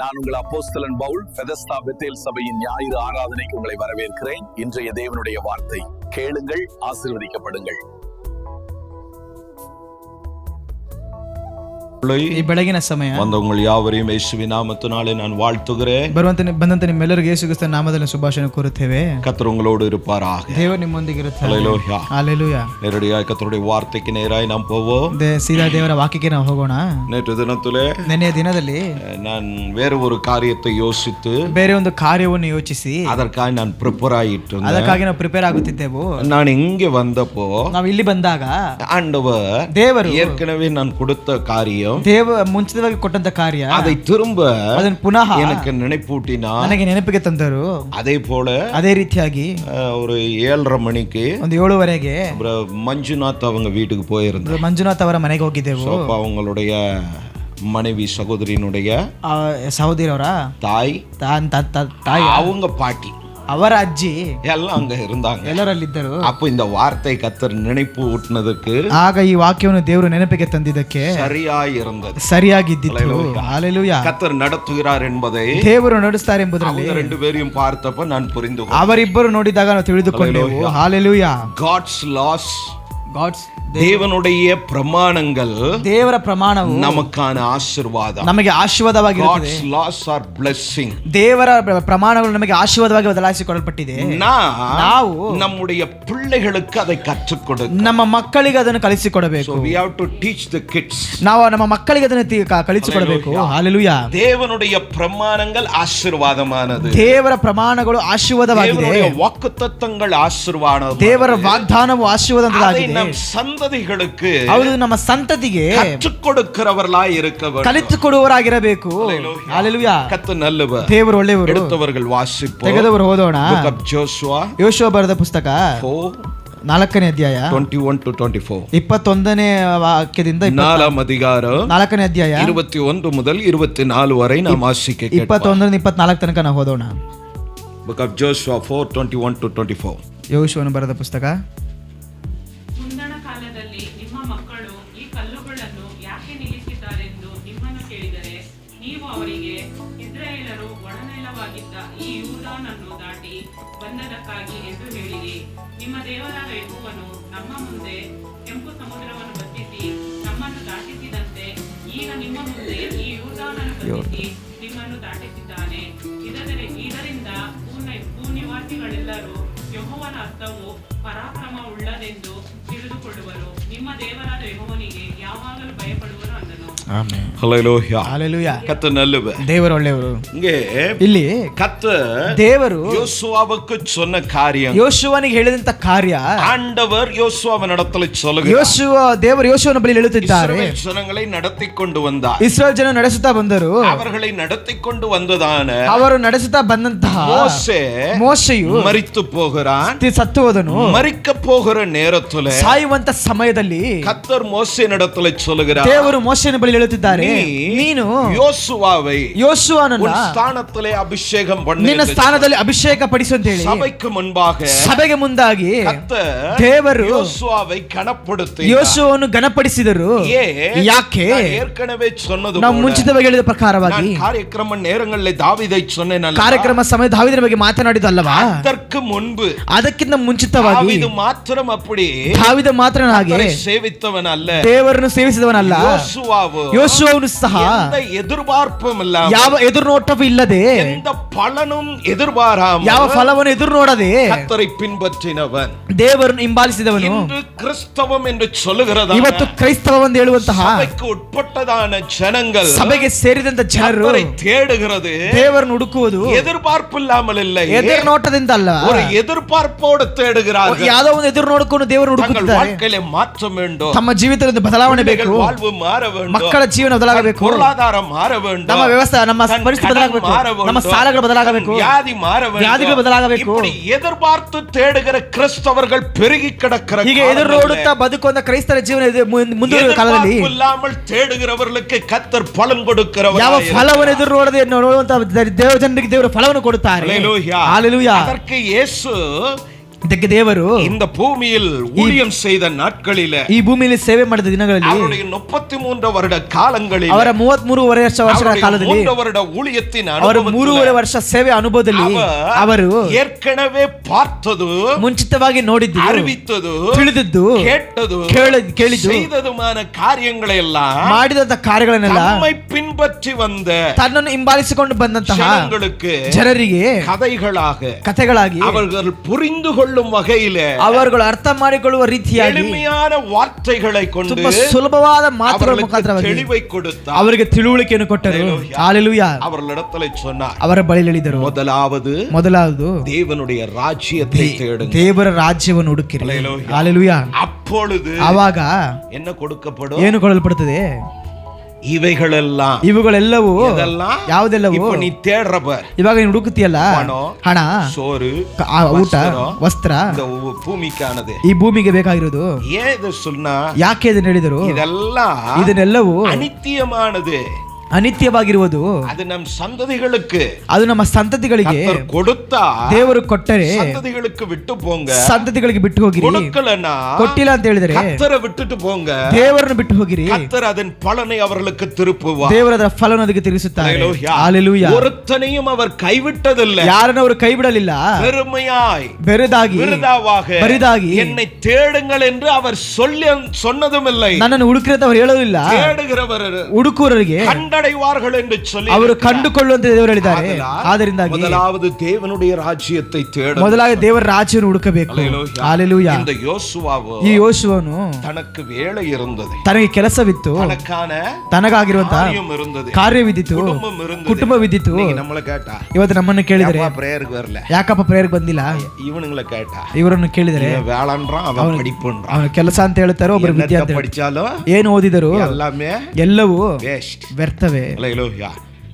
நான் உங்கள் அப்போஸ்தலன் பவுல் பெதஸ்தா பெத்தேல் சபையின் ஞாயிறு ஆராதனைக்கு உங்களை வரவேற்கிறேன். இன்றைய தேவனுடைய வார்த்தை கேளுங்கள், ஆசீர்வதிக்கப்படுங்கள். ಈ ಬೆಳಗಿನ ಸಮಯ ಬಂದವங்கள் ಯಾವரையும் ಯೇಸುವಿನ ನಾಮத்தினாலே நான் வாழ்த்துகிறேன். ಬಂದಂತ ನಿಮ್ಮೆಲ್ಲರಿಗೂ ಯೇಸು ಕ್ರಿಸ್ತನ ನಾಮದಲ್ಲಿ ಶುಭಾಶಯ ಕೋರುತ್ತೇವೆ. கர்த்தர் உங்களோடு இருப்பாராக. ದೇವರು ನಿಮ್ಮೊಂದಿಗೆ ಇರುತ್ತಾರೆ. ஹல்லேலூயா. ஹalleluya. நேரடியாக கர்த்தருடைய வார்த்தைக்கு நேராய் நாம் போவோம். ಸೀದಾ ದೇವರ ವಾಕ್ಯಕ್ಕೆ ನಾವು ಹೋಗೋಣ. நேற்று தினத்திலே ನೆನ್ನೆಯ ದಿನದಲ್ಲಿ நான் வேறு ஒரு காரியத்தை யோசித்து ಬೇರೆ ಒಂದು ಕಾರ್ಯವನ್ನು ಯೋಚಿಸಿ அதற்காக நான் ಪ್ರಿಪೇರ್ ಆಗಿತ್ತು. ಅದಕ್ಕಾಗಿ ನಾವು ಪ್ರಿಪೇರ್ ಆಗುತ್ತಿದ್ದೆವು. நான் இங்கே வந்தப்போ ನಾವು ಇಲ್ಲಿ ಬಂದಾಗ ஆண்டவர் ದೇವರು ஏற்கனவே நான் கொடுத்த காரியம் ಮುಂಚಿತವಾಗಿ ಕೊಟ್ಟಂತ ಕಾರ್ಯ அதை திரும்ப ಅದನ್ನು ಪುನಃ எனக்கு நினைப்பூட்டினா ನನಗೆ ನೆನಪಿಗೆ ತಂದರು. அதே போல ಅದೇ ರೀತಿಯಾಗಿ ஒரு 7:30 மணிக்கு ಒಂದು 7:30ಗೆ ಮಂಜುನಾಥ್ அவங்க வீட்டுக்கு போயிருந்தேன். ಮಂಜುನಾಥ್ ಅವರ ಮನೆಗೆ ಹೋಗಿದ್ದೆವು. அவங்களுடைய மனைவி சகோதரியினுடைய ಸಹೋದರಿಯವರ தாய் ತಾಯಿ அவங்க பாட்டி ಅವರ ಅಜ್ಜಿ எல்லாம் அங்க இருந்தாங்க. ಎಲ್ಲರಲ್ಲಿದ್ದರು. அப்போ இந்த வார்த்தை கர்த்தர் நினைப்பு ஊட்டினதுக்கு ಆಗ ಈ ವಾಕ್ಯವನ್ನು ದೇವರು ನೆನಪಿಗೆ ತಂದಿದ್ದಕ್ಕೆ சரியாய் இருந்தது, ಸರಿಯಾಗಿದ್ದಿತ್ತು. ಹಲ್ಲೆಲೂಯಾ. கர்த்தர் நடத்துகிறார் என்பதை ದೇವರು ನಡೆಸ್ತಾರೆ ಎಂಬುದರಲ್ಲಿ அவங்க ரெண்டு பேரையும் பார்த்தப்ப நான் புரிந்து கொண்டேன். ಅವರಿಬ್ಬರು ನೋಡಿದಾಗ ನಾವು ತಿಳಿದುಕೊಂಡೆವು. ಹಲ್ಲೆಲೂಯಾ. God's laws, ಗಾಡ್ಸ್ தேவனுடைய பிரமாணங்கள் ದೇವರ ಪ್ರಮಾಣವು நமக்கான ஆசீர்வாதம். ನಮಗೆ ಆಶೀರ್ವಾದವಾಗಿರುತ್ತದೆ. God's laws are blessing. ದೇವರ ಪ್ರಮಾಣಗಳು ನಮಗೆ ಆಶೀರ್ವಾದವಾಗಿ ಬದಲಾಯಿಸಿಕೊಡಲ್ಪಟ್ಟಿದೆ. ನಾವು நம்முடைய பிள்ளைகளுக்கு அதை கற்றுக் கொடுக்க, ನಮ್ಮ ಮಕ್ಕಳಿಗೆ ಅದನ್ನು ಕಲಿಸಿಕೊಡಬೇಕು. so we have to teach the kids. ನಾವು ನಮ್ಮ ಮಕ್ಕಳಿಗೆ ಅದನ್ನು ಕಲಿಸಿಕೊಡಬೇಕು. ಹಲ್ಲೆಲೂಯಾ. தேவனுடைய பிரமாணங்கள் ஆசீர்வாதமானது. ದೇವರ ಪ್ರಮಾಣಗಳು ಆಶೀರ್ವಾದವಾಗಿದೆ. தேவனுடைய வாக்குத்தத்தங்கள் ஆசீர்வாதம். ದೇವರ ವಾಗ್ದಾನವು ಆಶೀರ್ವಾದವಾಗಿದೆ. நம் சந்ததிகளுக்கு ಹೌದು, ನಮ್ಮ ಸಂತತಿಗೆ கற்றுக் கொடுக்கிறவர்களாய் இருக்க வேண்டும். ಕಲಿತುಕೊಡುವವರಾಗಿರಬೇಕು. ಹಲ್ಲೆಲೂಯಾ. கர்த்தர் நல்லவர். ದೇವರು ಒಳ್ಳೆಯವರು. எடுத்தவர்கள் வாசிப்போம். ತೆಗೆದವರು ಓದೋಣ. Book of Joshua ಯೋಷುವ ಬರೆದ ಪುಸ್ತಕ 4ನೇ ಅಧ್ಯಾಯ 21 to 24. 21ನೇ ವಾಕ್ಯದಿಂದ 4ನೇ ಅಧಿಕಾರ 4ನೇ ಅಧ್ಯಾಯ 21 முதல் 24 வரை நாம் வாசிக்க கேட்போம். 21 24 ತನಕ ನಾವು ಓದೋಣ. Book of Joshua 4:21 to 24. ಯೋಷುವನು ಬರೆದ ಪುಸ್ತಕ. ಮುಂದಣ ಕಾಲದಲ್ಲಿ ನಿಮ್ಮ ಮಕ್ಕಳು ಈ ಕಲ್ಲುಗಳನ್ನು ಯಾಕೆ ನಿಲ್ಲಿಸಿದ್ದಾರೆಂದು ನಿಮ್ಮನ್ನು ಕೇಳಿದರೆ ನೀವು ಅವರಿಗೆ ಇಸ್ರಾಯೇಲರು ಒಣನೆಲವಾಗಿದ್ದ ಈ ಯೂದಾನನ್ನು ದಾಟಿ ಬಂದದಕ್ಕಾಗಿ ಎಂದು ಹೇಳಿರಿ. ನಿಮ್ಮ ದೇವರಾದ ಯೆಹೋವನು ನಮ್ಮ ಮುಂದೆ ಕೆಂಪು ಸಮುದ್ರವನ್ನು ಬತ್ತಿಸಿ ನಮ್ಮನ್ನು ದಾಟಿಸಿದಂತೆ ಈಗ ನಿಮ್ಮ ಮುಂದೆ ಈ ಯೂದಾನನ್ನು ಬತ್ತಿಸಿ ನಿಮ್ಮನ್ನು ದಾಟಿಸಿದ್ದಾನೆ. ಇದರಿಂದ ಭೂನಿವಾಸಿಗಳೆಲ್ಲರೂ ಯೆಹೋವನ ಹಸ್ತವು ಪರಾಕ್ರಮ ಉಳ್ಳದೆಂದು ತಿಳಿದುಕೊಳ್ಳುವರು. ನಿಮ್ಮ ದೇವರಾದ ಯೆಹೋವನಿಗೆ ಯಾವಾಗಲೂ ಭಯಪಡುವರು ಅಂದನು. ಆಮೆನ್. ஹல்லேலூயா. ಹಲ್ಲೆಲೂಯಾ. கர்த்தர் நல்லவர். ದೇವರು ಒಳ್ಳೆಯವರು. இங்கே ಇಲ್ಲಿ கர்த்தர் ದೇವರು யோசுவாவுக்கு சொன்ன காரியம், ಯೋಷುವನಿಗೆ ಹೇಳಿದಂತ ಕಾರ್ಯ ஆண்டவர் யோசுவாவினிடத்தில் சொல்லுகிறார். ದೇವರು ಯೋಷುವನ ಬಳಿ ಹೇಳುತ್ತಿದ್ದಾರೆ. இஸ்ரவேல் ஜனங்களை நடத்தி கொண்டு வந்தார். ಇಸ್ರಾಯೇಲ್ ಜನ ನಡೆಸುತ್ತಾ ಬಂದರು. அவர்களை நடத்தி கொண்டு வந்ததான ಅವರು ನಡೆಸುತ್ತಾ ಬಂದಂತಹ ಮೋಶೆಯು மரித்து போகிறான். ಸತ್ತು ಹೋದನು. மரிக்க போகிற நேரத்துல ಸಾಯುವಂತ ಸಮಯದಲ್ಲಿ கர்த்தர் மோசேயினிடத்தில் சொல்லுகிறார், ದೇವರು ಮೋಶೆಯನ ಬಳಿ ಹೇಳುತ್ತಿದ್ದಾರೆ, ನೀನು யோசுவாவை ಯೋಷುವನನ್ನ உன் ஸ்தானத்திலே அபிஷேகம் பண்ணு, ನಿನ್ನ ಸ್ಥಾನದಲ್ಲಿ ಅಭಿಷೇಕ ಪಡಿಸು ಅಂತ ಹೇಳಿ சபைக்கு முன்பாக ಸಭೆಗೆ ಮುಂದಾಗಿ கர்த்தர் ದೇವರು யோசுவாவை கனப்படுத்தி ಯೋಷುವನು ಘನಪಡಿಸಿದರು. ಯಾಕೆ? ஏற்கனவே சொன்னது ನಾವು ಮುಂಚಿತವಾಗಿ ಹೇಳಿದ ಪ್ರಕಾರವಾಗಿ ಕಾರ್ಯಕ್ರಮ நேரங்களிலே தாவீதை சொன்னேனಲ್ಲ, ಕಾರ್ಯಕ್ರಮ ಸಮಯ ದಾವೀದನ ಬಗ್ಗೆ ಮಾತನಾಡಿದಲ್ಲವಾ, அதற்கு முன்பு ಅದಕ್ಕಿಂತ ಮುಂಚಿತವಾಗಿ தாவீது மாத்திரம் அப்படி ದಾವೀದ ಮಾತ್ರನಾಗಿ ಸೇವಿತವನ ಅಲ್ಲ, ದೇವರನ್ನು ಸೇವಿಸಿದವನಲ್ಲ. ಯೋಷುವನು ಸಹ எந்த எதிர்பார்ப்பும் இல்லாமல், ಯಾವ ಎದುರುನೋಟವೂ ಇಲ್ಲದೆ, எந்த பலனும் எதிர்பாராமல், ಯಾವ ಫಲವನ್ನು ಎದುರು ನೋಡದೆ கர்த்தரை பின்பற்றினவன். ದೇವರನ್ನು ಹಿಂಬಾಲಿಸಿದವನು. இன்று கிறிஸ்தவம் என்று சொல்லுகிறதா, ಇವತ್ತು ಕ್ರೈಸ್ತವವೆಂದು ಹೇಳುವಂತಹ சபைக்கு உட்பட்டதான ஜனங்கள் ಸಭೆಗೆ ಸೇರಿದಂತ ಜನರು கர்த்தரை தேடுகிறது, ದೇವರನ್ನು ಹುಡುಕುವುದು எதிர்பார்ப்பு இல்லாமல் இல்லை, ಎದುರು ನೋಟದಿಂದ ಅಲ್ಲ, ஒரு எதிர்பார்ப்போடு தேடுகிறார்கள். ಯಾವುದೋ ಒಂದು ಎದುರು ನೋಡಿಕೊಂಡು ದೇವರು தங்கள் ಹುಡುಕುತ್ತಿದ್ದಾರೆ. வாழ்க்கையிலே மாற்றம் வேண்டும், ತಮ್ಮ ಜೀವಿತದಲ್ಲಿ ಬದಲಾವಣೆ ಬೇಕು, வாழ்வு மாற வேண்டும், ಮಕ್ಕಳ ಜೀವನ ಬದಲಾಗಬೇಕು, பொருளாதாரம் மாற வேண்டும், ನಮ್ಮ ವ್ಯವಸ್ಥೆ ನಮ್ಮ ಪರಿಸ್ಥಿತಿ ಬದಲಾಗಬೇಕು, ನಮ್ಮ ಸಾಲಗಳು ಬದಲಾಗಬೇಕು, வியாதி மாற வேண்டும், ವ್ಯಾಧಿಗಳು ಬದಲಾಗಬೇಕು. இப்படி எதிர்பார்த்து தேடுகிற கிறிஸ்தவர்கள் பெருகி கிடக்கிற ಹೀಗೆ ಎದುರು ನೋಡುತ್ತಾ ಬದುಕುವಂತ ಕ್ರೈಸ್ತರ ಜೀವನ ಮುಂದುವರಿಯುವ ಕಾಲದಲ್ಲಿ இல்லாமல் தேடுகிறவர்களுக்கு கர்த்தர் பலன் கொடுக்கிறவர். ಯಾವ ಫಲವನ್ನು ಎದುರು ನೋಡದೆ ನೋಡುವಂತ ದೇವ ಜನರಿಗೆ ದೇವರು ಫಲವನ್ನು ಕೊಡುತ್ತಾರೆ. ஹல்லேலூயா. ಹಲ್ಲೆಲೂಯಾ. அதற்கு இயேசு ಇದಕ್ಕೆ ದೇವರು இந்த பூமியில் ஊழியம் செய்த நாட்களிலே, ಈ ಭೂಮಿಯಲ್ಲಿ ಸೇವೆ ಮಾಡಿದ ದಿನಗಳಲ್ಲಿ, அவருடைய 33 வருட ಕಾಲங்களில், ಅವರ 33 ವರ್ಷಗಳ ಕಾಲದಲ್ಲಿ, 3 வருட ஊழியத்தின் ಅವರ ಅನುಭವದಲ್ಲಿ, 3 ವರ್ಷ ಸೇವೆ ಅನುಭವದಲ್ಲಿ ಅವರು ஏற்கனவே பார்த்தது, ಮುಂಚಿತವಾಗಿ ನೋಡಿದ್ದು, அறிவித்தது, ತಿಳಿದಿದ್ದು, கேட்டது, ಕೇಳಿದ್ದು, செய்ததுமான காரியங்களையெல்லாம் ಮಾಡಿದಂತ ಕಾರ್ಯಗಳನ್ನೆಲ್ಲ நம்மை பின்பற்றி வந்த ತನ್ನನ್ನು ಹಿಂಬಾಲಿಸಿಕೊಂಡು ಬಂದಂತಹ ஜனங்களுக்கு ಜನರಿಗೆ ಕಥೆಗಳಾಗಿ அவர்கள் புரிந்து கொள்ளும் வகையிலே, ಅವರುಗಳು ಅರ್ಥ ಮಾಡಿಕೊಳ್ಳುವ ರೀತಿಯಾಗಿ எளிமையான வார்த்தைகளை கொண்டு ತುಂಬಾ ಸುಲಭವಾದ ಮಾತುಗಳ ಮುಖಾಂತರವಾಗಿ தெளிவை கொடுத்தார். ಅವರಿಗೆ ತಿಳುವಳಿಕೆಯನ್ನು ಕೊಟ್ಟರು. ಹಲ್ಲೆಲೂಯಾ. அவர்களிடத்தில் சொன்னார், ಅವರ ಬಳಿ ಹೇಳಿದರು, ಮೊದಲಾவது தேவனுடைய ராஜ்யத்தை தேடுங்கள், ದೇವರ ರಾಜ್ಯವನ್ನು ಹುಡುಕಿರಿ. ಹಲ್ಲೆಲೂಯಾ. அப்பொழுது ಆವಾಗ என்ன கொடுக்கப்படும்? ಏನು ಕೊಡಲ್ಪಡುತ್ತದೆ? ಇವುಗಳೆಲ್ಲವೂ ಯಾವುದೆಲ್ಲವೂ இப்ப ನೀ தேடுறப்ப, ಇವಾಗ ನೀನು ಹುಡುಕುತ್ತೀಯಲ್ಲ, ಹಣ, ಸೋರು, ಊಟ, ವಸ್ತ್ರ, ಭೂಮಿಕಾನದೆ, ಈ ಭೂಮಿಗೆ ಬೇಕಾಗಿರೋದು. ஏது சொன்னா, ಯಾಕೆ ಇದನ್ನ ಹೇಳಿದರು? ಇದೆಲ್ಲವೂ ಅನಿತ್ಯಮಾನದು, ಅನಿತ್ಯವಾಗಿರುವುದು. ಅದು ನಮ್ಮ ಸಂತತಿகளுக்கு, ಅದು ನಮ್ಮ ಸಂತತಿಗಳಿಗೆ ಕೊಡುತ್ತಾ, ದೇವರು ಕೊಟ್ಟರೆ ಸಂತತಿகளுக்கு ಬಿಟ್ಟು போங்க, ಸಂತತಿಗಳಿಗೆ ಬಿಟ್ಟು ಹೋಗಿರಿ. கொடுக்கலனா, ಕೊಟ್ಟಿಲ್ಲ ಅಂತ ಹೇಳಿದರೆ கர்த்தரை விட்டுட்டு போங்க, ದೇವರನ್ನು ಬಿಟ್ಟು ಹೋಗಿರಿ. கர்த்தர் அதன் பலனை அவர்களுக்கு திருப்புவார். ದೇವರು ಅದರ ಫಲವನ್ನು ಅದಕ್ಕೆ ತಿರುಗಿಸುತ್ತಾರೆ. ಹಲ್ಲೆಲೂಯಾ. ஒருத்தனையும் அவர் கைவிட்டதில்லை, ಯಾರನ್ನು ಅವರು ಕೈ ಬಿಡಲಿಲ್ಲ. பெரிதாಗಿ என்னை தேடுங்கள் என்று அவர் சொன்னதும் இல்லை, ನನ್ನನ್ನು ಹುಡುಕಿರಿ ಅಂತ ಅವರು ಹೇಳೋದಿಲ್ಲ. தேடுகிறவர் ಹುಡುಕುವವರಿಗೆ ಕಂಡடைவார்கள் ಎಂದು சொல்லி ಅವರು ಕಂಡುಕೊಳ್ಳುವಂತ ದೇವರು ಹೇಳಿದ್ದಾರೆ. ಆದ್ದರಿಂದಾಗಿ ಮೊದಲಾவது தேவனுடைய ರಾಜ್ಯத்தை தேடு, ಮೊದಲಾಗಿ ದೇವರ ರಾಜ್ಯವನ್ನು ಹುಡುಕಬೇಕು. ಹಲ್ಲೆಲೂಯಾ. இந்த யோசுவாವು, ಈ ಯೋಶುವನು ತನக்கு ವೇಳೆ ಇರುತ್ತದೆ, ತನಗೆ ಕೆಲಸವಿತ್ತು, ತನಗಾಗಿರುವಂತಹ ಕಾರ್ಯವಿದ್ದಿತು, ಕುಟುಂಬವಿದ್ದಿತು. நம்மள கேட்டா, ಇವತ್ತು ನಮ್ಮನ್ನು ಕೇಳಿದರೆ ಪ್ರೇಯರ್ಗೆ ಬರಲ್ಲ, ಯಾಕಪ್ಪ ಪ್ರೇಯರ್ಗೆ ಬಂದಿಲ್ಲ? ಇವನುಗಳ ಕೇಟಾ, ಇವರನ್ನು ಕೇಳಿದರೆ வேளாண்றான், அவன் படிப்புன்றான், ಅವನ ಕೆಲಸ ಅಂತ ಹೇಳ್ತಾರೋ, ಒಬ್ಬರು ವಿದ್ಯೆ ಅಂತ படிச்சாலோ, ಏನು ಓದಿದರು ಎಲ್ಲವೂ ವ್ಯರ್ಥವೇ.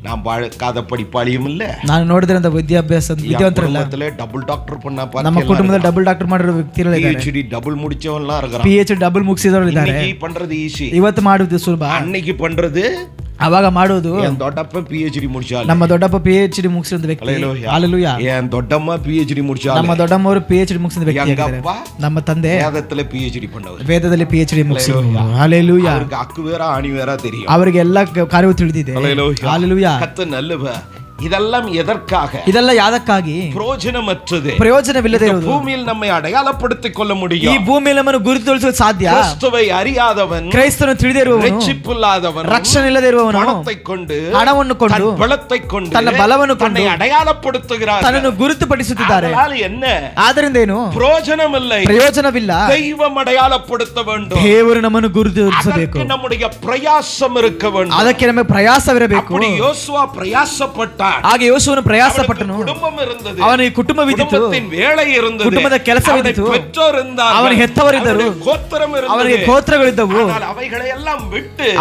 நான் பார்க்காத படிப்பாளியும் இல்ல, ನಾನು ನೋಡಿದ್ರೆ ವಿದ್ಯಾಭ್ಯಾಸ ಡಬಲ್ ಡಾಕ್ಟರ್ பண்ணா, ನಮ್ಮ ಕುಟುಂಬದಲ್ಲಿ ಡಬಲ್ ಡಾಕ್ಟರ್ ಮಾಡಿರೋ ವ್ಯಕ್ತಿಗಳು ಇದ್ದಾರೆ, PhD ಡಬಲ್ முடிச்சவன்லாம் இருக்காங்க, PhD ಡಬಲ್ ಮುಗಿಸಿದವರು ಇದ್ದಾರೆ. இன்னைக்கு பண்றது ஈஸி, ಇವತ್ತು ಮಾಡುವುದು ಸುಲಭ, அன்னைக்கு பண்றது ಅವಾಗ ಮಾಡುವುದು. என் ದೊಡ್ಡಪ್ಪ PhD முடிச்சால, ನಮ್ಮ ದೊಡ್ಡಪ್ಪ PhD ಮುಗಿಸಿದ ವ್ಯಕ್ತಿ. ಹಲ್ಲೆಲೂಯಾ. என் ದೊಡ್ಡಮ್ಮ PhD முடிச்சால, ನಮ್ಮ ದೊಡ್ಡಮ್ಮವರು PhD ಮುಗಿಸಿದ ವ್ಯಕ್ತಿ. ನಮ್ಮ ತಂದೆ ವೇದದಲ್ಲಿ PhD பண்ணவர், ವೇದದಲ್ಲಿ PhD ಮುಗಿಸಿದರು. ಹಲ್ಲೆಲೂಯಾ. அவருக்கு ಅಕ್ಕು வேற ಆಣಿ வேற தெரியும், ಅವರಿಗೆ ಎಲ್ಲ ಕಾರ್ಯವು ತಿಳಿದಿದೆ. ಹಲ್ಲೆಲೂಯಾ. கர்த்தர் நல்லவர். இதெல்லாம் எதற்காக? ಇದೆಲ್ಲ ಯಾದಕ್ಕಾಗಿ? ಪ್ರಯೋಜನಮற்றது, ಪ್ರಯೋಜನವಿಲ್ಲದೆ ಇರುವುದು. ಭೂಮಿಯಲ್ಲಿ நம்மை ಅಡಯಾಳಪಡಿಸಿಕೊಳ್ಳ முடியும், ಈ ಭೂಮಿಯಲ್ಲಿ ನಮ್ಮನ್ನು ಗುರುತಿಸಲು ಸಾಧ್ಯ. ಕ್ರಿಸ್ತவை அறியாதவன், ಕ್ರೈಸ್ತನನ್ನು ತಿಳಿದೇ ಇರುವವನು, ರಕ್ಷಿಸಿಲ್ಲದವನು, ರಕ್ಷಣೆ ಇಲ್ಲದೆ ಇರುವವನು, ಹಣத்தை ಕೊಂಡು, ಹಣವನ್ನು ಕೊಂಡು, ಬಲத்தை ಕೊಂಡು, ತನ್ನ ಬಲವನ್ನು ಕೊಂಡು ತನ್ನನ್ನು ಅಡಯಾಳಪಡಿಸುತ್ತಾರೆ, ತನ್ನನ್ನು ಗುರುತುಪಡಿಸುತ್ತಿದ್ದಾರೆ. என்ன? ಆದ್ದರಿಂದ ಏನು? ಪ್ರಯೋಜನವಿಲ್ಲ, ಪ್ರಯೋಜನವಿಲ್ಲ. ದೈವಂ ಅಡಯಾಳಪಡಿಸ வேண்டும், ದೇವರು ನಮ್ಮನ್ನು ಗುರುತಿಸಬೇಕು, ನಮ್ಮುடைய ಪ್ರಯಾಸம் இருக்க வேண்டும், ಅದಕ್ಕೆ ನಮಗೆ ಪ್ರಯಾಸವಿರಬೇಕು. அப்படி யோசுவா பிரயாசப்பட்டார், ಹಾಗೆ ಯೋಶುವನು ಪ್ರಯಾಸಪಟ್ಟನು, ಅವನಿಗೆ ಕುಟುಂಬವಿದ್ದಿತು, ಕುಟುಂಬದ ಕೆಲಸವಿದ್ದಿತು, ಅವನಿಗೆ ಹೆತ್ತವರಿದ್ದರು, ಅವನಿಗೆ ಗೋತ್ರಗಳಿದ್ದವು.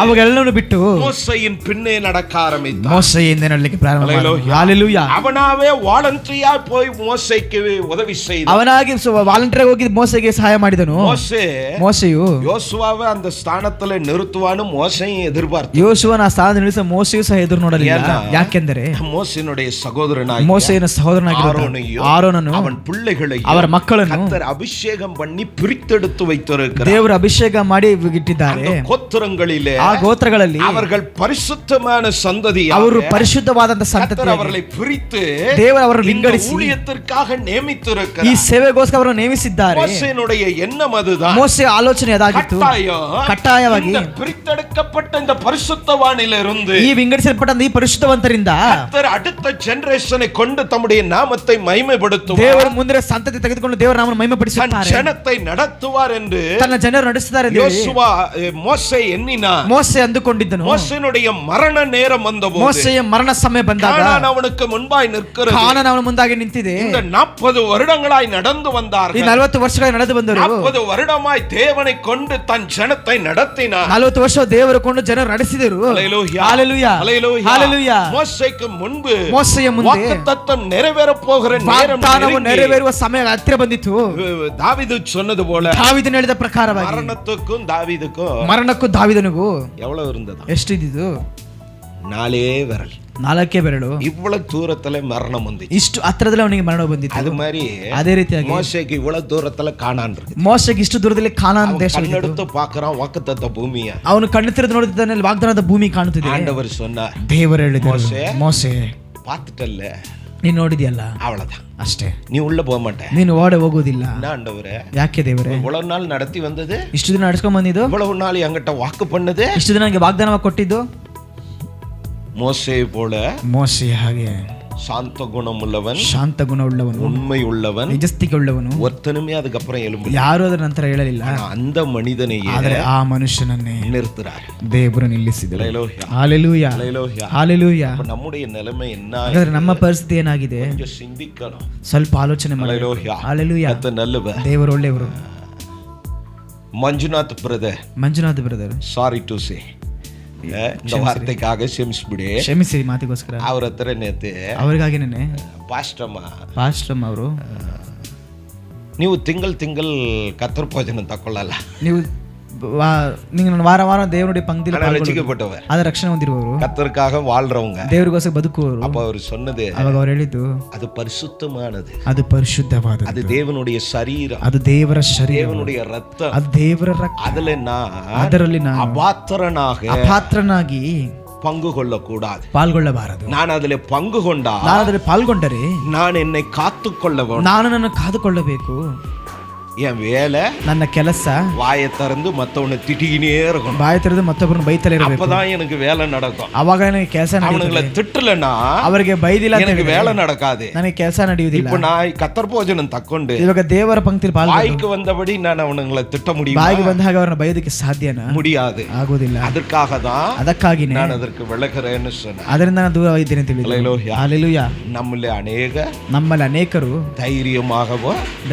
ಅವುಗಳೆಲ್ಲವನ್ನು ಬಿಟ್ಟು ಮೋಸೆயின் பின்னே நடக்க ஆரம்பித்தான், ಮೋಸೆಯಿಂದ ನಡಲಿಕ್ಕೆ ಪ್ರಾರಂಭ ಮಾಡಿದನು. ಹಲ್ಲೆಲೂಯಾ. ಅವನಾவே ವಾಲಂಟರಿಯಾ போய் ಮೋಸೆಗೆ ಉದವಿ செய்தான், ಅವನಾಗಿ ವಾಲಂಟರಿ ಹೋಗಿ ಮೋಸೆಗೆ ಸಹಾಯ ಮಾಡಿದನು. ಮೋಸೆಯು ಯೋಸುವಾவை அந்த ஸ்தானத்துல நிறுத்துவான்னு மோசையும் எதிர்பார்த்தான். ಯೋಶುವನ ಆ ಸ್ಥಾನದಲ್ಲಿ ನಿಲ್ಲಿಸ ಮೋಸೆಯು ಸಹ ಎದುರು ನೋಡಲಿಲ್ಲ. ಯಾಕೆಂದರೆ ಮೋಸೆಯನುடைய ಸಹೋದರನಾಗಿ ಮೋಸೆಯನ ಸಹೋದರನಾಗಿರುವ ಆರೋನನು ಅವನ பிள்ளைகளையும் ಅವರ ಮಕ್ಕಳನ್ನು கர்த்தர் அபிஷேகம் பண்ணி பிரித்தெடுத்து வைத்திருக்கிறார். ದೇವರು ಅಭಿಷೇಕ ಮಾಡಿ ಇಟ್ಟಿದ್ದಾರೆ. ಗೋತ್ರங்களிலே ಆ ಗೋತ್ರಗಳಲ್ಲಿ அவர்கள் பரிசுத்தமான சந்ததியாக, ಅವರು ಪರಿಶುದ್ಧವಾದಂತ ಸಂತತಿ, அவர்களை பிரித்து ದೇವರು ಅವರನ್ನು ವಿಂಗಡಿಸಿ ஊழியத்திற்காக நியமித்திருக்கிறார். ಈ ಸೇವೆಗೋಸ್ಕರ ಅವರನ್ನು ನೇಮಿಸಿದ್ದಾರೆ. ಮೋಸೆಯನುடைய ಎಣ್ಣಂ அதுதான், ಮೋಸೆಯ ಆಲೋಚನೆ ಅದಾಗಿತ್ತು. ಕಟ್ಟಾಯವಾಗಿ பிரித்தெடுக்கப்பட்ட இந்த பரிசுத்தவானிலிருந்து, ಈ ವಿಂಗಡಿಸಲ್ಪಟ್ಟ ಈ ಪರಿಶುದ್ಧವಂತರಿಂದ கர்த்தர் அடுத்த ஜெனரேஷனை கொண்டு தம்முடைய நாமத்தை மகிமைப்படுத்துவார். ದೇವರು ಮುಂದೆ ಸಂತತಿ ತೆಗೆದುಕೊಂಡು ದೇವರ ನಾಮವನ್ನು ಮಹಿಮೆಪಡಿಸುತ್ತಾರೆ, ಜನத்தை ನಡೆಸುತ್ತಾರೆ ಎಂದು ತನ್ನ ಜನರು ನಡೆಸುತ್ತಾರೆ ಎಂದು ಯೋಸುವಾ ಮೋಸೆ ಎನ್ನಿನಾன். ಮೋಸೆ ಅಂದುಕೊಂಡಿದ್ದನು. ಮೋಸೆಯ ಮರಣ ನೇರ ಬಂದಬಹುದು, ಮೋಸೆಯ ಮರಣ ಸಮಯ ಬಂದಾಗ ಕಾನಾನ್ ಅವனுக்கு முன்பாய் நிற்கிறது, ಕಾನಾನ್ ಅವನ ಮುಂದಾಗಿ ನಿಂತಿದೆ. இந்த 40 வருடங்களாய் நடந்து வந்தார்கள், ಈ 40 ವರ್ಷಗಳ ನಡೆದು ಬಂದರು. 40 வருடமாய் தேவனை கொண்டு தன் ஜனத்தை நடத்தினார். 40 ವರ್ಷ ದೇವರು ಕೊಂಡು ಜನರು ನಡೆಸಿದರು. ஹல்லேலூயா, ஹல்லேலூயா, ஹல்லேலூயா. ಮೋಸೆಗೆ ಮುಂದೆ ಮೋಸೆಯ ಮುಂದೆ ವಾಗ್ದಾನ ನೆರವೇರ போகிற நேரம் ನೆರವೇರುವ ಸಮಯ ಹತ್ತಿರ ಬಂದಿತು. ದಾವೀದು சொன்னது போல, ದಾವೀದನು ಹೇಳಿದ ಪ್ರಕಾರವಾಗಿ ಮರಣಕ್ಕೂ ದಾವೀದನಿಗೂ ದಾವೀದನಿಗೂ எவ்வளவு இருந்தது? ಎಷ್ಟಿದ್ದು? 4 விரல். ನಾಲ್ಕೇ ಬೆರಳು. இவ்வளவு தூரத்துல மரணம் வந்துச்சு. ಇಷ್ಟು ಹತ್ರದಲ್ಲಿ ಅವನಿಗೆ ಮರಣ ಬಂದಿತ್ತು. அது மாதிரி ಅದೇ ರೀತಿಯಾಗಿ மோசேக்கு இவ்வளவு தூரத்துல ಕಾನಾನ್ இருக்கு. ಮೋಶೆಗೆ ಇಷ್ಟು ದೂರದಲ್ಲಿ ಕಾನಾನ್ ದೇಶ ಕಣ್ಣೆடுத்து பார்க்கறான் ವಾಗ್ದತ್ತ ಭೂಮಿಯ. ಅವನು ಕಣ್ಣು ತೆರೆದು ನೋಡುತ್ತಿದ್ದಾನೆ, ವಾಗ್ದಾನದ ಭೂಮಿ ಕಾಣುತ್ತಿದೆ. ಆಂಡವರು சொன்னார், ದೇವರು ಹೇಳಿದರು, ಮೋಶೆ பார்த்துட்டல்ல, ನೀನು ನೋಡಿದ್ಯಲ್ಲ, அவ்வளவுதான், ಅಷ್ಟೇ, நீ உள்ள போக மாட்டே, ನೀನು ಓಡೆ ಹೋಗುವುದಿಲ್ಲ. ஆண்டவரே, ಯಾಕೆ ದೇವರೇ இவ்வளவு நாள் நடத்தி வந்தது, ಇಷ್ಟು ದಿನ ನಡ್ಸ್ಕೊಂಡ್ ಬಂದಿದ್ದು, இவ்வளவு நாள் என்கிட்ட வாக்கு பண்ணது, ಇಷ್ಟು ದಿನ ನನಗೆ ವಾಗ್ದಾನ ಕೊಟ್ಟಿದ್ದು, மோசே போல ಮೋಶೆ ಹಾಗೆ சாந்த குணம் உள்ளவன், ಶಾಂತ ಗುಣವುಳ್ಳವನು, உண்மை உள்ளவன், ನಿಜಸ್ಥಿಕೆ ಉಳ್ಳವನು, ஒருத்தனுமே அதுக்கப்புறம் எழும்பு. ಯಾರು ಅದರ ನಂತರ ಹೇಳಲಿಲ್ಲ. அந்த மனிதனையே ಆದರೆ ಆ ಮನುಷ್ಯನನ್ನೇ நிறுத்துறார். ದೇವರು ನಿಲ್ಲಿಸಿದರು. ஹல்லேலூயா, ಹಾಲೆಲೂಯಾ, ஹல்லேலூயா. ಹಾಲೆಲೂಯಾ. அப்ப நம்முடைய நிலைமை என்ன? ಹಾಗಾದ್ರೆ ನಮ್ಮ ಪರಿಸ್ಥಿತಿ ಏನಾಗಿದೆ? கொஞ்சம் சிந்திக்கணும். ಸ್ವಲ್ಪ ಆಲೋಚನೆ ಮಾಡಿ. Hallelujah, hallelujah. கர்த்தர் நல்லவர். ದೇವರು ಒಳ್ಳೆಯವರು. Manjunath brother, Manjunath brother, sorry to say, இந்த வார்த்தைக்காக ಕ್ಷಮಿಸ್ಬಿಡಿ, ಕ್ಷಮಿಸಿರಿ ಮಾತಿಗೋಸ್ಕರ. ಅವ್ರ ಹತ್ರ ನೇತೆ ಅವರಿಗಾಗಿ ನೆನೆ ಪಾಸ್ಟಮ್ಮ ಅವರು, ನೀವು ತಿಂಗಳು ಕತ್ತರ್ ಭೋಜನ ತಕೊಳ್ಳಲ್ಲ, ನೀವು நீங்கள் வார வாரம் தேவனுடைய பங்கில் ரட்சிக்கப்பட்டவர், அதை ரட்சணை ಹೊಂದಿರುವವರು, கத்தருக்காக வாழ்றவங்க, ದೇವರಿಗೋಸ್ಕರ ಬದುಕುವವರು. அப்ப அவர் சொன்னது, ಅವಾಗ ಅವರು ಹೇಳಿದ್ದು, அது பரிசுத்தமானது, ಅದು ಪರಿಶುದ್ಧವಾದದ್ದು, அது தேவனுடைய சரீரம், ಅದು ದೇವರ ಶರೀರ, தேவனுடைய ரத்தம், ಅದು ದೇವರ ರಕ್ತ. ಅದರಲ್ಲಿ ನಾನು ಅಪಾತ್ರನಾಗಿ பங்கு கொள்ள கூடாது, ಪಾಲ್ಗೊಳ್ಳಬಾರದು. ನಾನು ಅದರಲ್ಲಿ ಪಾಲ್ಗೊಂಡರೆ ನಾನು என்னை காத்துக்கொள்ள, ನಾನು ನನ್ನ ಕಾದುಕೊಳ್ಳಬೇಕು. என் வேலை, ನನ್ನ ಕೆಲಸ வாயை திறந்து மத்தவனை திட்டிக்கினே இருக்கணும், ಬಾಯಿ ತೆರೆದು ಮತ್ತೊಬ್ಬರನ್ನು ಬೈತಲೇ ಇರಬೇಕು. அப்பதான் எனக்கு வேலை நடக்கும். ಅವಾಗ ನನಗೆ ಕೆಲಸ அவனுங்களை திட்டலனா, ಅವರಿಗೆ ಬೈದಿಲ್ಲ எனக்கு வேலை நடக்காது, ನನಗೆ ಕೆಲಸ ನಡೆಯುವುದಿಲ್ಲ. இப்ப நான் கத்தர் ಭೋಜನ ತಕ್ಕೊಂಡು ಇವಾಗ ದೇವರ ಪಂಕ್ತಿಯಲ್ಲಿ ಬಾಯಿಗೆ வந்தபடி நான் அவனுங்களை திட்ட முடியும்? ಬಾಯಿಗೆ ಬಂದ ಹಾಗೆ ಅವರನ್ನು ಬೈಯೋದಕ್ಕೆ ಸಾಧ್ಯನಾ? முடியாது, ಆಗೋದಿಲ್ಲ. ಅದಕ್ಕಾಗಿನೇ ನಾನು ಅದಕ್ಕೆ ಬೆಳಕರೇನು சொன்னேன், ಅದರಿಂದ ನಾನು ದೂರ ಇದ್ದೇನೆ ಅಂತ ಹೇಳಿದ್ರು. ಹಲ್ಲೆಲೂಯಾ. ನಮ್ಮಲ್ಲಿ ಅನೇಕರು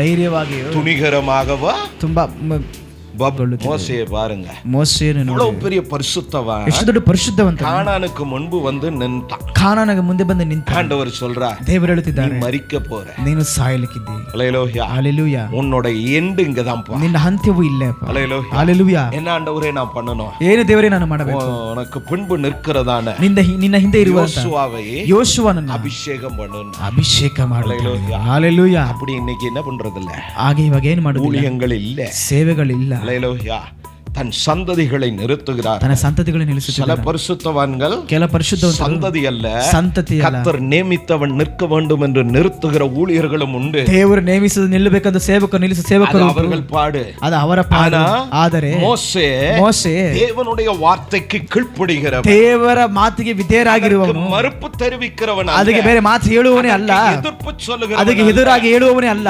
ಧೈರ್ಯವಾಗಿಯೂ துணிகரமாகவோ ತುಂಬಾ மோசேயை பாருங்க, ಮೋಶೆಯನ್ನು இவ்வளவு பெரிய பரிசுத்தவன், ಎಷ್ಟು ದೊಡ್ಡ ಪರಿಶುದ್ಧವಂತ, கானானுக்கு முன்பு வந்து நின்றான், ಕಾನಾನಿಗೆ ಮುಂದೆ ಬಂದು ನಿಂತ. ஆண்டவர் சொல்றார், ದೇವರು ಹೇಳುತ್ತಿದ್ದಾರೆ, மரிக்க போற, ನೀನು ಸಾಯಲಿಕ್ಕಿದ್ದಿ. ஹல்லேலூயா, ஹல்லேலூயா. உன்னோட எண்ட் இங்க தான் போ, ನಿನ್ನ ಅಂತ್ಯವೂ ಇಲ್ಲೇ. ஹல்லேலூயா, ஹல்லேலூயா. என்ன ஆண்டவரே நான் பண்ணணும்? ಏನು ದೇವರೇ ನಾನು ಮಾಡಬೇಕು? உனக்கு பின்பு நிற்கிறதான ನಿನ್ನ ಹಿಂದೆ ಇರುವ ಯೋಶುವನನ್ನು அபிஷேகம் பண்ணணும், ಅಭಿಷೇಕ ಮಾಡು. ಹಲ್ಲೇಲೂಯಾ. அப்படி இன்னைக்கு என்ன பண்றது இல்ல, ಹಾಗೆ ಇವಾಗ ಏನು ಮಾಡುವುದು? ஊழியங்கள் இல்ல, ಸೇವೆಗಳಿಲ್ಲ. ஹல்லேலூயா. தன் சந்ததிகளை நிறுத்துகிறார். ತನ್ನ ಸಂತತಿಗಳನ್ನು ನಿಲ್ಲಿಸುತ್ತಾನೆ. சில பரிசுத்தவான்கள் ಕೆಲ ಪರಿಶುದ್ಧವಂತರು சந்ததி அல்ல, ಸಂತತಿ ಅಲ್ಲ, கர்த்தர் நியமித்தவன் நிற்க வேண்டும் என்று நிறுத்துகிற ஊழியர்களும் உண்டு. ದೇವರು ನೇಮಿಸಿದ ನಿಲ್ಲಬೇಕೆಂದು ಸೇವಕರು ನಿಲ್ಲಿಸ ಸೇವಕರು அவர்கள் பாடு, ಅದು ಅವರ ಪಾಡು. ಆದರೆ மோசே தேவனுடைய வார்த்தைக்கு கீழ்ப்படிகிறவன், ದೇವರ ಮಾತಿಗೆ ವಿಧೇಯರಾಗಿರುವವನು, மறுப்பு தெரிவிக்கிறவன், ಅದಕ್ಕೆ ಬೇರೆ ಮಾತು ಹೇಳುವವನೇ ಅಲ್ಲ, எதிர்ப்பு சொல்லுகிறவன், ಅದಕ್ಕೆ ಎದುರಾಗಿ ಹೇಳುವವನೇ ಅಲ್ಲ.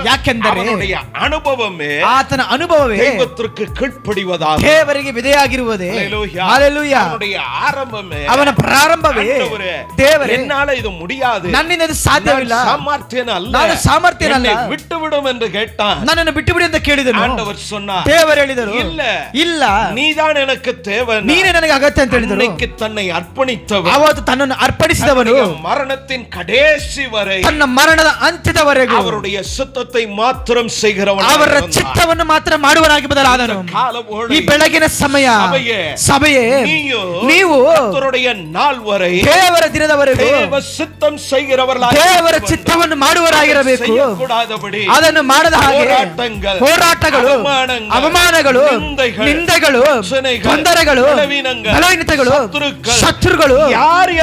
ಯಾಕೆಂದರೆ ಅವனுடைய ಅನುಭವமே, ಆತನ ಅನುಭವವೇ ದೈವಕ್ಕೆ ಕೀழ்ಪಡಿವதாக, ದೇವರಿಗೆ ವಿಧೇಯರಾಗಿರುವುದೇ. ಹಲ್ಲೇಲೂಯಾ. ಅವನುடைய ಆರಂಭமே, ಅವನ ಪ್ರಾರಂಭವೇ, ದೇವರೇ ಎನ್ನಾಲ ಇದು ಮುಡಿயாது, ನನ್ನಿಂದ ಇದು ಸಾಧ್ಯವಿಲ್ಲ, ಸಾಮರ್ಥ್ಯನ ಅಲ್ಲ, ನಾನು ಸಾಮರ್ಥ್ಯನಲ್ಲ, ಬಿಟ್ಟು ಬಿಡು ಎಂದು ಕೇட்டான், ನನ್ನನ್ನು ಬಿಟ್ಟು ಬಿಡಿ ಅಂತ ಕೇಳಿದನು. ಆಂಡவர் சொன்னார், ದೇವರು ಹೇಳಿದರು, ಇಲ್ಲ, ನೀதான் எனக்கு தேவை, ನೀನೇ ನನಗೆ ಅಗತ್ಯ ಅಂತ ಹೇಳಿದರು. ಅನ್னைக்கு ತನ್னை ಅರ್ಪಣಿತವನು, ಅವತ್ತು ತನ್ನನ್ನು ಅರ್ಪಣಿಸಿದವನು ಮರಣத்தின் ಕಡೆಸಿ ವரை, ತನ್ನ ಮರಣದ ಅಂತ್ಯದವರೆಗೂ ಅವರುடைய ಚಿತ್ತத்தை ಮಾತ್ರ செய்கிறவன், ಅವರ ಚಿತ್ತವನ್ನು ಮಾತ್ರ ಮಾಡುವನಾಗಿ ಬದಲಾದನು. ಈ ಬೆಳಗಿನ ಸಮಯ ಸಭೆಯೇ, ನೀವು ಕರ್ತರುடைய ನಾள் ವரை, ದೇವರ ದಿನದವರೆಗೂ ದೇವ ಚಿತ್ತಂ செய்கிறவர்களாಗಿ, ದೇವರ ಚಿತ್ತವನ್ನು ಮಾಡುವವರಾಗಿರಬೇಕು. ಅದನ್ನು ಮಾಡದ ಹಾಗೆ ಹೋರಾಟಗಳು, ಅವಮಾನಗಳು, ನಿಂದೆಗಳು, ತೊಂದರೆಗಳು, ಬಲಹೀನತೆಗಳು, ಶತ್ರುಗಳು ಯಾರೇ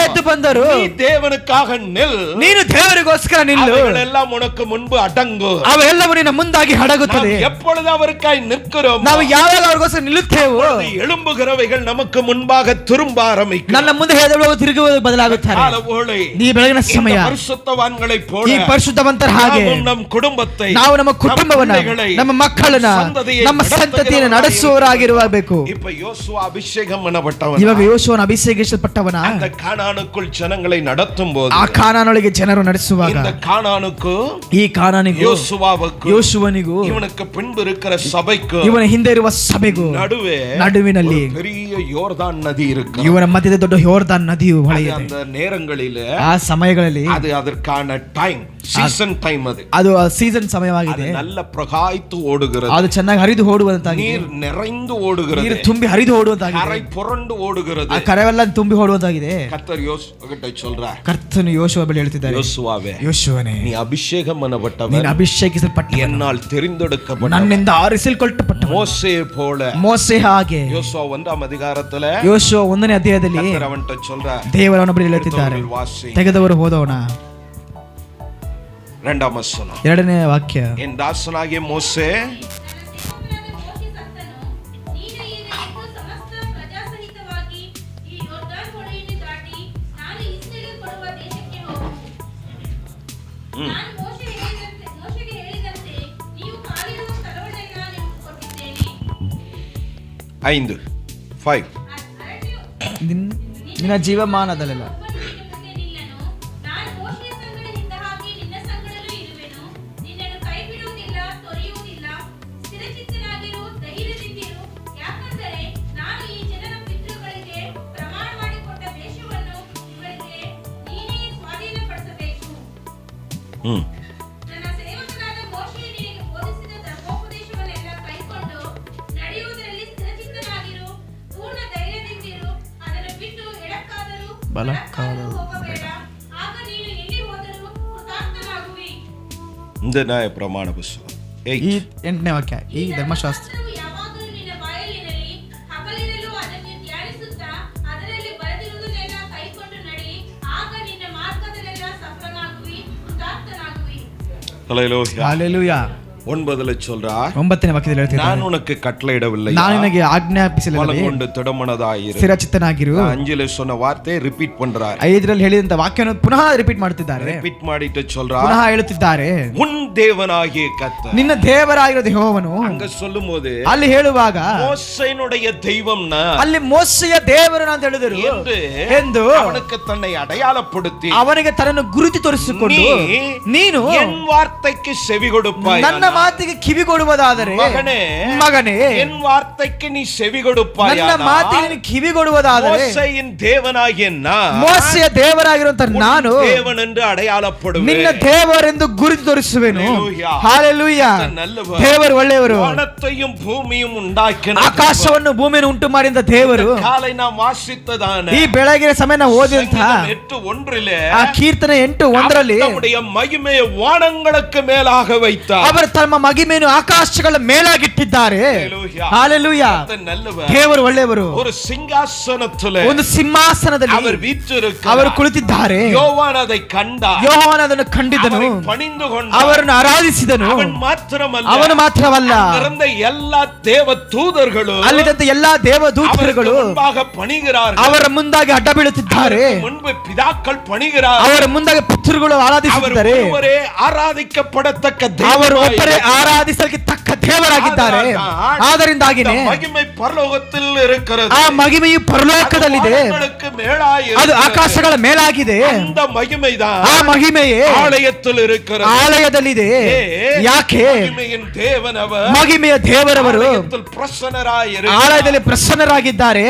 ಎದ್ದು ಬಂದರು, ದೇವನಿಗಾಗಿ ನಿಲ್, ನೀನು ದೇವರಿಗೋಸ್ಕರ ನಿಲ್ಲು, ಅವೆಲ್ಲ ಉನக்கு முன்பு ಅಡಂಗು, ಅವೆಲ್ಲವೂ ನಿನ್ನ ಮುಂದಾಗಿ ಅಡಗುತ್ತದೆ. எப்பொழுது அவருக்காய் நிற்கிறோம், ನಾವು ಯಾವಾಗ ಅವರಿಗೋಸ್ಕರ ನಿಲ್ಲುತ್ತೇವೋ, எழும்புகிறவைகள் நமக்கு முன்பாக திரும்ப ஆரம்பிக்கும், ನನ್ನ ಮುಂದೆ ಹೆದರುವವರು ತಿರುಗುವುದು ಬದಲಾಗುತ್ತಾರೆ. ಈ ಬೆಳಗಿನ ಸಮಯ ಪರಿಶುದ್ಧವಾನ್களை போல, ಈ ಪರಿಶುದ್ಧವಂತರ ಹಾಗೆ ನಮ್ಮ ಕುಟುಂಬத்தை, ನಾವು ನಮ್ಮ ಕುಟುಂಬವನ್ನ, ನಮ್ಮ ಮಕ್ಕಳನ್ನ, ನಮ್ಮ ಸಂತತಿಯನ್ನು ನಡೆಸುವವರಾಗಿರಬೇಕು. இப்ப யோசுவா அபிஷேகம் பண்ணப்பட்டவன், ಇವಾಗ ಯೋಶುವನ ಅಭಿಷೇಕಿಸಲ್ಪಟ್ಟವನ, அந்த ಕಾನಾನುக்குள் ಜನங்களை நடத்தும் போது, ಆ ಕಾನಾನೊಳಗೆ ಜನರು ನಡೆಸುವಾಗ, இந்த ಕಾನಾನುக்கு, ಈ ಕಾನಾನಿಗೂ, யோசுவாவுக்கு, ಯೋಶುವನಿಗೂ, ಇವனுக்கு பின்பு இருக்கிற சபைக்கு, ಇವನ ಹಿಂದೆ ಇರುವ ಸಭೆಗೂ ನಡುವೆ ನಡುವಿನಲ್ಲಿ பெரிய பெரிய யோர்தான் நதி இருக்கு. ಇವರ ಮಧ್ಯದ ದೊಡ್ಡ ಯೋರ್ದಾನ್ ನದಿಯು ಹೊಳೆಯುತ್ತೆ. அந்த நேரங்களிலே ಆ ಸಮಯಗಳಲ್ಲಿ அது அதற்கான டைம், சீசன் டைம். அது ಸೀಸನ್ ಸಮಯವಾಗಿದೆ. நல்ல பிரகாய்த்து ஓடுகிறது. ಅದು ಚೆನ್ನಾಗಿ ಹರಿದು ಓಡುವಂತಾಗಿದೆ. நீர் நிறைந்து ஓடுகிறது. ನೀರು ತುಂಬಿ ಹರಿದು ಓಡುವಂತಾಗಿದೆ. கரை புரண்டு ஓடுகிறது. ಆ ಕರೆವೆಲ್ಲ ತುಂಬಿ ಓಡುವಂತಾಗಿದೆ. கர்த்தர் யோசுவாகிட்ட சொல்றார். ಕರ್ತನು ಯೋಶುವ ಬಳಿ ಹೇಳ್ತಿದ್ದಾರೆ, யோசுவாவே, ಯೋಶುವನೇ, நீ அபிஷேகம் பண்ணப்பட்டவன், ನೀನು ಅಭಿಷೇಕಿಸಲ್ಪಟ್ಟ, என்னால் தெரிந்தெடுக்கப்பட்டவன், ನನ್ನಿಂದ ಆರಿಸಲ್ಪಟ್ಟ மோசே போல. ಮೋಸೆ ಹಾಗೆ. யோசுவா 1ஆம் அதிகாரத்துல ಯೋಶುವ 1ನೇ ಅಧ್ಯಾಯದಲ್ಲಿ கர்த்தர் அவன்கிட்ட சொல்றார். ದೇವರವನ ಬಳಿ ಹೇಳ್ತಿದ್ದಾರೆ, ತೆಗೆದವರು ಹೋದವನ. 2ஆம் வசனம், 2ನೇ ವಾಕ್ಯ, என் தாசனாகிய மோசே ஐந்து 5 ನಿನ್ನ ಜೀವಮಾನದಲ್ಲೆಲ್ಲ இந்த நியாய பிரமாಣ புஸ்தகம் 8ನೇ ವಾಕ್ಯ. ಈ ಧರ್ಮಶಾಸ್ತ್ರ ஹல்லேலூயா. 9ல சொல்றார், 9ನೇ ವಾಕ್ಯದಲ್ಲಿ ಹೇಳ್ತಿದ್ದಾರೆ, நான் உனக்கு கட்டளையிடவில்லை, ನಾನು ನಿನಗೆ ಆಜ್ಞಾಪಿಸಲಿಲ್ಲ, கொண்டு திடமனதாயிரு. ಸ್ಥಿರಚಿತ್ತನಾಗಿರು. 5ல சொன்ன வார்த்தை ரிப்பீಟ್ பண்றார். 5ರಲ್ಲಿ ಹೇಳಿದಂತ ವಾಕ್ಯವನ್ನು ಪುನಃ ರಿಪೀಟ್ ಮಾಡ್ತಿದ್ದಾರೆ. ರಿಪೀಟ್ ಮಾಡಿட்டு சொல்றார், ಪುನಃ ಹೇಳುತ್ತಿದ್ದಾರೆ, உன் தேவனாகிய கர்த்தர். ನಿನ್ನ ದೇವರಾಗಿರೋ ಯೆಹೋವನು. அங்க சொல்லும்போது ಅಲ್ಲಿ ಹೇಳುವಾಗ மோசேனுடைய தெய்வம்னா, ಅಲ್ಲಿ ಮೋಸೆಯ ದೇವರು ಅಂತ ಹೇಳಿದರು ಎಂದು அவனுக்கு தன்னை அடையாளப்படுத்தி ಅವನಿಗೆ ತನ್ನನ್ನು ಗುರುತು ತೋರಿಸಿಕೊಂಡು, ನೀನು என் வார்த்தைக்கு செவி கொடுப்பாய், ನನ್ನ ಮಾತಿಗೆ ಕಿವಿ ಕೊಡುವುದಾದರೆ, ಮಗನೇ என் வார்த்தைக்கு நீ செவி கொடுப்பாய், ನನ್ನ ಮಾತಿಗೆ ನೀನು ಕಿವಿ ಕೊಡುವುದಾದರೆ, மோசேயின் தேவனாகிய நான், ಮೋಸೆಯ ದೇವರಾಗಿರುವಂತ ನಾನು தேவன் என்று அடையாளப்படுவேன், ನಿನ್ನ ದೇವರೆಂದು ಗುರುತು ತೋರಿಸುವೆನು. ಹಲ್ಲೆಲೂಯಾ. ದೇವರು ಒಳ್ಳೆಯವರು. வானத்தையும் பூமியும் உண்டாக்கின, ಆಕಾಶವನ್ನು ಭೂಮಿಯನ್ನು ಉಂಟು ಮಾಡಿದ ದೇವರು. காலை நாம் வாசித்ததான ಈ ಬೆಳಗಿನ ಸಮಯ ನಾವು ಓದಿದಂತ 8:1 ಆ ಕೀರ್ತನೆ 8:1 நம்முடைய மகிமையை வானங்களுக்கு மேலாக வைத்தார். ಅವರು ತಮ್ಮ ಮಹಿಮೆಯನ್ನು ಆಕಾಶಗಳ ಮೇಲಾಗಿಟ್ಟಿದ್ದಾರೆ. ಹಲ್ಲೆಲೂಯಾ. ದೇವರು ಒಳ್ಳೆಯವರು. ஒரு சிங்காசனத்திலே, ಒಂದು ಸಿಂಹಾಸನದಲ್ಲಿ அவர் வீற்றிருக்கிறார். ಅವರು ಕುಳಿತಿದ್ದಾರೆ. யோவான் அதை கண்டார். ಯೋಹಾನ ಅದನ್ನು ಕಂಡಿದ್ದನು, பணிந்து கொண்டார், ಅವರನ್ನು ಆರಾಧಿಸಿದನು. அவன் மாத்திரமல்ல, ಅವನು ಮಾತ್ರವಲ್ಲ, இருந்த எல்லா தேவ தூதர்களும் ಅಲ್ಲಿದ್ದಂತ ಎಲ್ಲಾ ದೇವದೂತರುಗಳು முன்பாக பணிகிறார்கள். ಅವರ ಮುಂದಾಗಿ ಅಡ್ಡ ಬೀಳುತ್ತಿದ್ದಾರೆ. முன்பு பிதாக்கள் பணிகிறார்கள். ಅವರ ಮುಂದಾಗಿ ಪಿತೃಗಳು ಆರಾಧಿಸುತ್ತಿದ್ದಾರೆ. ஒருவரೇ ஆராதிக்கப்படத்தக்க ಅವರು ಒಬ್ಬರೇ ಆರಾಧಿಸಲಿಕ್ಕೆ ತಕ್ಕ ದೇವರಾಗಿದ್ದಾರೆ. ಆದ್ದರಿಂದಾಗಿನೇ மகிமை பரலோகத்தில் இருக்கிறது. ಆ ಮಹಿಮೆಯು ಪರಲೋಕದಲ್ಲಿದೆ, ಅದು ಆಕಾಶಗಳ ಮೇಲಾಗಿದೆ. அந்த மகிமைதான் ಆ ಮಹಿಮೆಯೇ ஆலயத்தில் இருக்கிறது. ಆಲಯದಲ್ಲಿದೆ. ಯಾಕೆ? மகிமையின் தேவனவர், ಮಹಿಮೆಯ ದೇವರವರು ஆலயத்தில் பிரசன்னராயிருக்கிறார். ಆಲಯದಲ್ಲಿ ಪ್ರಸನ್ನರಾಗಿದ್ದಾರೆ.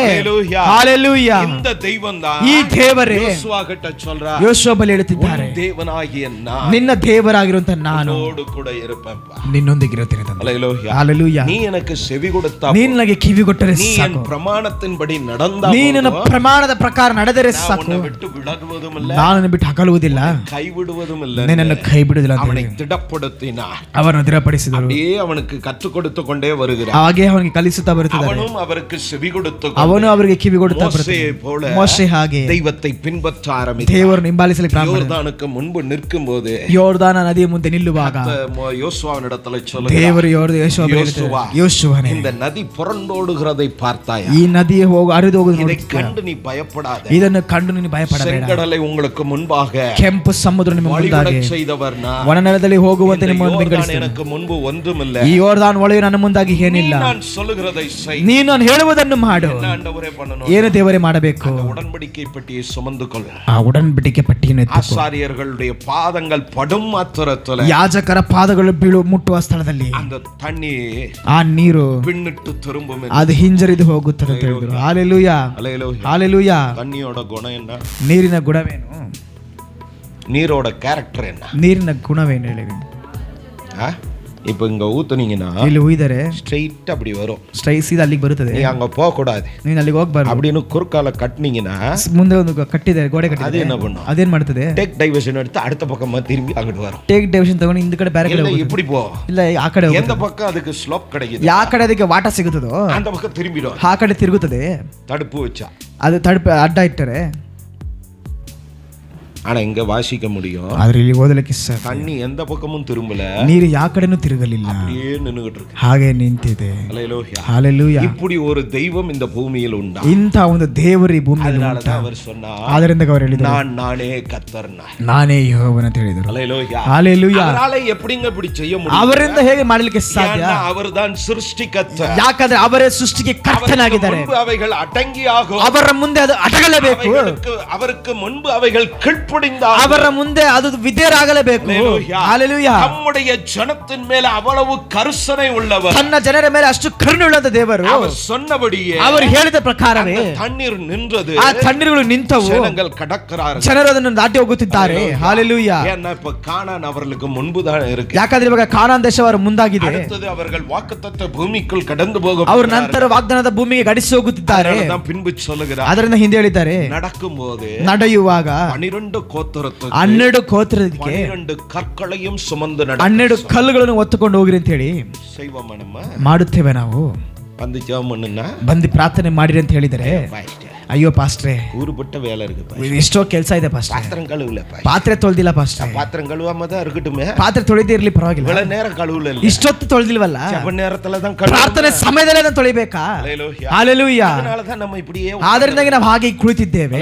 ಹಲ್ಲೆಲೂಯಾ. இந்த தெய்வம்தான் ಈ ದೇವರೇ யோசுವಾகிட்ட சொல்றார், ಯೋಶುವ ಬಳಿ ಹೇಳುತ್ತಿದ್ದಾರೆ, தேவனாகிய நான் ನಿನ್ನ ದೇವರಾಗಿರುವಂತ ನಾನು உன்னோடு கூட இருப்பேன்ப்பா. ನಿನ್ನೊಂದಿಗಿರುತ್ತೇನೆ ತಂದೆ. ஹல்லேலூயா. ಹಲ್ಲೆಲೂಯಾ. நீ எனக்கு செவி கொடுத்தா, ನೀನು ನನಗೆ ಕಿವಿ ಕೊಟ್ಟರೆ நீ என் ಸಾಕು, பிரமாணத்தின்படி நடந்தா, ನೀನು ನನ್ನ ಪ್ರಮಾಣದ ಪ್ರಕಾರ ನಡೆದರೆ ಸಾಕು, உன்னை விட்டு விலகுவதும் இல்ல, ನಾನು ಬಿಟ್ಟು ಹಗಲುವುದಿಲ್ಲ, கைவிடுவதும் இல்ல, ನಿನ್ನನ್ನು ಕೈ ಬಿಡುವುದಿಲ್ಲ ಅಂತ அவனை ಹೇಳಿ திடப்படுத்தினார். ಅವರನ್ನು ದೃಢಪಡಿಸಿದರು. அப்படியே அவனுக்கு கற்றுக் கொடுத்து கொண்டே வருகிறார். ಹಾಗೆ ಅವನಿಗೆ ಕಲಿಸುತ್ತಾ ಬರುತ್ತಿದ್ದಾರೆ. அவனும் அவருக்கு செவி கொடுத்து ಅವನು ಅವರಿಗೆ ಕಿವಿ ಕೊಡುತ್ತಾ மோசே ಬರುತ್ತಾನೆ. போல ಮೋಶೆ ಹಾಗೆ தெய்வத்தை பின்பற்ற ஆரம்பித்தார். ದೇವರನ್ನು ಹಿಂಬಾಲಿಸಲಿಕ್ಕೆ ಪ್ರಾರಂಭ ಮಾಡಿದನು. யோர்தானுக்கு முன்பு நிற்கும்போது ಯೋರ್ದಾನ ನದಿಯ ಮುಂದೆ ನಿಲ್ಲುವಾಗ யோசுவாவினிடத்தில் ದೇವರು யோசுவா, ಯೋಶುವನೇ, இந்த நதி புரண்டோடுகிறதை பார்த்தாயா? ಈ ನದಿ ಹರಿದು ಹೋಗುವುದು இதை ನೋಡುತ್ತೀಯಾ? கண்டு நீ பயப்படாத. ಇದನ್ನು ಕಂಡು ನೀನು ಭಯಪಡಬೇಡ. செங்கடலை உங்களுக்கு முன்பாக ಕೆಂಪು ಸಮುದ್ರ ನಿಮ್ಮ ಮುಂದಾಗಿ வழிவிடச் செய்தவர் நான். ವನನೆಲದಲ್ಲಿ ಹೋಗುವಂತೆ ನಿಮ್ಮನ್ನು யோர்தான் ಬೆಂಬಲಿಸುತ್ತೇನೆ. எனக்கு முன்பு ஒன்றுமில்லை. ಈ ಯೋರ್ದಾನ್ ಒಳಗೆ ನನ್ನ ಮುಂದಾಗಿ ಏನಿಲ್ಲ. நான் சொல்லுகிறதை செய். ನೀನು ನಾನು ಹೇಳುವುದನ್ನು ಮಾಡು. என்ன ஆண்டவரೇ பண்ணணும்? ಏನು ದೇವರೇ ಮಾಡಬೇಕು? அந்த உடன்படிக்கை பெட்டியை சுமந்து கொள். ಆ ಉಡன்பಡಿಕೆ ಪಟ್ಟಿಯನ್ನು ಎತ್ತಿಕೊ. ஆசாரியர்களுடைய பாதங்கள் படும் மாத்திரத்துல ಯಾಜಕರ ಪಾದಗಳು ಬೀಳು ಮುಟ್ಟುವ ಸ್ಥಳದಲ್ಲಿ அந்த தண்ணி ಆ ನೀರು பின்னிட்டு திரும்பும். ಅದು ಹಿಂಜರಿದು ಹೋಗುತ್ತದೆ ಅಂತ ಹೇಳಿದ್ರು. ಹಾಲೆಲೂಯಾ, அல்லேலூயா. ಹಾಲೆಲೂಯಾ. தண்ணியோட குணம் என்ன? ನೀರಿನ ಗುಣವೇನು? நீரோட கேரக்டர் என்ன? ನೀರಿನ ಗುಣವೇನು ಹೇಳಿವಿ? இப்போ இங்க ஊத்துனீங்கன்னா ಇಲ್ಲಿ ಉಯ್ದರೆ ஸ்ட்ரைட் அப்படி வரும். ಸೀದಾ ಅಲ್ಲಿಗೆ ಬರುತ್ತದೆ. நீ அங்க போக கூடாது. ನೀನು ಅಲ್ಲಿಗೆ ಹೋಗ್ಬಾರ್ದು. அப்படின்னு குறுக்கால கட்டினீங்கன்னா ಮುಂದೆ ಒಂದು ಕಟ್ಟಿದೆ, ಗೋಡೆ அது ಕಟ್ಟಿದೆ. என்ன பண்ணும்? ಅದೇನ್ ಮಾಡ್ತದೆ? டேக் டைவர்ஷன் எடுத்து அடுத்த பக்கமா திரும்பி அங்கிட்டு வரும். ಟೇಕ್ ಡೈವರ್ಷನ್ ತಗೊಂಡು ಹಿಂದ್ ಕಡೆ ಬೇರೆ ಕಡೆ இல்ல ಹೋಗುತ್ತೆ. இப்படி போ. ಇಲ್ಲ ಆ ಕಡೆ ಹೋಗುತ್ತೆ. எந்த பக்கம் அதுக்கு ஸ்லோப் கிடைக்குது ಯಾವ ಕಡೆ ಅದಕ್ಕೆ ವಾಟ ಸಿಗುತ್ತದೋ அந்த பக்கம் திரும்பிடும். ಆ ಕಡೆ ತಿರುಗುತ್ತದೆ. தடுப்பு வச்சா. ಅದು ತಡುಪ ಅಡ್ಡ ಇಟ್ಟರೆ. ஆனா இங்க வாசிக்க முடியும். ಆದ್ರೆ ಇಲ್ಲಿ ಓದಲಿಕ್ಕೆ ಸಾಧ್ಯ. தண்ணி எந்த பக்கமும் திரும்பல. ನೀರು ಯಾವ ಕಡೆನೂ ತಿರುಗಲಿಲ್ಲ, அப்படியே நின்னுகிட்டு இருக்கு. ಹಾಗೆ ನಿಂತಿದೆ. அல்லேலூயா. ಹಾಲೆಲೂಯಾ. இப்படி ஒரு தெய்வம் இந்த பூமியில் உண்டா? ಇಂಥ ಒಂದು ದೇವರು ಈ ಭೂಮಿಯಲ್ಲಿ அதனால ಉಂಟಾ? தான் அவர் சொன்னார், ಆದ್ದರಿಂದ ಅವರು ಹೇಳಿದರು, நானே கர்த்தர்னா. ನಾನೇ ಯೆಹೋವನ ಅಂತ ಹೇಳಿದರು. அல்லேலூயா. ಹಾಲೆಲೂಯಾ. அவரால எப்படிங்க இப்படி செய்ய முடியும்? ಅವರಿಂದ ಹೇಗೆ ಮಾಡಲಿಕ್ಕೆ ಸಾಧ್ಯ? ஏன்னா அவர்தான் சிருஷ்டிகர்த்தர். ಯಾಕಂದ್ರೆ ಅವರೇ ಸೃಷ್ಟಿಗೆ ಕರ್ತನಾಗಿದ್ದಾರೆ. முன்பு அவைகள் அடங்கியாகும். ಅವರ ಮುಂದೆ ಅದು ಅಡಗಲೇಬೇಕು. அவருக்கு முன்பு அவைகள் கீழ்ப்படிந்தாகும். ಅವರ ಮುಂದೆ ಅದು ವಿಧೇಯರಾಗಲೇಬೇಕು. ಹಾಲೆಲೂಯಾ. நம்முடைய ஜனத்தின் மேல அவ்வளவு கருசனை உள்ளவர். ತನ್ನ ಜನರ ಮೇಲೆ ಅಷ್ಟು ಕರುಣೆ ಉಳ್ಳ ದೇವರು. அவர் சொன்னபடியே, ಅವರು ಹೇಳಿದ ಪ್ರಕಾರವೇ தண்ணீர் நின்றது. ಆ ತಣ್ಣೀರುಗಳು ನಿಂತವು. ஜனங்கள் கடக்கிறார்கள். ಜನರು ಅದನ್ನು ದಾಟಿ ಹೋಗುತ್ತಿದ್ದಾರೆ. ಹಾಲೆಲೂಯಾ. ஏன்னா இப்ப கானான் அவர்களுக்கு முன்புதான் இருக்கு. ಯಾಕಂದ್ರೆ ಇವಾಗ ಕಾನಾನ್ ದೇಶ ಅವರ ಮುಂದಾಗಿದೆ. அடுத்தது அவர்கள் வாக்குத்தத்த பூமிக்குள் கடந்து போக ಅವರು ನಂತರ ವಾಗ್ದಾನದ ಭೂಮಿಗೆ ಗಡಿಸಿ ಹೋಗುತ್ತಿದ್ದಾರೆ. தான் பின்பு சொல்லுகிறார். ಅದರಿಂದ ಹಿಂದೆ ಹೇಳಿದ್ದಾರೆ, நடக்கும்போது ನಡೆಯುವಾಗ 12 கோத்திரத்துக்கு 12 ಗೋತ್ರಕ್ಕೆ 12 ಕற்களையும் ಸುಮಂದು 12 ಕಲ್ಲುಗಳನ್ನು ಹೊತ್ತುಕೊಂಡು ಹೋಗಿರಿ ಅಂತ ಹೇಳಿ செய்வோம். நம்ம ಮಾಡುತ್ತೇವೆ. ನಾವು வந்து ஜெபம் பண்ணுனா ಬಂದು ಪ್ರಾರ್ಥನೆ ಮಾಡಿರಿ ಅಂತ ಹೇಳಿದರೆ, ಅಯ್ಯೋ ಪಾಸ್ಟ್ರೆ, ஊருப்பட்ட வேலை இருக்கு, ಎಷ್ಟೋ ಕೆಲಸ ಇದೆ ಪಾಸ್ಟ್ರೆ, பாத்திரம் கழுவல, ಪಾತ್ರೆ ತೊಳೆದಿಲ್ಲ ಪಾಸ್ಟ್ರೆ. பாத்திரம் கழுவாம தான் இருக்கட்டுமே, ಪಾತ್ರೆ ತೊಳೆದೇ ಇರ್ಲಿ ಪರವಾಗಿಲ್ಲ, இவ்வளவு நேரம் கழுவல, ಇಷ್ಟೊತ್ತು ತೊಳೆದಿಲ್ವಲ್ಲ, ஜெப நேரத்துல தான் ಪ್ರಾರ್ಥನೆ ಸಮಯದಲ್ಲೇ ಅದನ್ನು ತೊಳಿಬೇಕಾ? ಹಾಲೆಲೂಯಾ. அதனால தான் நம்ம இப்படியே ಆದ್ದರಿಂದಾಗಿ ನಾವು ಹಾಗೆ ಕುಳಿತಿದ್ದೇವೆ.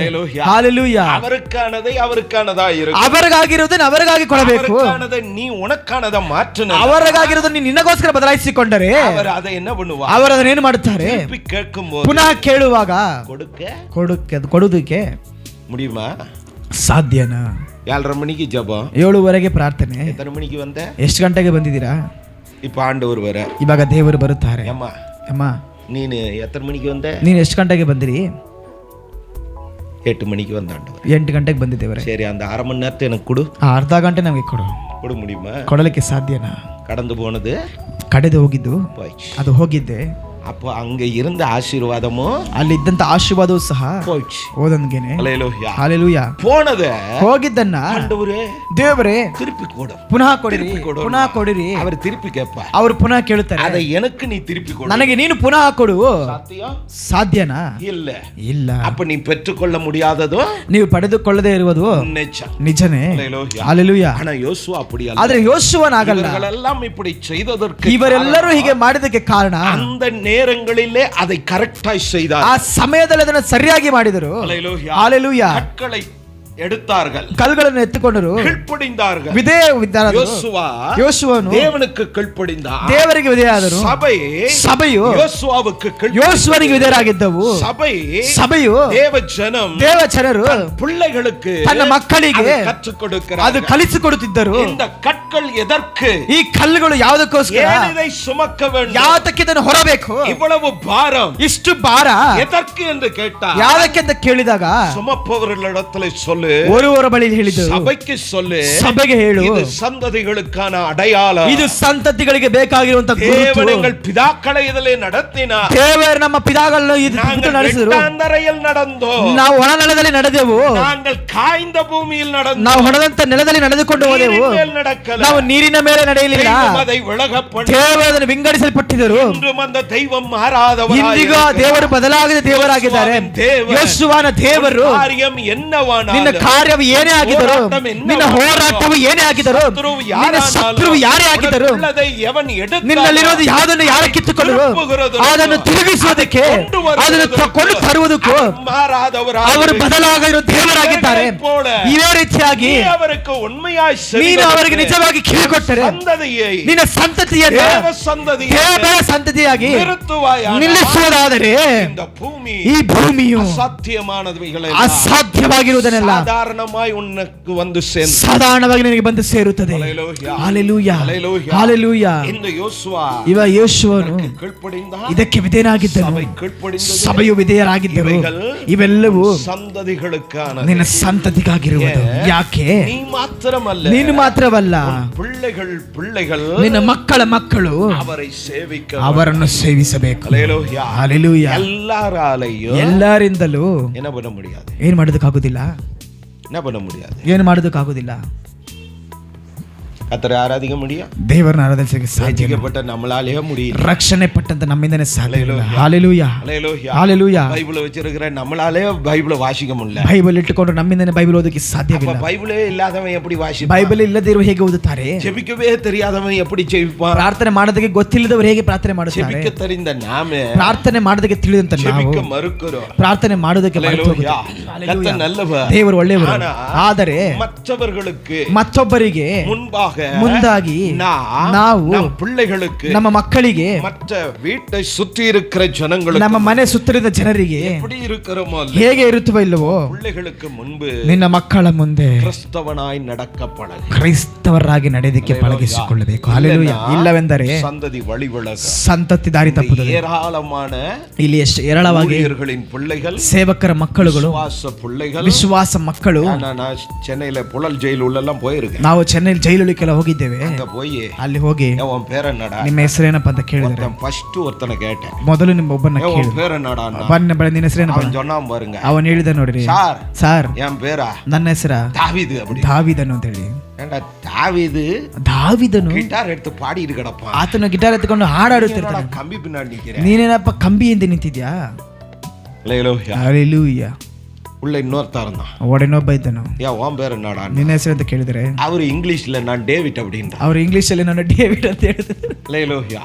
ಹಾಲೆಲೂಯಾ. அவருக்கானதை அவருக்கானதா இருக்கு. ಅವರಿಗಾಗಿರುವುದನ್ನು ಅವರಿಗಾಗಿ ಕೊಡಬೇಕು. அவருக்கானதை நீ உனக்கானதை ಮಾற்றிನ, ಅವರಿಗಾಗಿರುವುದನ್ನು ನೀನು ನಿನಗೋಸ್ಕರ ಬದಲಾಯಿಸಿಕೊಂಡರೆ அவர் அதை என்ன பண்ணுவார்? ಅವರು ಅದನ್ನು ಏನು ಮಾಡುತ್ತಾರೆ? கேட்கும்போது ಪುನಃ ಕೇಳುವಾಗ ಕೊಡುವುದಕ್ಕೆ முடியுமா? ಸಾಧ್ಯನಾ? 7:30 மணிக்கு ஜெபம், 7:30ಗೆ ಪ್ರಾರ್ಥನೆ. எத்தனை மணிக்கு வந்த? ಎಷ್ಟು ಗಂಟೆಗೆ ಬಂದಿದ್ದೀರಾ? இப்ப ஆண்டவர் வர, ಇವಾಗ ದೇವರು ಬರುತ್ತಾರೆ. ಅಮ್ಮ ನೀನು எத்தனை மணிக்கு வந்த? ನೀನು ಎಷ್ಟು ಗಂಟೆಗೆ ಬಂದಿರಿ? 8 மணிக்கு வந்த ஆண்டவர். 8 ಗಂಟೆಗೆ ಬಂದಿದ್ದೇವೆ. சரி, அந்த அரை மணி நேரத்தை எனக்கு கொடு. ಅರ್ಧ ಗಂಟೆ ನಮಗೆ ಕೊಡ முடியுமா? ಕೊಡಲಿಕ್ಕೆ ಸಾಧ್ಯನಾ? கடந்து போனது ಕಡೆದು ಹೋಗಿದ್ದು போயிடுச்சு. ಅದು ಹೋಗಿದ್ದೆ. அப்போ அங்க இருந்த ஆசீர்வாதமும் ಅಲ್ಲಿ ಇದ್ದಂತ ಆಶೀರ್ವಾದವೂ ಸಹ போயிடுச்சு. ಓದಂಗೆನೆ. அல்லேலூயா. ಹಾಲೆಲೂಯಾ. போனது ಹೋಗಿದ್ದನ್ನ ஆண்டவரே ದೇವರೇ திருப்பி கொடு, ಪುನಃ ಕೊಡಿರಿ, ಪುನಃ ಕೊಡಿರಿ. அவர் திருப்பி கேட்பா, ಅವರು ಪುನಃ ಕೇಳುತ್ತಾರೆ, அதை எனக்கு நீ திருப்பி கொடு. ನನಗೆ ನೀನು ಪುನಃ ಕೊಡು. சாத்தியம் ಸಾಧ್ಯನಾ? இல்ல. ಇಲ್ಲ. அப்ப நீ பெற்றுக்கொள்ள முடியாததோ ನೀವು ಪಡೆದುಕೊಳ್ಳದೆ ಇರುವುದು நிச்சயம். ನಿಜನೇ. அல்லேலூயா. ಹಾಲೆಲೂಯಾ. ஆனா யோசுவா அப்படி அல்ல. ಆದ್ರೆ ಯೋಶುವನಾಗಲ್ಲ. இவர்களெல்லாம் இப்படி செய்ததற்கு ಇವರೆಲ್ಲರೂ ಹೀಗೆ ಮಾಡಿದಕ್ಕೆ ಕಾರಣ அந்த நேரங்களிலே அதை கரெக்டாய் செய்தார். ಆ ಸಮಯದಲ್ಲಿ ಅದನ್ನು ಸರಿಯಾಗಿ ಮಾಡಿದರು. அல்லேலூயா. ಹಾಲೆಲೂಯಾ. கற்களை எடுத்தார்கள், ಕಲ್ಲುಗಳನ್ನು ಎತ್ತುಕೊಂಡರು, கீழ்ப்படிந்தார்கள். ಯೋಶುವನು தேவனுக்கு கீழ்ப்படிந்தார், ದೇವರಿಗೆ ವಿಧೇಯರಾದರು. ಸಭೆಯು யோசுவாவுக்கு ಯೋಶುವನಿಗೆ ವಿಧೇಯರಾಗಿದ್ದವು. ಸಭೆಯು ದೇವ ಜನರು பிள்ளைகளுக்கு ತನ್ನ ಮಕ್ಕಳಿಗೆ கற்றுக் கொடுக்கிறார். ಅದು ಕಲಿಸಿಕೊಡುತ್ತಿದ್ದರು. இந்த கற்கள் எதற்கு? ಈ ಕಲ್ಲುಗಳು ಯಾವುದಕ್ಕೋಸ್ಕರ? இதை சுமக்க வேண்டும். ಯಾವುದಕ್ಕೆ ಇದನ್ನು ಹೊರಬೇಕು? இவ்வளவு பாரம் ಇಷ್ಟು ಭಾರ எதற்கு என்று கேட்டார். ಯಾವುದಕ್ಕೆ ಅಂತ ಕೇಳಿದಾಗ சுமப்பவர்களிடத்தில் சொல்லு, ஒருವರ ಬಳಿ ಹೇಳಿದ್ದು, ಸಭೆಗೆ சொல்லு, ಸಭೆಗೆ ಹೇಳು, ಇದು ಸಂತತಿகளுக்கான ಅಡಯಾಳ, ಇದು ಸಂತತಿಗಳಿಗೆ ಬೇಕಾಗಿರುವಂತ தேவனங்கள் பிதாக்களை இதிலே நடத்தினார். ದೇವರು ನಮ್ಮ ಪಿತಾಗಳನ್ನು ಇದು ನಡೆಸಿದರು. வெட்டாந்தரையில் நடந்தோம், ನಾವು ಒಣ ನೆಲದಲ್ಲಿ ನಡೆದೆವು. நாங்கள் காய்ந்த பூமியில் நடந்தோம், ನಾವು ಹೊಡೆದಂತ ನೆಲದಲ್ಲಿ ನಡೆದುಕೊಂಡು ಹೋದೆವು. ನಾವು ನೀರಿನ ಮೇಲೆ ನಡೆಯಲಿಲ್ಲ. அதை விலகப்பட்டு ದೇವರು ಅದನ್ನು ವಿಂಗಡಿಸಲ್ಪಟ್ಟಿದ್ದರು. இன்றும் அந்த தெய்வம் மாறாதவர், ಇಂದಿಗೂ ದೇವರು ಬದಲಾಗದ ದೇವರಾಗಿದ್ದಾರೆ. ಯೆಹೋವನ ದೇವರು ಕಾರ್ಯಂ என்னவானாலும், ನಿನ್ನ ಕಾರ್ಯವು ಏನೇ ಆಗಿದ್ದರೂ, ನಿನ್ನ ಹೋರಾಟವು ಏನೇ ಆಗಿದ್ದರೂ, ನಿನ್ನ ಶತ್ರುವು ಯಾರೇ ಆಗಿದ್ದರೂ, ನಿನ್ನಲ್ಲಿರೋದು ಯಾವುದನ್ನು ಯಾರು ಕಿತ್ತುಕೊಂಡರು ಅದನ್ನು ತಿರುಗಿಸುವುದಕ್ಕೆ, ಅದನ್ನು ಕೊಂಡು ತರುವುದಕ್ಕೂ ಅವರು ಬದಲಾಗಿರುವ ದೇವರಾಗಿದ್ದಾರೆ. ಇದೇ ರೀತಿಯಾಗಿ ನೀನು ಅವರಿಗೆ ನಿಜವಾಗಿ ಕಿವಿಗೊಟ್ಟರೆ ನಿನ್ನ ಸಂತತಿಯನ್ನು ದೇವರ ಸಂತತಿಯಾಗಿ ನಿಲ್ಲಿಸುವುದಾದರೆ ಈ ಭೂಮಿಯು ಅಸಾಧ್ಯವಾಗಿರುವುದನ್ನೆಲ್ಲ ಸಾಧಾರಣವಾಗಿ ಉನ್ನಕ್ಕೆ ಒಂದು ಸಾಧಾರಣವಾಗಿ ನಿನಗೆ ಬಂದು ಸೇರುತ್ತದೆ. Hallelujah, hallelujah. ಇವ ಯೇಸುವನು ಇದಕ್ಕೆ ವಿಧೇಯನಾಗಿದ್ದನು, ಸಭೆಯು ವಿಧೇಯರಾಗಿದ್ದರು. ಇವೆಲ್ಲವೂ ಸಂತತಿகளுக்கான ನಿನ್ನ ಸಂತತಿಗಾಗಿರುವುದು. ಯಾಕೆ? ನೀನು ಮಾತ್ರವಲ್ಲ, ನಿನ್ನ ಮಕ್ಕಳ ಮಕ್ಕಳು ಅವರನ್ನು ಸೇವಿಸಬೇಕು. ಹಲ್ಲೆಲೂಯಾ. ಎಲ್ಲರಿಂದಲೂ ಏನ್ ಮಾಡೋದಕ್ಕಾಗುದಿಲ್ಲ, ಏನು ಮಾಡೋದಕ್ಕಾಗುದಿಲ್ಲ. கர்த்தரை ஆராதிக்க முடியும், தேவனை ஆராதிக்க சாத்தியம். ரட்சிக்கப்பட்ட நம்மளாலே முடியும், ரட்சணை பட்டது நம்மிಂದನೇ ಸಾಧ್ಯ ಇಲ್ಲ. ஹalleluya, ஹalleluya. பைபிள் வச்சிருக்கிற நம்மளாலே பைபிளை வாசிக்க முடியல. ಬೈಬಲ್ ಇಟ್ಟುಕೊಂಡು ನಮ್ಮಿಂದನೇ ಬೈಬಲ್ ಓದಕ್ಕೆ ಸಾಧ್ಯವಿಲ್ಲ. ಬೈಬಲೇ ಇಲ್ಲದವನು எப்படி வாசிப்பான்? ಬೈಬಲ್ ಇಲ್ಲದಿರುವ ಹೇಗೆ ಓದುತ್ತಾರೆ? ಜೆபிக்கவே தெரியாதவன் எப்படி ஜெபிப்பான்? ಪ್ರಾರ್ಥನೆ ಮಾಡೋದಕ್ಕೆ ಗೊತ್ತಿಲ್ಲದವರು ಹೇಗೆ ಪ್ರಾರ್ಥನೆ ಮಾಡುತ್ತಾರೆ? ಜೆபிக்க தெரிந்த நாமே ಪ್ರಾರ್ಥನೆ ಮಾಡೋದಕ್ಕೆ ತಿಳಿದಂತ ನಾವು ಜೆபிக்க ಮರುಕರೋ, ಪ್ರಾರ್ಥನೆ ಮಾಡೋದಕ್ಕೆ ಮರೆತು ಹೋಗುತ್ತೇವೆ. ಕರ್ತನ நல்லவர், ದೇವರು ಒಳ್ಳೆಯವರು. ಆದರೆ ಮತ್ತೊಬ್ಬರಿಗೆ ಮುಂದಾಗಿ ನಾವು ನಮ್ಮ ಮಕ್ಕಳಿಗೆ, மற்ற வீட்டை சுற்றி இருக்கிற ஜனங்களுக்கு, ನಮ್ಮ ಮನೆ ಸುತ್ತಲಿನ ಜನರಿಗೆ எப்படி இருக்கிறோமோ ಹೇಗೆ ಇರುತ್ತವೋ ಇಲ್ಲವೋ பிள்ளைகளுக்கு முன்பு ನಿನ್ನ ಮಕ್ಕಳ ಮುಂದೆ ಕ್ರಿಸ್ತವನಾಗಿ நடக்க பழகு, ಕ್ರೈಸ್ತವರಾಗಿ ನಡೆಯೋದಕ್ಕೆ ಪಳಗಿಸಿಕೊಳ್ಳಬೇಕು. ಹಲ್ಲೆಲೂಯಾ. ಇಲ್ಲವೆಂದರೆ ಸಂತತಿ ವಳಿವಳಗ, ಸಂತತಿ ದಾರಿ ತಪ್ಪುತ್ತದೆ. ಏರಾಳமான ಇಲ್ಲಿ ಎಷ್ಟು ಏರಳವಾಗಿ பிள்ளைகள், ಸೇವಕರ ಮಕ್ಕಳುಗಳು, ವಿಶ್ವಾಸ ಮಕ್ಕಳು. ನಾನು ಚೆನ್ನೈல புழல் ஜெயில் உள்ளெல்லாம் போயிருக்கேன். ನಾವು ಚೆನ್ನೈಲಿ ಜೈಲುಳಿಕೆಲ್ಲ ಹೋಗಿದ್ದೇವೆ. ಅಲ್ಲಿ ಹೋಗಿ ನಿಮ್ಮ ಹೆಸರೇನಪ್ಪ ಅಂತ ಕೇಳಿದ್ರೆ ಫಸ್ಟ್ ಒರ್ತನ ಕೇಟೆ, ಮೊದಲು ನಿಮ್ಮ ಒಬ್ಬನ ಕೇಳಿ ನಿನ್ನ ಹೆಸರೇನ பாருங்க. ಅವನು ಹೇಳಿದ ನೋಡ್ರಿ, ಸಾರ್ ನನ್ನ ಹೆಸರ ದಾವಿದನು ಅಂತ ಹೇಳಿ. ದಾವಿದನು ಗಿಟಾರ್ ಎತ್ತು ಪಾಡಿ ಇರುಗಡಪ್ಪ, ಆತನ ಗಿಟಾರ್ ಎತ್ಕೊಂಡು ಹಾಡಾಡುತ್ತಿರ್ತಾನೆ. ಕಂಬಿ ಪಿನ್ನಾಡಿ ನೀನೇನಪ್ಪ ಕಂಬಿ ಎಂದು ನಿಂತಿದ್ಯಾ? ಹಲ್ಲೆಲೂಯಾ. உள்ள இன்னொருத்தா இருந்தான், ಒಡೆನೊಬ್ಬ ಇದ್ದನು. உன் பேர் என்னடா? ನಿನ್ನ ಹೆಸರು ಅಂತ ಕೇಳಿದ್ರೆ ಅವರು ಇಂಗ್ಲಿಷ್ல ನಾನು ಡೇವಿಡ್ அப்படின்ற, ಅವರು ಇಂಗ್ಲಿಷಲ್ಲಿ ನಾನು ಡೇವಿಡ್ ಅಂತ ಹೇಳಿದ್ರು. லேலோயா.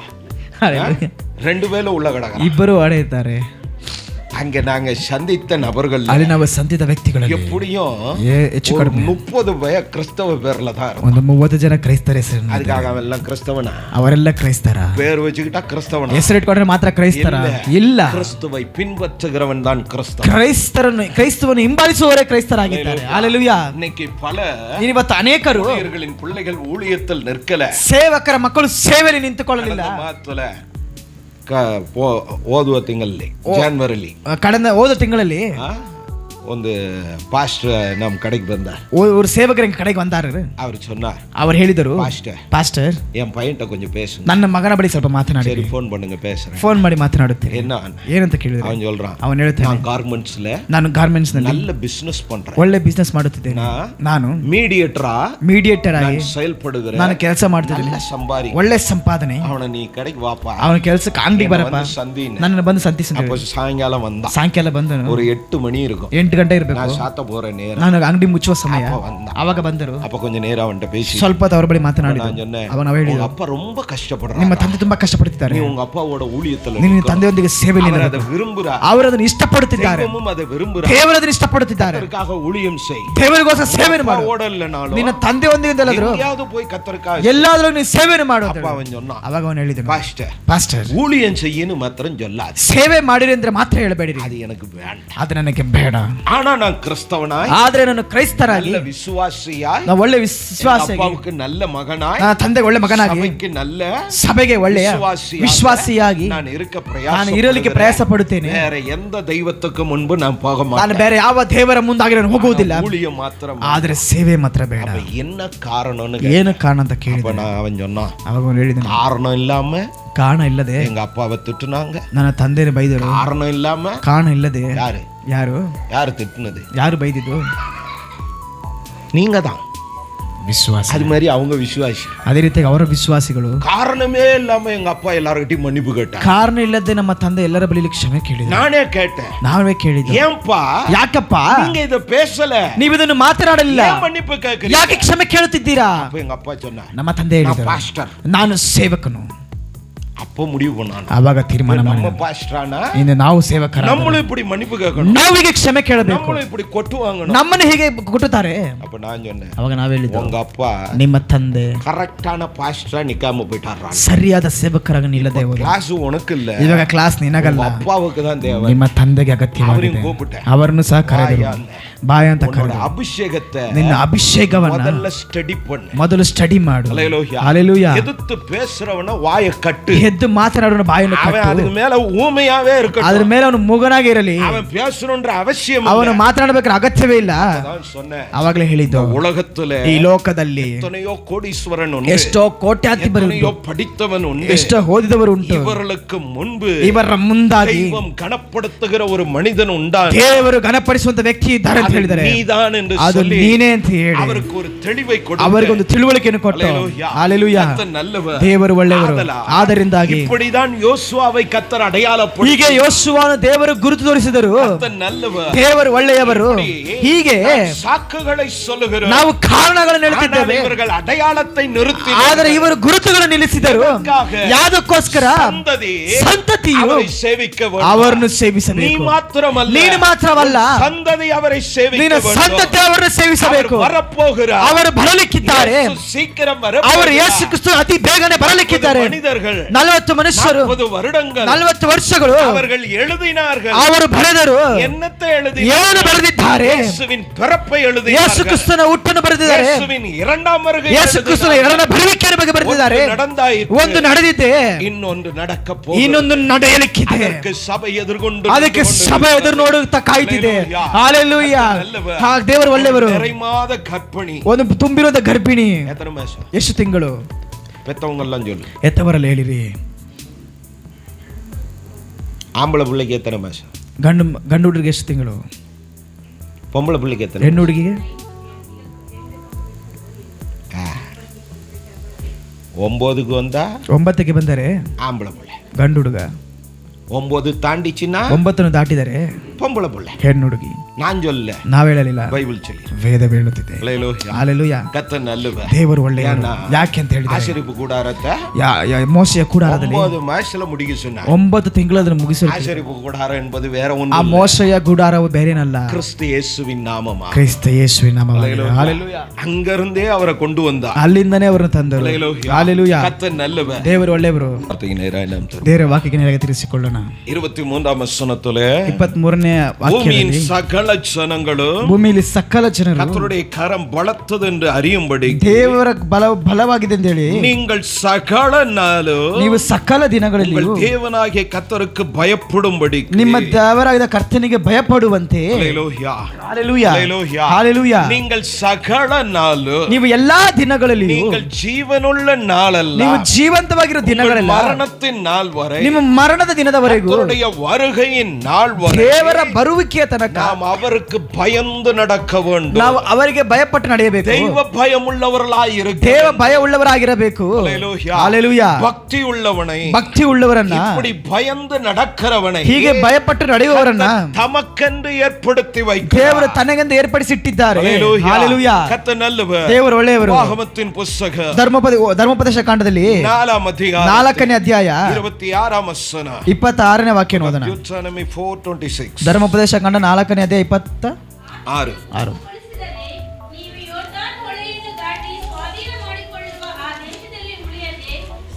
ரெண்டு பேரும் உள்ள கடக்க, ಇಬ್ಬರು ಒಡೆ ಇದ್ದಾರೆ. அங்க நாங்க சந்தித்த நபர்கள், ಅಲ್ಲಿ ನಾವು ಸಂತಿದ ವ್ಯಕ್ತಿಗಳು எப்படியும் ಹೆಚ್ಚು ಕಡಿಮೆ 30 ಕ್ರಿಸ್ತವ பேர்ல தான், ಒಂದು 30 ಜನ ಕ್ರೈಸ್ತರ ಹೆಸರು. ಅದಕ್ಕಾಗ ಅವೆಲ್ಲ ಕ್ರಿಸ್ತವನ, ಅವರೆಲ್ಲ ಕ್ರೈಸ್ತರ பேர் வச்சுக்கிட்டா கிறிஸ்தவன. ಹೆಸರಿಟ್ಕೊಂಡ್ರೆ ಮಾತ್ರ ಕ್ರೈಸ್ತರ ಇಲ್ಲ. ಕ್ರಿಸ್ತவை பின்பற்றுகிறவன் தான் கிறிஸ்தவன். ಕ್ರೈಸ್ತವನ್ನು ಹಿಂಬಾಲಿಸುವವರೇ ಕ್ರೈಸ್ತರಾಗಿದ್ದಾರೆ. ಹಲ್ಲೆಲೂಯಾ. இன்னைக்கு பல ಇವತ್ತು ಅನೇಕರು ஊழியர்களின் பிள்ளைகள் ஊழியத்தில் நிற்கல, ಸೇವಕರ ಮಕ್ಕಳು ಸೇವೆಯಲ್ಲಿ ನಿಂತುಕೊಳ್ಳಲಿಲ್ಲ. ಮಾತಲ್ಲ ಓದುವ ತಿಂಗಳಲ್ಲಿ ಜಾನ್ವರಿಲಿ, ಕಳೆದ ಓದೋ ತಿಂಗಳಲ್ಲಿ ಒಂದು ಪಾಸ್ಟರ್ ನಮ್ಮ ಕಡೆಗೆ ಬಂದ, ஒரு ಸೇವಕರ ಕಡೆಗೆ ಬಂದಾರ. ಅವರು சொன்னார், ಅವರು ಹೇಳಿದರು, ಪಾಸ್ಟರ್ என் பையன்ட்ட கொஞ்சம் பேசு, ನನ್ನ ಮಗನ ಬಳಿ ಸ್ವಲ್ಪ ಮಾತನಾಡಿ. சரி ஃபோன் பண்ணுங்க பேசுறேன். ಫೋನ್ ಮಾಡಿ ಮಾತನಾಡುತ್ತೇನೆ. ಏನಂತ ಕೇಳಿದ್ರೆ ಅವನು சொல்றான், ಅವನು ಹೇಳ್ತಾನೆ, நான் கார்மெண்ட்ஸ்ல, ನಾನು ಗಾರ್ಮೆಂಟ್ಸ್ ನಲ್ಲಿ நல்ல பிசினஸ் பண்றேன், ಒಳ್ಳೆ ಬಿಸಿನೆಸ್ ಮಾಡುತ್ತಿದ್ದೇನೆ. ನಾನು ಮೀಡಿಯೇಟರ್ ಆಗಿ செயல்படுகிறேன், ನಾನು ಕೆಲಸ ಮಾಡ್ತಿದ್ದೇನೆ, நல்ல சம்பாதி, ಒಳ್ಳೆ ಸಂಪಾದನೆ. ಅವನ ನೀ ಕಡೆಗೆ ವಾಪಾ, ಅವನ ಕೆಲಸಕ್ಕೆ ಅಂಗಡಿಗೆ ಬರಪ್ಪ, ನನ್ನ ಬಂದು ಸಂತಿಸಿದ. ಸಾಯಂಕಾಲ ಬಂದ, ಸಾಯಂಕಾಲ ಬಂದನು. ஒரு 8 மணி இருக்கும், 8 ಗಂಟೆ ಇರಬೇಕು. ನಾನು ಅಂಗಡಿ ಮುಚ್ಚುವ ಸಮಯ. ಅವಾಗ ಬಂದರು. ಅಪ್ಪ ಕೊಂಚ ನೇರ ಅವನ್ಟ ಪೇಸಿ, ಸ್ವಲ್ಪ ಅವರ ಬಳಿ ಮಾತನಾಡಿದ. ಅವನು ಹೇಳಿದ, ಅಪ್ಪ ரொம்ப ಕಷ್ಟಪಡ್றாங்க, ನಿಮ್ಮ ತಂದೆ ತುಂಬಾ ಕಷ್ಟಪಡುತ್ತಿದ್ದಾರೆ, ನೀವು ಉங்க ಅಪ್ಪவோட ஊழியத்துல, ನಿಮ್ಮ ತಂದೆಯೊಂದಿಗೆ ಸೇವೆಯಲ್ಲಿ அதை விரும்புறார், ಅವರು ಅದನ್ನು ಇಷ್ಟಪಡುತ್ತಿದ್ದಾರೆ, அதை விரும்புறார், ದೇವರು ಅದನ್ನು ಇಷ್ಟಪಡುತ್ತಿದ್ದಾರೆ. ಅದಕ್ಕಾக ஊழியம் செய், ದೇವರಿಗೋಸ್ಕರ ಸೇವೆ ಮಾಡು. ಓಡಲ್ಲನಾಳು, ನಿನ್ನ ತಂದೆಯೊಂದಿಗೆ ಎಲ್ಲಾದರೂ ಎಲ್ಲಿಯಾದರೂ போய் ಕರ್ತರಿಗಾಗಿ ಎಲ್ಲಾದರೂ ನೀನು ಸೇವೆ ಮಾಡು. ಅಪ್ಪ ಅವನು சொன்னா, ಅವಾಗ ಅವನು ಹೇಳಿದನು, ಪಾಸ್ಟರ್ ஊழியம் செய்யணும் ಮಾತ್ರ சொல்லாது, ಸೇವೆ ಮಾಡಿರಿ ಅಂದ್ರೆ ಮಾತ್ರ ಹೇಳಬೇಡಿರಿ, ಅದು எனக்கு ಬೇಡ, ಅದು ನನಗೆ ಬೇಡ. ಆனா ನಾನು ಕ್ರಿಸ್ತವನಾಗಿ, ಆದ್ರೆ ನಾನು ಕ್ರೈಸ್ತರಾಗಿ, நல்ல ವಿಶ್ವಾಸಿಯಾಗಿ, ನಾನು ಒಳ್ಳೆ ವಿಶ್ವಾಸಿಯಾಗಿ, ಅಪ್ಪಗೆ நல்ல ಮಗನಾಗಿ, ನನ್ನ ತಂದೆಗೆ ಒಳ್ಳೆ ಮಗನಾಗಿ, ಸಭೆಗೆ ಒಳ್ಳೆಯ ವಿಶ್ವಾಸಿಯಾಗಿ ನಾನು ಇರಲಿಕ್ಕೆ ಪ್ರಯಾಸ ಪಡುತ್ತೇನೆ. ಬೇರೆ ಎಂದ ದೈವತ್ತಕ್ಕೆ ಮುன்பು ನಾನು ಹೋಗ ಮಾಟೆ, ನಾನು ಬೇರೆ ಯಾವ ದೇವರ ಮುಂದಾಗಿ ನಾನು ಹೋಗುವುದಿಲ್ಲ, ஊழிಯ ಮಾತ್ರ, ಆದ್ರೆ ಸೇವೆ ಮಾತ್ರ ಬೇಡ. என்ன ಕಾರಣ, ಏನು ಕಾರಣ ಅಂತ ಕೇಳಿದ. ಅವನು சொன்னா, ಅವಾಗ ಅವನು ಹೇಳಿದ, ಕಾರಣ ಇல்லாಮ, ಕಾರಣ ಇಲ್ಲದೆ எங்க அப்பாவை திட்டுனாங்க, ನನ್ನ ತಂದೆನ ಬೈದರು. ಕಾರಣ ಇல்லாಮ, ಕಾರಣ ಇಲ್ಲದೆ ಯಾರು திட்டுனது, ಯಾರು ಬೈದಿದ್ದು? நீங்க தான் ವಿಶ್ವಾಸ. அது மாதிரி அவங்க ವಿಶ್ವಾಸಿ, ಅದೇ ರೀತಿಯಾಗಿ ಅವರ ವಿಶ್ವಾಸಿಗಳು. ಕಾರಣமே ಇல்லாம எங்க அப்பா எல்லார்கிட்டயும் மன்னிப்பு கேட்டார், ಕಾರಣ ಇಲ್ಲದೆ ನಮ್ಮ ತಂದೆ ಎಲ್ಲರ ಬಳಿ ಕ್ಷಮೆ ಕೇಳಿದ. ನಾನೇ ಕೇಳ್ತೆ, ನಾವೇ ಕೇಳಿದ್ದೆ, ஏன்பா ಯಾಕಪ್ಪ நீங்க இத பேசல, ನೀವು ಇದನ್ನು ಮಾತನಾಡಲಿಲ್ಲ, மன்னிப்பு கேக்குறீங்க, ಯಾಕೆ ಕ್ಷಮೆ ಕೇಳುತ್ತಿದ್ದೀರಾ? அப்ப எங்க அப்பா சொன்னார், ನಮ್ಮ ತಂದೆ ಹೇಳಿದರು, ಪಾಸ್ಟರ್, ನಾನು ಸೇವಕನು. அப்போ முடிவு பண்ணான். ಆವಾಗ ತೀರ್ಮಾನ நம்ம ಮಾಡಿದ, ಪಾಸ್ಟ್ರಾನ ಇನ್ನು ನಾವು ಸೇವಕರ, நம்மளும் இப்படி மன்னிப்பு கேட்கணும், ನಾವು ಹೀಗೆ ಕ್ಷಮೆ ಕೇಳಬೇಕು, நம்மளும் இப்படி கொட்டு வாங்கணும். ನಮ್ಮನ್ನು ಹೀಗೆ ಕೊಟ್ಟುತ್ತಾರೆ. அப்ப நான் சொன்னேன், ಅವಾಗ ನಾವು ಹೇಳಿದ್ದು, உங்க அப்பா ನಿಮ್ಮ ತಂದೆ கரெக்டான பாஸ்டரா நிக்காம போயிட்டாரா, ಸರಿಯಾದ ಸೇವಕರಾಗಿ ನಿಲ್ಲದೆ ಹೋದ. கிளாஸ் உனக்கு இல்ல, ಇವಾಗ ಕ್ಲಾಸ್ ನಿನಗಲ್ಲ, அப்பாவுக்கு தான் தேவை. ನಿಮ್ಮ ತಂದೆಗೆ ಅಗತ್ಯವಾಗಿದೆ. ಅವರನ್ನು ಸಹ ಕರೆದರು, ಬಾಯ ಅಂತ ಕರೆದರು. ಅಭಿಷೇಕತೆ, ನಿನ್ನ ಅಭಿಷೇಕವನ್ನ ಮೊದಲ ಸ್ಟಡಿ ಪಣ್ಣು, ಮೊದಲು ಸ್ಟಡಿ ಮಾಡು. ஹல்லேலூயா. எதிர்த்து பேசுறவன வாயை கட்டு, ಎದ್ದು ಮಾತನಾಡೋನ ಬಾಯನ್ನು அவன் ಕಟ್ಟು. அதுக்கு மேல ஊமையாவே இருக்கட்டும், ಅದ್ರ ಮೇಲೆ ಅವನು ಮೂಗನಾಗಿ ಇರಲಿ, அவன் பேசணும்ன்ற அவசியம் ಅವನು ಮಾತನಾಡಬೇಕಾದ ಅಗತ್ಯವೇ ಇಲ್ಲ. சொன்னேன், ಅವಾಗಲೇ ಹೇಳಿದ್ದು, உலகத்துல ಈ ಲೋಕದಲ್ಲಿ எத்தனையோ கோடீஸ்வரன் உண்டு, ಎಷ್ಟೋ ಕೋಟ್ಯಾಧಿಪತಿ எத்தனையோ படித்தவன் உண்டு, ಎಷ್ಟೋ ಓದಿದವರು ಉಂಟು. இவர்களுக்கு முன்பு ಇವರ ಮುಂದಾಗಿ தெய்வம் கனப்படுத்துகிற ஒரு மனிதன் உண்டான், ದೇವರು ಘನಪಡಿಸುವಂತ ವ್ಯಕ್ತಿ ಇದ್ದಾರೆ ಅಂತ ಹೇಳಿದ್ದಾರೆ. நீதான் என்று ಅದು சொல்லி ನೀನೇ ಅಂತ ಹೇಳಿ அவருக்கு ஒரு தெளிவை கொடுத்து, ಅವರಿಗೆ ಒಂದು ತಿಳುವಳಿಕೆಯನ್ನು ಕೊಟ್ಟು, ಹಲ್ಲೆಲೂಯಾ, கர்த்தர் நல்லவர், ದೇವರು ಒಳ್ಳೆಯವರು. ಆದ್ದರಿಂದಾಗಿ இப்படிதான் யோசுவாவை கர்த்தர் அடையாளப்படுத்தி, ಹೀಗೆ ಯೋಸುವನು ದೇವರು ಗುರುತು ತೋರಿಸಿದರು. கர்த்தர் நல்லவர், ದೇವರು ಒಳ್ಳೆಯವರು. ಹೀಗೆ ಸಾಕ್ಕುகளை சொல்லுகிறோம், ನಾವು ಕಾರಣಗಳನ್ನು ಹೇಳ್ತಿದ್ದೇವೆ, இவர்கள் அடையாளத்தை நிறுத்தி, ಆದರೆ ಇವರು ಗುರುತುಗಳನ್ನು ನಿಲ್ಲಿಸಿದರು. ಯಾವುದಕ್ಕೋಸ್ಕರ? ಸಂತತಿಯು அவரை சேவிக்க வேண்டும், ಅವರನ್ನು நீ ಸೇವಿಸಬೇಕು. ಮಾತ್ರಮಲ್ಲ, ನೀನು ಮಾತ್ರವಲ್ಲ, ಸಂತತಿ ಅವரை சேவிக்க ನಿನ್ನ வேண்டும். ಸಂತತಿ ಅವರನ್ನು ಸೇವಿಸಬೇಕು. அவர் வரப்போகிறார், ಅವರು ಬರಲಿಕ್ಕಿದ್ದಾರೆ. ಯೇಸು சீக்கிரம் ಅವರು வரப்போகிறார். ಯೇಸು ಕ್ರಿಸ್ತ ಅತಿ ಬೇಗನೆ ಬರಲಿಕ್ಕಿದ್ದಾರೆ. மனிதர்கள் 40 ಮನುಷ್ಯರು 40 வருடங்கள் 40 ವರ್ಷಗಳು அவர்கள் எழுதினார்கள், ಅವರು ಬರೆದರು. என்னத்தை ಏನು எழுதினார்கள்? ಬರೆದಿದ್ದಾರೆ? ಯೇಸುವಿன் பிறப்பை ಯೇಸು எழுதினார்கள், ಕ್ರಿಸ್ತನ ಹುಟ್ಟನ್ನು ಬರೆದಿದ್ದಾರೆ. ಯೇಸುವಿன் இரண்டாம் வருகை ಯೇಸು ಕ್ರಿಸ್ತನ ಎರಡನೇ ಬರುವಿಕೆಯ ಬಗ್ಗೆ ಬರೆದಿದ್ದಾರೆ. ஒன்று நடந்தாயிற்று, ಒಂದು ನಡೆದಿದೆ, ಇನ್ನೊಂದು நடக்க போகிறது, ಇನ್ನೊಂದು ನಡೆಯಲಿಕ್ಕಿದೆ. ಅದಕ್ಕೆ ಸಭೆ ಎದುರುಗೊಂಡು ಅದಕ್ಕೆ ಸಭೆ ಎದುರು ನೋಡುತ್ತಾ ಕಾಯ್ತಿದೆ. ಹಲ್ಲೆಲೂಯಾ. ದೇವರು ಒಳ್ಳೆಯವರು. நிறைமாத கர்ப்பிணி, ಒಂದು ತುಂಬಿರೋದ ಗರ್ಭಿಣಿ எத்தனை மாசம் ಎಷ್ಟು ತಿಂಗಳು? பெத்தவங்க எல்லாம் சொல்லு, ಎತ್ತವರಲ್ಲಿ ಹೇಳಿರಿ. ஆம்பளை பிள்ளைக்கு எத்தனை மாசம், ಗಂಡು ಹುಡುಗಿಗೆ ಎಷ್ಟು ತಿಂಗಳು, பொம்பளை பிள்ளைக்கு எத்தனை, ಹೆಣ್ಣು ಹುಡುಗಿಗೆ 9க்கு வந்தா 9ಕ್ಕೆ ಬಂದರೆ ஆம்பளை பிள்ளை, ಗಂಡು ಹುಡುಗ, 9 தாண்டிச்சுன்னா 9 ದಾಟಿದರೆ பொம்பளை பிள்ளை. ಹೆಣ್ಣು ಹುಡುಗಿ. நான் சொல்ல, ನಾವ್ ಹೇಳಲಿಲ್ಲ, பைபிள் சொல்லி, ವೇದ ಹೇಳುತ್ತಿದೆ. ಹಲ್ಲೆಲೂಯಾ. கர்த்தர் நல்லவர். ದೇವರು ಒಳ್ಳೆಯವರು. ಯಾಕೆ ಅಂತ ಹೇಳಿದ್ರೆ, ஆசரிப்பு கூடாரத்தை ಮೋಶೆಯ ಕೂಡಾರದಲ್ಲಿ 9 மாசத்துல முடிக்க சொன்னார். 9 ತಿಂಗಳು ಅದನ್ನು ಮುಗಿಸಿ. ஆசரிப்பு கூடாரம் என்பது வேற ಆ ஒன்று, ಮೋಶೆಯ ಗುಡಾರವು ಬೇರೇನಲ್ಲ, கிறிஸ்து இயேசுவின் நாமமா. ಕ್ರಿಸ್ತ ಯೇಸುವಿನ ನಾಮವಾಗಿದೆ. ஹல்லேலூயா. அங்கிருந்தே அவரை கொண்டு வந்தார், ಅಲ್ಲಿಂದನೇ ಅವರನ್ನು ತಂದರು. ಹಲ್ಲೆಲೂಯಾ. கர்த்தர் நல்லவர். ದೇವರು ಒಳ್ಳೆಯವರು. வார்த்தைக்கு நேராக நாம் திரும்ப ದೇವರ ವಾಕ್ಯಕ್ಕೆ ನೇರವಾಗಿ ತಿರುಗಿಸಿಕೊಳ್ಳೋಣ. 23ஆம் வசனத்திலே 23ನೇ பூமியின் ವಾಕ್ಯದಲ್ಲಿ, சகல ஜனங்களும் ಭೂಮಿಯಲ್ಲಿ ಸಕಲ ಜನರು கர்த்தருடைய கரம் பலத்தது என்று அறியும்படி ದೇವರ ಬಲವಾಗಿದೆ ಅಂತ ಹೇಳಿ, நீங்கள் சகல நாளும் ನೀವು ಸಕಲ ದಿನಗಳಲ್ಲಿ உங்கள் தேவனாகிய கர்த்தருக்கு பயப்படும்படி, ನಿಮ್ಮ ದೇವರಾದ ಕರ್ತನಿಗೆ ಭಯಪಡುವಂತೆ. ஹல்லேலூயா. ಹಲ್ಲೆಲೂಯಾ. ஹல்லேலூயா. ಹಲ್ಲೆಲೂಯಾ. நீங்கள் சகல நாளும், ನೀವು ಎಲ್ಲಾ ದಿನಗಳಲ್ಲಿ, நீங்கள் ஜீவனுள்ள நாளல்ல, ನೀವು ಜೀವಂತವಾಗಿರೋ ದಿನಗಳೆಲ್ಲ, மரணத்தின் நாள் வரை, ನಿಮ್ಮ ಮರಣದ ದಿನದವರೆಗೂ, கர்த்தருடைய வருகையின் நாள் வரை ದೇವರ ಬರುವಿಕೆಯ ತನಕ நாம் அவருக்கு பயந்து நடக்க வேண்டும். ನಾವು ಅವರಿಗೆ ಭಯಪಟ್ಟು ನಡೆಯಬೇಕು. தெய்வ பயம் உள்ளவர்களாய் இருக்க, ದೇವ ಭಯ ಉಳ್ಳವರಾಗಿರಬೇಕು. ಹಲ್ಲೆಲೂಯಾ. பக்தி உள்ளவனை, ಭಕ್ತಿ ಉಳ್ಳವರನ್ನ, இப்படி பயந்து நடக்கிறவனை, ಹೀಗೆ ಭಯಪಟ್ಟು ನಡೆಯುವವರನ್ನ தமக்கென்று ஏற்படுத்தி வைக்க ದೇವರು ತನಗೆಂದು ಏರ್ಪಡಿಸಿಟ್ಟಿದ್ದಾರೆ. ಹಲ್ಲೆಲೂಯಾ. கர்த்தர் நல்லவர். ದೇವರು ಒಳ್ಳೆಯವರು. ஆகமத்தின் புಸ್ತக ಧರ್ಮೋಪದೇಶ ಕಾಂಡದಲ್ಲಿ 4ஆம் அதிகாரம் 4ನೇ ಅಧ್ಯಾಯ 26ஆம் வசனம், 26ನೇ ವಾಕ್ಯ ಓದೋಣ. Deuteronomy 4:26. ಧರ್ಮೋಪದೇಶ ಕಾಂಡ 4ನೇ ಅಧ್ಯಾಯ 26. ನೀವು ಯೋರ್ದಾನ್ ಹೊಳೆಯನ್ನು ದಾಟಿ ಸ್ವಾಧೀನ ಮಾಡಿಕೊಳ್ಳುವ ಆ ದೇಶದಲ್ಲಿ ಉಳಿಯದೆ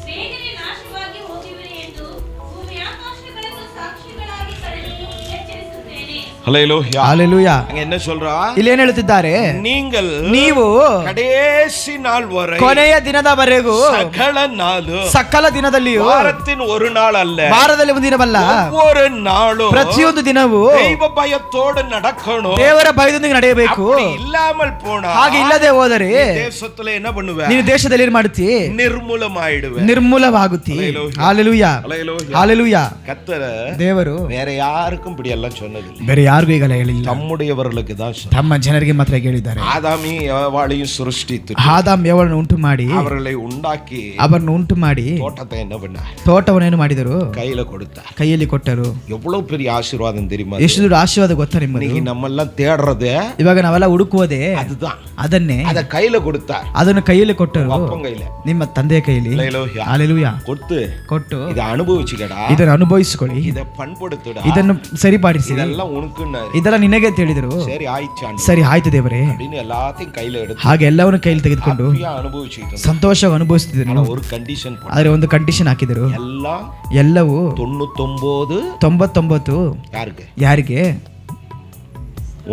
ಬೇಗನೆ ನಾಶವಾಗಿ ಹೋಗುವಿರಿ ಎಂದು ಭೂಮಿ ಆಕಾಶಗಳನ್ನು ಸಾಕ್ಷಿಗಳಾಗಿ ಕರೆದು ಎಚ್ಚರಿಸುತ್ತೇನೆ. ஹல்லேலூயா. ಹಲ್ಲೆಲೂಯಾ. அங்க என்ன சொல்றா? ಇಲ್ಲಿ ಏನ್ ಹೇಳ್ತಿದ್ದಾರೆ? நீங்கள் ನೀವು கடைசி நாள் வரை, ಕೊನೆಯ ದಿನದವರೆಗೂ, சகல நாளும், ಸಕಲ ದಿನದಲ್ಲಿಯೂ, வாரத்தின் ஒரு நாள் அல்ல, ವಾರದಲ್ಲಿ ಒಂದು ದಿನವಲ್ಲ, ஒவ்வொரு நாளும் ಪ್ರತಿಯೊಂದು ದಿನವೂ தெய்வ பயத்தோடு நடக்கணும். ದೇವರ ಭಯದೊಂದಿಗೆ ನಡೆಯಬೇಕು. அப்படி இல்லாமல் போனா ಹಾಗೆ ಇಲ್ಲದೆ ಹೋದರೆ தேசத்துல என்ன பண்ணுவ? ನೀನು ದೇಶದಲ್ಲಿ ಏನ್ ಮಾಡ್ತಿ? ನಿರ್ಮೂಲமாயிடுವೆ, ನಿರ್ಮೂಲವಾಗುತ್ತಿ. ಹಲ್ಲೆಲೂಯಾ. ஹல்லேலூயா. ಹಲ್ಲೆಲೂಯಾ. கர்த்தர் ದೇವರು வேற யாருக்கும் இப்படி எல்லாம் சொன்னதில்லை. ಬೇರೆ ಯಾರಿಗೂ ಈಗಲೇ ಹೇಳಿಲ್ಲ, ತಮ್ಮುடையவர்களுக்கு தான் சொன்னார். ತಮ್ಮ ಜನರಿಗೆ ಮಾತ್ರ ಹೇಳಿದ್ದಾರೆ. ஆதாமி ஏவாளையும் சிருஷ்டித்து ಆದಾಮ್ ಏವಳನ್ನು ಉಂಟು ಮಾಡಿ அவர்களை உண்டாக்கி ಅವರನ್ನು ಉಂಟು ಮಾಡಿ தோட்டத்தை என்ன பண்ணார்? ತೋಟವನ್ನೇನು ಮಾಡಿದರು? கையில கொடுத்தார். ಕೈಯಲ್ಲಿ ಕೊಟ್ಟರು. எவ்வளவு பெரிய ஆசீர்வாதம் தெரியுமா? ಎಷ್ಟು ದೊಡ್ಡ ಆಶೀರ್ವಾದ ಗೊತ್ತಾ ನಿಮಗೆ? இன்னைக்கு நம்ம எல்லாம் தேடுறது ಇವಾಗ ನಾವೆಲ್ಲ ಹುಡುಕುವುದೇ அதுதான். ಅದನ್ನೇ. அத கையில கொடுத்தார். ಅದನ್ನು ಕೈಯಲ್ಲಿ ಕೊಟ್ಟರು, அப்பன் கையில, ನಿಮ್ಮ ತಂದೆಯ ಕೈಯಲ್ಲಿ. ஹல்லேலூயா. ಹಲ್ಲೆಲೂಯಾ. கொடுத்து ಕೊಟ್ಟು இத அனுபவிச்சுக்கடா, ಇದನ್ನು ಅನುಭವಿಸಿಕೊಳ್ಳಿ, இத பண்படுத்துடா, ಇದನ್ನು ಸರಿಪಡಿಸಿ, இதெல்லாம் உனக்குன்னாரு. ಇದೆಲ್ಲ ನಿನಗೆ ಅಂತ ಹೇಳಿದರು. சரி ஆயிச்சான் ಸರಿ ಆಯ್ತು ದೇವರೇ அப்படின்னு எல்லாத்தையும் கையில எடுத்து ಹಾಗೆ ಎಲ್ಲವನ್ನು ಕೈಯಲ್ಲಿ ತೆಗೆದುಕೊಂಡು அனுபவிச்சுக்கிட்டு ಸಂತೋಷವಾಗಿ ಅನುಭವಿಸುತ್ತಿದ್ದನು. ஒரு கண்டிஷன் ಆದರೆ ಒಂದು ಕಂಡೀಷನ್ ಹಾಕಿದರು. எல்லாம் ಎಲ್ಲವೂ 99 99 யாருக்கு? ಯಾರಿಗೆ?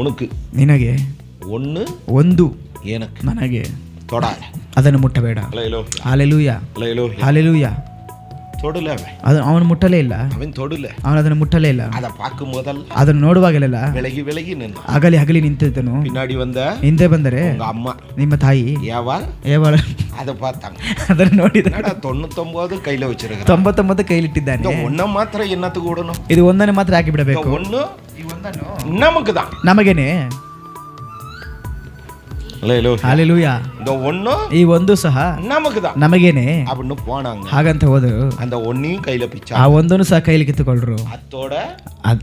உனக்கு. ನಿನಗೆ. 1 ಒಂದು எனக்கு. ನನಗೆ. தொடாத. ಅದನ್ನು ಮುಟ್ಟಬೇಡ. ஹல்லேலூயா. ಹಾಲೆಲೂಯಾ. ஹல்லேலூயா. ಹಾಲೆಲೂಯಾ. தொடல அவன். ಅದು ಅವನು ಮುಟ್ಟಲೇ ಇಲ್ಲ, அவன் தொடல. ಅವನು ಅದನ್ನು ಮುಟ್ಟಲೇ ಇಲ್ಲ. அத பார்க்கும் போதெல்லாம் ಅದನ್ನು ನೋಡುವಾಗಲೆಲ್ಲ விலகி விலகி நின்னு ಹಗಲಿ ನಿಂತಿದ್ದನು. பின்னாடி வந்த ಹಿಂದೆ ಬಂದರೆ உங்க அம்மா ನಿಮ್ಮ ತಾಯಿ ஏவா ಏವಳ அத பார்த்தாங்க. ಅದನ್ನು ನೋಡಿದ. என்னடா 99 கையில வச்சிருக்க, 99 ಕೈಲಿಟ್ಟಿದ್ದಾನೆ, இந்த ஒண்ண ಮಾತ್ರ என்னத்துக்கு விடணும்? ಇದು ಒಂದನ್ನು ಮಾತ್ರ ಹಾಕಿ ಬಿಡಬೇಕು. ஒண்ணு நமக்கு தான். ನಮಗೇನೆ. ஹல்லேலூயா. ಹಾಲೆಲೂಯಾ. இந்த ஒண்ணு ಈ ಒಂದು ಸಹ நமக்கு தான் ನಮಗೇನೆ அப்படின்னு போனாங்க. ಹಾಗಂತ ಹೋದರು. அந்த ஒன்னையும் கையில பிச்சா, ಆ ಒಂದನ್ನು ಸಹ ಕೈಲಿ ಕಿತ್ತುಕೊಂಡ್ರು. அத்தோட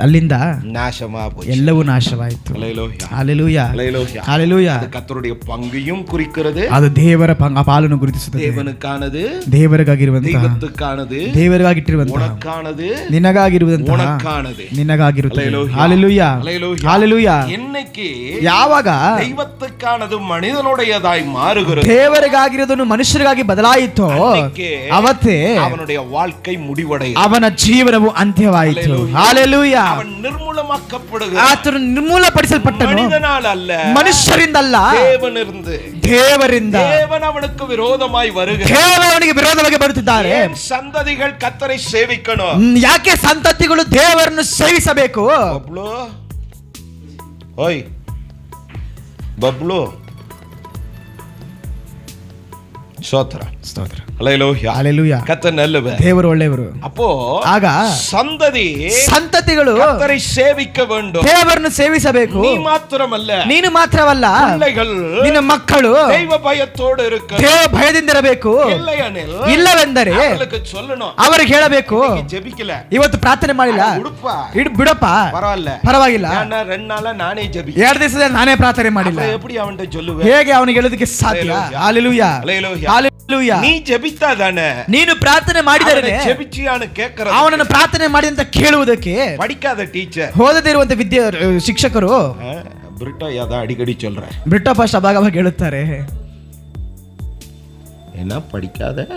ಅಲ್ಲಿಂದ நாசமா போச்சு. ಎಲ್ಲವೂ ನಾಶವಾಯಿತು. ஹல்லேலூயா. ಹಾಲೆಲೂಯಾ. ஹல்லேலூயா. ಹಾಲೆಲೂಯಾ. அது கர்த்தருடைய பங்கையும் குறிக்கிறது, ಅದು ದೇವರ ಪಾಲನ್ನು ಗುರುತಿಸುತ್ತದೆ. தேவனுக்கானது, ದೇವರಿಗಾಗಿರುವಂತಹ, தெய்வத்துக்கானது, ದೇವರಿಗಾಗಿಟ್ಟಿರುವಂತಹ, உனக்கானது, ನಿನಗಾಗಿರುವಂತಹ, உனக்கானது. ನಿನಗಾಗಿರುತ್ತದೆ. ஹல்லேலூயா. ಹಾಲೆಲೂಯಾ. ஹல்லேலூயா. ಹಾಲೆಲೂಯಾ. இன்னைக்கு ಯಾವಾಗ தெய்வத்துக்கானது மனிதனுடையதாய் மாறுகிறது, ದೇವರಿಗಾಗಿರೋದನ್ನು ಮನುಷ್ಯರಿಗಾಗಿ ಬದಲಾಯಿತೋ அன்னைக்கே ಅವತ್ತೇ அவனுடைய வாழ்க்கை முடிவடைகிறது. ಅವನ ಜೀವನವು ಅಂತ್ಯವಾಯಿತು. ஹல்லேலூயா. ಹಾಲೆಲೂಯಾ. அவன் நிர்மூலமாக்கப்படுகிறான். ಆತನು ನಿರ್ಮೂಲಪಡಿಸಲ್ಪಟ್ಟನು, மனிதனால் அல்ல, ಮನುಷ್ಯರಿಂದಲ್ಲ, தேவனிருந்து. ದೇವರಿಂದ. தேவன் அவனுக்கு விரோதமாய் வருகிறார். ದೇವರು ಅವನಿಗೆ ವಿರೋಧವಾಗಿ ಬರುತ್ತಿದ್ದಾರೆ. ஏன் சந்ததிகள் கர்த்தரை சேவிக்கணும்? ಯಾಕೆ ಸಂತತಿಗಳು ದೇವರನ್ನು ಸೇವಿಸಬೇಕು? பப்ளு, ஓய் பப்ளு, சோத்ர. ಸ್ತೋತ್ರ. ஹல்லேலூயா. ಹಾಲೆಲೂಯಾ. கர்த்தர் நல்லவர். ದೇವರು ಒಳ್ಳೆಯವರು. அப்போ ಆಗ சந்ததி ಸಂತತಿಗಳು கர்த்தரை சேவிக்க வேண்டும். ದೇವರನ್ನು ಸೇವಿಸಬೇಕು. நீ மாத்திரமல்ல, ನೀನು ಮಾತ್ರವಲ್ಲ, பிள்ளைகள் ನಿನ್ನ ಮಕ್ಕಳು தெய்வ பயத்தோடு இருக்க. ದೇವ ಭಯದಿಂದಿರಬೇಕು. இல்லையெனில் ಇಲ್ಲವೆಂದರೆ அவர்களுக்கு சொல்லணும், ಅವರಿಗೆ ಹೇಳಬೇಕು, நீ ஜெபிக்கல, ಇವತ್ತು ಪ್ರಾರ್ಥನೆ ಮಾಡಿಲ್ಲ, உடுப்பா, ಬಿಡಪ್ಪ, பரவாயில்ல, ಪರವಾಗಿಲ್ಲ, ஏன்னா 2 நாளா நானே ஜெபிக்க. 2 ದಿವಸದಲ್ಲಿ ನಾನೇ ಪ್ರಾರ್ಥನೆ ಮಾಡಿಲ್ಲ. அப்புறம் எப்படி அவன்கிட்ட சொல்லுவேன்? ಹೇಗೆ ಅವನಿಗೆ ಹೇಳೋದಕ್ಕೆ ಸಾಧ್ಯ? ಹಾಲೆಲೂಯಾ. ஹல்லேலூயா. ಹಾಲೆಲೂಯಾ. நீ ஜெபித்தா தானே ನೀನು ಪ್ರಾರ್ಥನೆ ಮಾಡಿದರೆ ஜெபிச்சியான்னு கேக்குறது. ಅವನನ್ನು ಪ್ರಾರ್ಥನೆ ಮಾಡಿ ಅಂತ ಕೇಳುವುದಕ್ಕೆ படிக்காத டீச்சர், ಓದದೇ ಇರುವಂತ ಶಿಕ್ಷಕರು பிரிட்டோ யாதா அடிக்கடி சொல்றேன், ಬ್ರಿಟೋ ಫಾಸ್ಟ್ ಅಭಾಗವಾಗಿ ಹೇಳುತ್ತಾರೆ, என்ன படிக்காத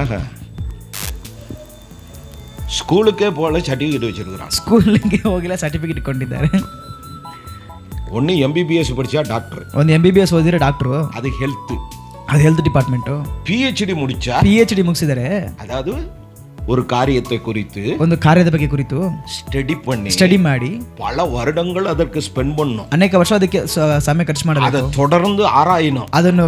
ஆஹா. ஸ்கூலுக்கே போல சர்டிஃபிகேட் வச்சிருக்கிறான். ಸ್ಕೂಲ್ಗೆ ಹೋಗಿಲ್ಲ, ಸರ್ಟಿಫಿಕೇಟ್ ಕೊಂಡಿದ್ದಾರೆ. ஒன்னு MBBS படிச்சா டாக்டர், ಒಂದು MBBS ಓದಿರೋ ಡಾಕ್ಟರು, அது ஹெல்த். ಅದು ಹೆಲ್ತ್ ಡಿಪಾರ್ಟ್ಮೆಂಟು. PhD முடிச்சா, PhD ಮುಗಿಸಿದರೆ அதாவது ஒரு காரியத்தை குறித்து ಒಂದು ಕಾರ್ಯದ ಬಗ್ಗೆ ಕುರಿತು ஸ்டடி ಮಾಡಿ பல வருடங்கள் அதற்கு ஸ்பெண்ட் பண்ணணும். ಅನೇಕ ವರ್ಷ ಅದಕ್ಕೆ ಸಮಯ ಖರ್ಚು அதை ಮಾಡಬೇಕು, தொடர்ந்து ஆராயணும், ಅದನ್ನು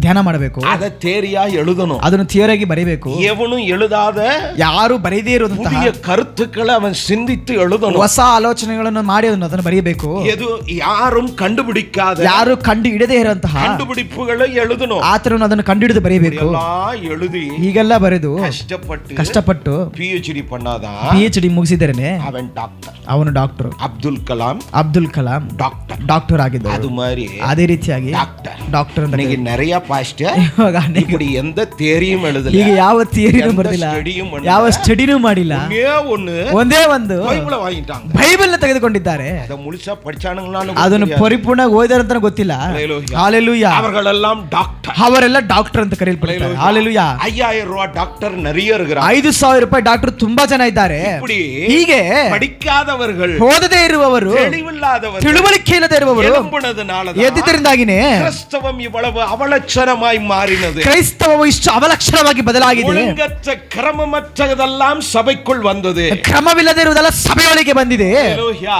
ಧ್ಯಾನ ಮಾಡಬೇಕು, அதை தேரியா எழுதணும். ಅದನ್ನು ಥಿಯರಿಯಾಗಿ ಬರೀಬೇಕು. எவனும் எழுதாத ಯಾರು ಬರೀದೇ ಇರುವಂತಹ புதிய கருத்துக்களை அவன் சிந்தித்து எழுதணும். ಹೊಸ ಆಲೋಚನೆಗಳನ್ನು ಮಾಡಿ ಅದನ್ನು ಬರೀಬೇಕು. எது யாரும் கண்டுபிடிக்காத ಯಾರು ಕಂಡು ಹಿಡದೇ ಇರುವಂತಹ கண்டுபிடிப்புகளை எழுதணும். ಆತನು ಅದನ್ನು ಕಂಡು ಹಿಡಿದು ಬರೀಬೇಕು. எல்லாம் எழுதி ಹೀಗೆಲ್ಲ ಬರೆದು கஷ்டப்பட்டு ಕಷ್ಟಪಟ್ಟು PhD பண்ணாதான் PhD ಮುಗಿಸಿದರೆ அவன் டாக்டர். ಅವನು ಡಾಕ್ಟರ್. அப்துல் கலாம் ಡಾಕ್ಟರ್ ಆಗಿದ್ದರು. அது மாதிரி ಅದೇ ರೀತಿಯಾಗಿ ಡಾಕ್ಟರ್ ಅಂತ இன்னைக்கு நிறைய பாஸ்டர் ಇವಾಗ ಅನೇಕ இப்படி எந்த தேரியும் எழுதல, ಈಗ ಯಾವ ಥಿಯರಿನೂ ಬರೆದಿಲ್ಲ, ಯಾವ ಸ್ಟಡಿನೂ ಮಾಡಿಲ್ಲ, ಒಂದೇ ಒಂದು பைபிளை வாங்கிட்டாங்க, ಬೈಬಲ್ ತೆಗೆದುಕೊಂಡಿದ್ದಾರೆ. அதை முழுசா படிச்சானுங்களான்னு ಅದನ್ನು ಪರಿಪೂರ್ಣ ಓದಿರಂತ ಗೊತ್ತಿಲ್ಲ. ಹಾಲೆಲೂಯಾ. அவர்களெல்லாம் டாக்டர், ಅವರೆಲ್ಲ ಡಾಕ್ಟರ್ ಅಂತ ಕರೆಯಲ್ಪಡ್ತಾರೆ. ಹಾಲೆಲೂಯಾ. 5000 ரூபாய் டாக்டர் நிறைய இருக்கிறாங்க. 5,000 ರೂಪಾಯಿ ಡಾಕ್ಟರ್ ತುಂಬಾ ಜನ ಇದ್ದಾರೆ. இப்படி ಹೀಗೆ படிக்காதவர்கள், ಓದದೇ ಇರುವವರು, தெளிவில்லாதவர்கள், ತಿಳುವಳಿಕೆ ಇಲ್ಲದೆ ಇರುವವರು எழும்பினதுனால ಎದ್ದಿದ್ದರಿಂದಾಗಿನೇ கிறிஸ்தவ கிறிஸ்தவம் இவ்வளவு அவலட்சணமாய் மாறினது? ಕ್ರೈಸ್ತವವು ಇಷ್ಟು ಅವಲಕ್ಷಣವಾಗಿ ಬದಲಾಗಿದೆ. ஒழுங்கற்ற ಕ್ರಮಮற்றದೆல்லாம் ಸಭைக்குள் வந்தது. ಕ್ರಮವಿಲ್ಲದೆ ಇರುವುದೆಲ್ಲ ಸಭೆಯೊಳಗೆ ಬಂದಿದೆ.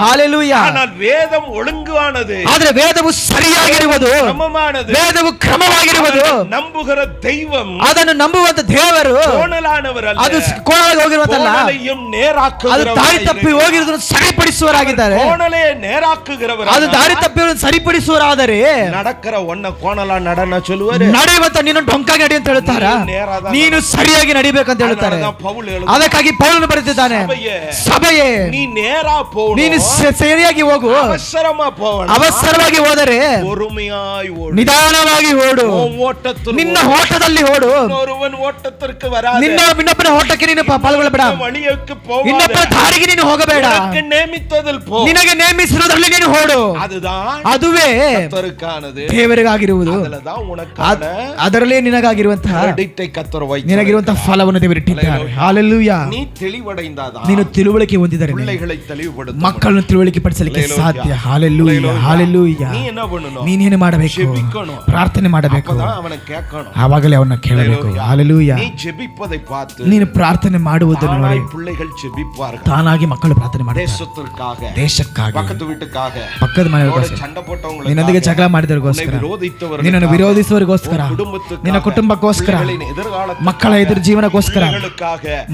ಹಾಲೆಲೂಯಾ. ஆனால் வேதம் ஒழுங்கானது. ಆದರೆ ವೇದವು ಸರಿಯಾಗಿರುವುದು, ಕ್ರಮமானது. ವೇದವು ಕ್ರಮವಾಗಿರುವುದು. ನಂಬುகிற தெய்வம், ಅದನ್ನು ನಂಬುವಂತ ದೇವರು ಕೋಣಲಾನವರಲ್ಲ, ಅದು ಕೋಣಲಾಗಿ ಹೋಗಿರುವಂತಲ್ಲ, ಕೋಣಲೆயும் ಅದು ನೇರಾக்குகிறವರಾಗಿದ್ದಾರೆ. ದಾರಿ ತಪ್ಪಿ ಹೋಗಿರುವುದನ್ನು ಸರಿಪಡಿಸುವವರಾಗಿದ್ದಾರೆ. ಕೋಣಲೆ ನೇರಾக்குகிறவர், ಅದು ದಾರಿ ತಪ್ಪಿರುವುದನ್ನು ಸರಿಪಡಿಸುವರಾದರೆ நடக்கிற ஒன்ன ಕೋಣಲ நடನ சொல்லுவாரு. ನಡೆಯುವಂತ ನೀನು ಡೊಂಕಾಗಿ ನಡಿ ಅಂತ ಹೇಳ್ತಾರ, ನೀನು ಸರಿಯಾಗಿ ನಡಿಬೇಕಂತ ಹೇಳ್ತಾರೆ. ಅದಕ್ಕಾಗಿ ಪೌಲನು ಬರೆದಿದ್ದಾನೆ, ಸಭೆಯೇ ನೀ ನೇರಾ போகணும், ನೀನು ಸರಿಯಾಗಿ ಹೋಗು, ಅವಸರமா போகணும், ಅವಸರವಾಗಿ ಹೋದರೆ பொறுமையாய் ஓடு, ನಿಧಾನವಾಗಿ ಓಡು, ஓட்டத்தில் ನಿನ್ನ ಓಟದಲ್ಲಿ ಓಡು. ஒருவன் ஓட்டத்திற்கு வராத, ಇನ್ನೊಬ್ಬನ ಓಟಕ್ಕೆ ನೀನು ಪಾಲ್ಗೊಳ್ಳಬೇಡ, வழிக்கு போகாத, ಇನ್ನೊಬ್ಬನ ದಾರಿಗೆ ನೀನು ಹೋಗಬೇಡ, உனக்கு நேமித்ததில் போ, ನಿನಗೆ ನೇಮಿಸಿರುವುದರಲ್ಲಿ ನೀನು ಓಡು. அதுதான் ಅದುವೇ கர்த்தருக்கானது, ದೇವರಿಗಾಗಿರುವುದು, அதுலதான் உனக்கான ಅದರಲ್ಲೇ ನಿನಗಾಗಿರುವಂತಹ ಕ್ರೆಡಿಟ್ ಕರ್ತರು ವಹಿಸಿದ್ದಾರೆ. ನಿನಗಿರುವಂತಹ ಫಲವನ್ನು ದೇವರಿಟ್ಟಿದ್ದಾರೆ. ಹಾಲೆಲೂಯಾ. ನೀ ತಿಳಿವடைந்தாதான் ನೀನು ತಿಳುವಳಿಕೆ ಹೊಂದಿದರೆ பிள்ளைகளை தெளிவுபடுத்த ಮಕ್ಕಳನ್ನು ತಿಳುವಳಿಕೆ ಪಡಿಸಲಿಕ್ಕೆ ಸಾಧ್ಯ. Hallelujah, hallelujah. நீ என்ன பண்ணணும்? ನೀನೇನು ಮಾಡಬೇಕು? ಜೆಬಿக்கணும், ಪ್ರಾರ್ಥನೆ ಮಾಡಬೇಕು, அப்பதான் அவனை கேட்கணும், ಆವಾಗಲೇ ಅವನ್ನ ಕೇಳಬೇಕು. ಹಾಲೆಲೂಯಾ. நீ ஜெபிப்பதை பார்த்து ನೀನು ಪ್ರಾರ್ಥನೆ ಮಾಡುವುದನ್ನು ನೋಡಿ தானாய் பிள்ளைகள் ஜெபிப்பார்கள். ತಾನಾಗಿ ಮಕ್ಕಳು ಪ್ರಾರ್ಥನೆ ಮಾಡ್ತಾರೆ, தேசத்திற்காக, ದೇಶಕ್ಕಾಗಿ, பக்கத்து வீட்டுக்காக, ಪಕ್ಕದ ಮನೆಯವರಿಗೋಸ್ಕರ, சண்டை போட்டவங்க, ನಿನ್ನೊಂದಿಗೆ ಜಗಳ ಮಾಡಿದವರಿಗೋಸ್ಕರ, விரோதித்தவர்கள், ನಿನ್ನನ್ನು ವಿರೋಧಿಸುವವರಿಗೋಸ್ಕರ, ನಿನ್ನ ಕುಟುಂಬಕ್ಕೋಸ್ಕರ, ಮಕ್ಕಳ ಎದುರು ಜೀವನಕ್ಕೋಸ್ಕರ,